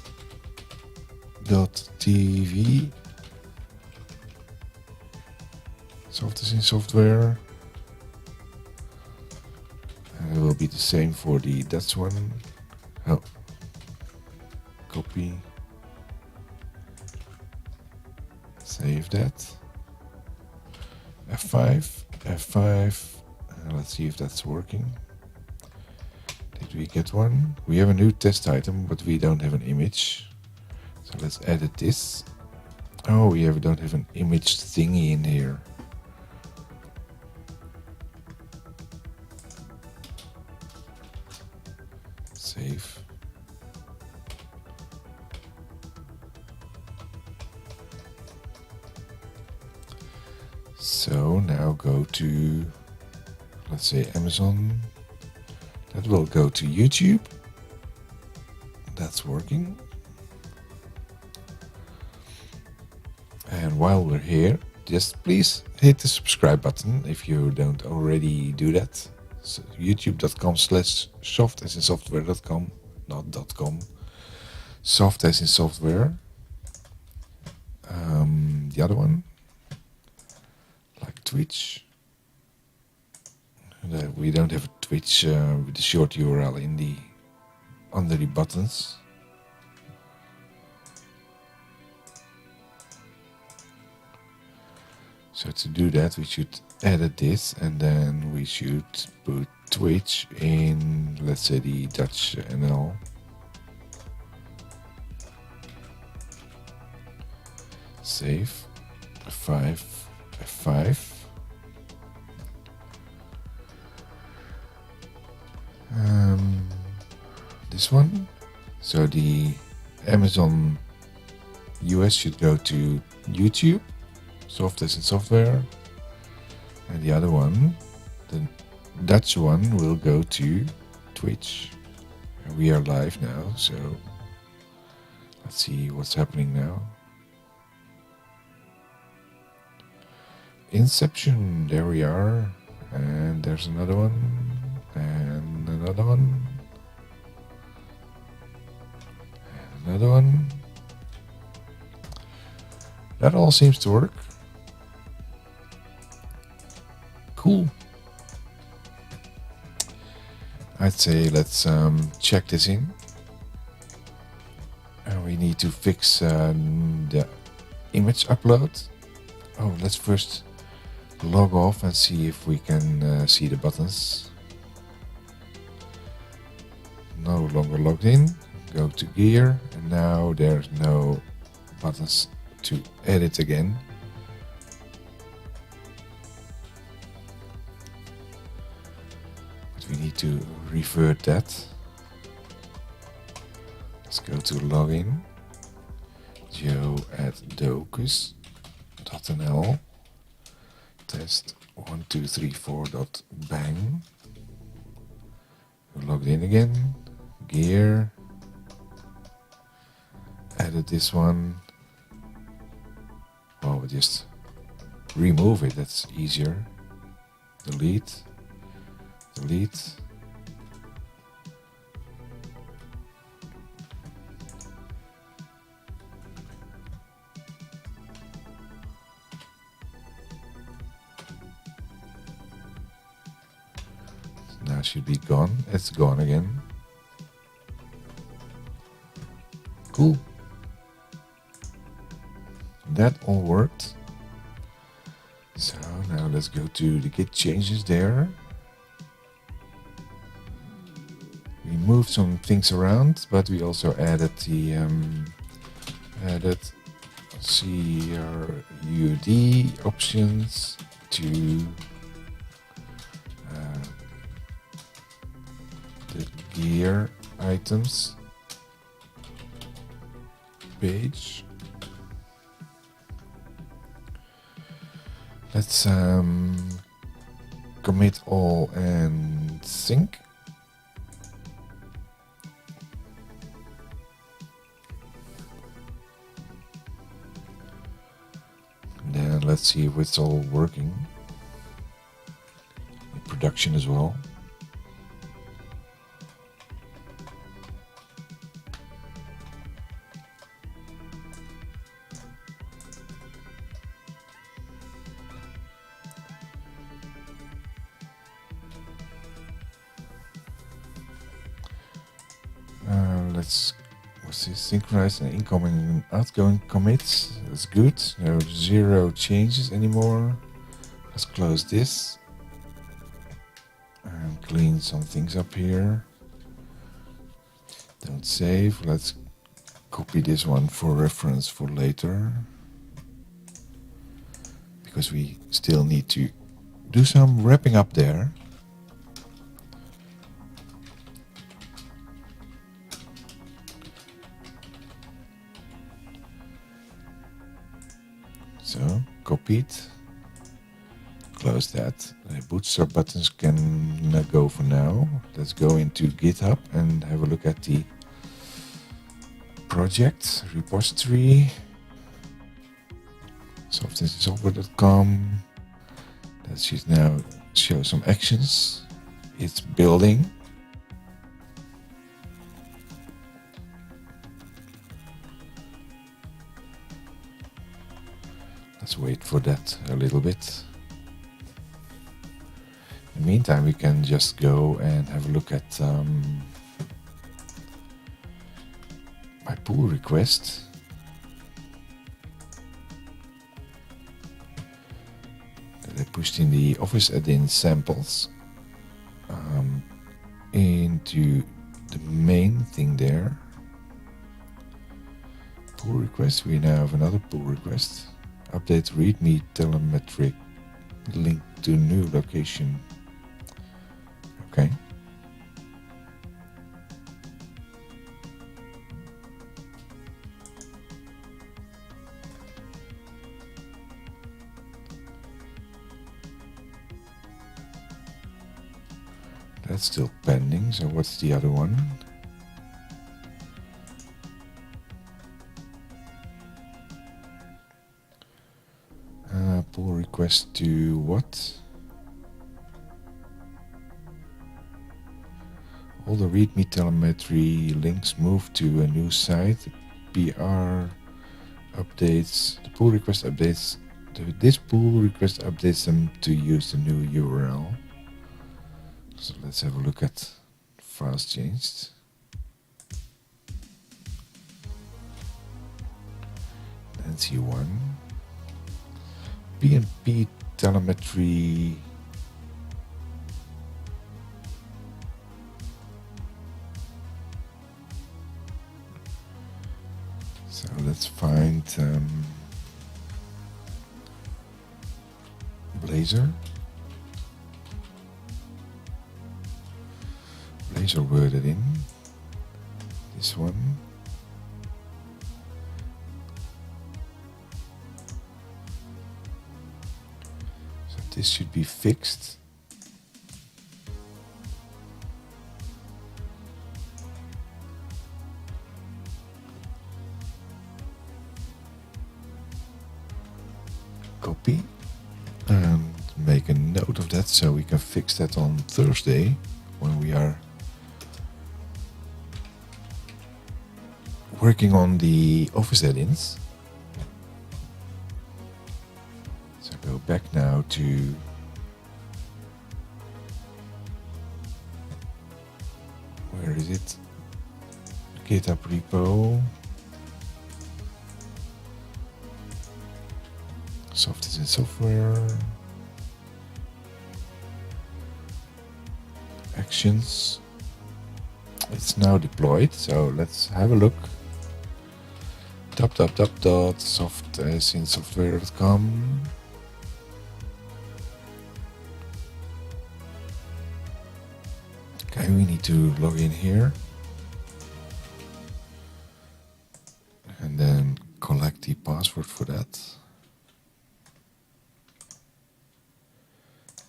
Soft as in software. And it will be the same for the Dutch one. Oh. Copy. Save that. F5. F5. Let's see if that's working. Did we get one? We have a new test item, but we don't have an image. So let's edit this. Oh, we don't have an image thingy in here. Save. So now go to, let's say, Amazon. That will go to YouTube. That's working. And while we're here, just please hit the subscribe button if you don't already do that. So youtube.com/soft as in software.com, not .com. Soft as in software. The other one, like Twitch. We don't have a Twitch with the short URL in the under the buttons. So to do that, we should edit this, and then we should put Twitch in, let's say, the Dutch NL. Save. F5. F5. This one. So the Amazon US should go to YouTube. Soft as in software, and the other one, the Dutch one, will go to Twitch. And we are live now, so let's see what's happening now. Inception, there we are, and there's another one, and another one, and another one. That all seems to work. Cool. I'd say let's check this in. And we need to fix the image upload. Oh, let's first log off and see if we can see the buttons. No longer logged in. Go to gear, and now there's no buttons to edit again. We need to revert that. Let's go to login. joe@docus.nl. Test 1234.bang. Logged in again. Gear. Edit this one. Oh, we just remove it. That's easier. Delete. Delete. Now it should be gone. It's gone again. Cool. That all worked. So now let's go to the Git changes there. We moved some things around, but we also added the added CRUD options to the gear items page. Let's commit all and sync. Then let's see if it's all working in production as well. Let's synchronize the incoming and outgoing commits. That's good. No zero changes anymore. Let's close this and clean some things up here. Don't save. Let's copy this one for reference for later, because we still need to do some wrapping up there. So, copied. close that. The bootstrap buttons can go for now. Let's go into GitHub and have a look at the project repository. softwaresoftware.com. That should now show some actions. It's building. Let's wait for that a little bit. In the meantime, we can just go and have a look at my pull request. That I pushed in the Office add-in samples into the main thing there. Pull request. We now have another pull request. Update readme telemetric link to new location. Okay. That's still pending, so what's the other one? Pull request to what? All the readme telemetry links move to a new site. PR updates, the pull request updates, this pull request updates them to use the new URL. So let's have a look at files changed. Nancy 1. PNP telemetry. So let's find Blazor. Blazor worded in. This one. So this should be fixed. Copy and make a note of that so we can fix that on Thursday when we are working on the Office add-ins. So go back now to where is it? GitHub repo. Software and software. Actions. It's now deployed, so let's have a look. Soft as in software.com. Okay, we need to log in here and then collect the password for that.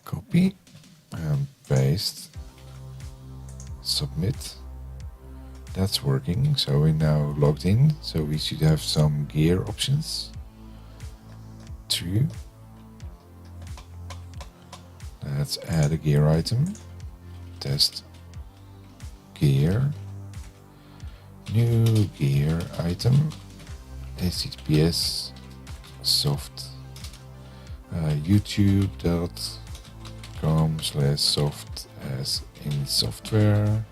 Copy and paste. Submit. That's working, so we're now logged in, so we should have some gear options. True. Let's add a gear item. Test gear. New gear item. HTTPS soft youtube.com/soft as in software.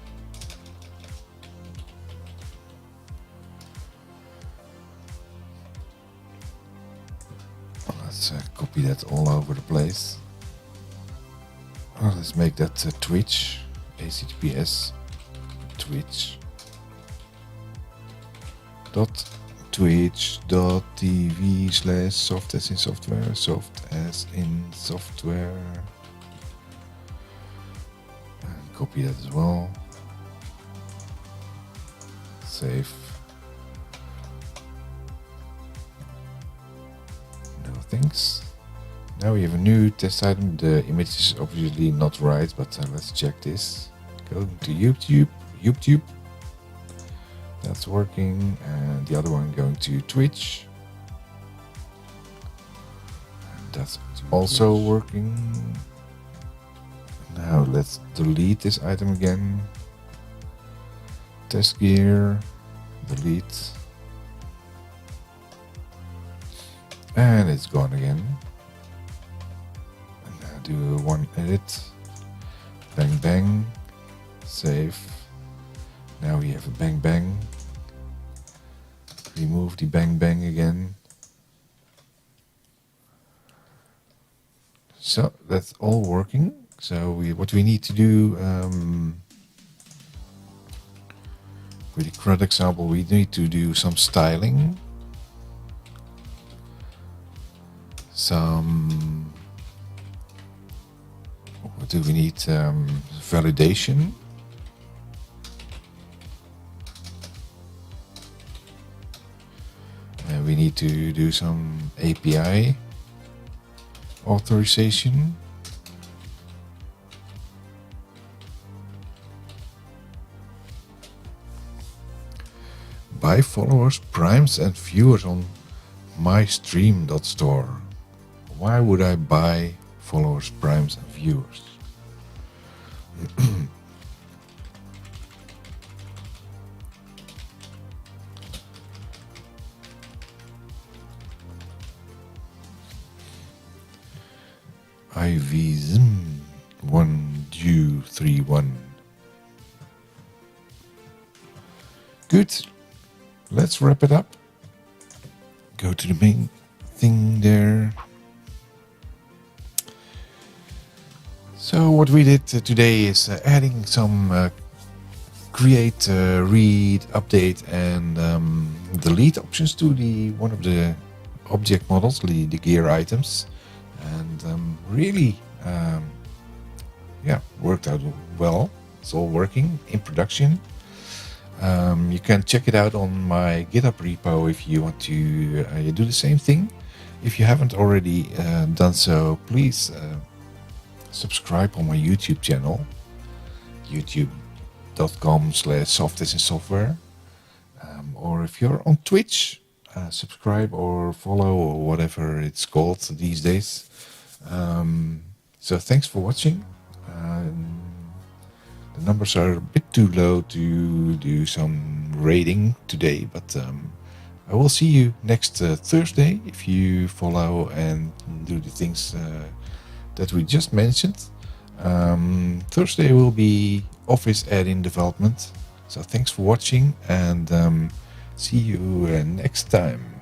Let's copy that all over the place. Let's make that Twitch. HTTPS twitch.tv/soft as in software. Soft as in software. And copy that as well. Save. No thanks. Now we have a new test item. The image is obviously not right, but let's check this. Go to YouTube. That's working. And the other one going to Twitch. And that's also working. Now let's delete this item again. Test gear, delete. And it's gone again. And now do one edit. Bang bang. Save. Now we have a bang bang. Remove the bang bang again. So that's all working. So what we need to do with the CRUD example, we need to do some styling. What do we need? Validation. And we need to do some API authorization. Buy followers, primes and viewers on mystream.store. Why would I buy followers, primes and viewers? IVZM1231. Good. Let's wrap it up. Go to the main thing there. So what we did today is adding some create, read, update and delete options to one of the object models, the gear items. And really worked out well. It's all working in production. You can check it out on my GitHub repo if you want to do the same thing. If you haven't already done so, please subscribe on my YouTube channel, youtube.com/softassinsoftware. Or if you're on Twitch, subscribe or follow or whatever it's called these days. So thanks for watching. The numbers are a bit too low to do some rating today, but I will see you next Thursday if you follow and do the things that we just mentioned. Thursday will be Office add-in development. So thanks for watching and see you next time.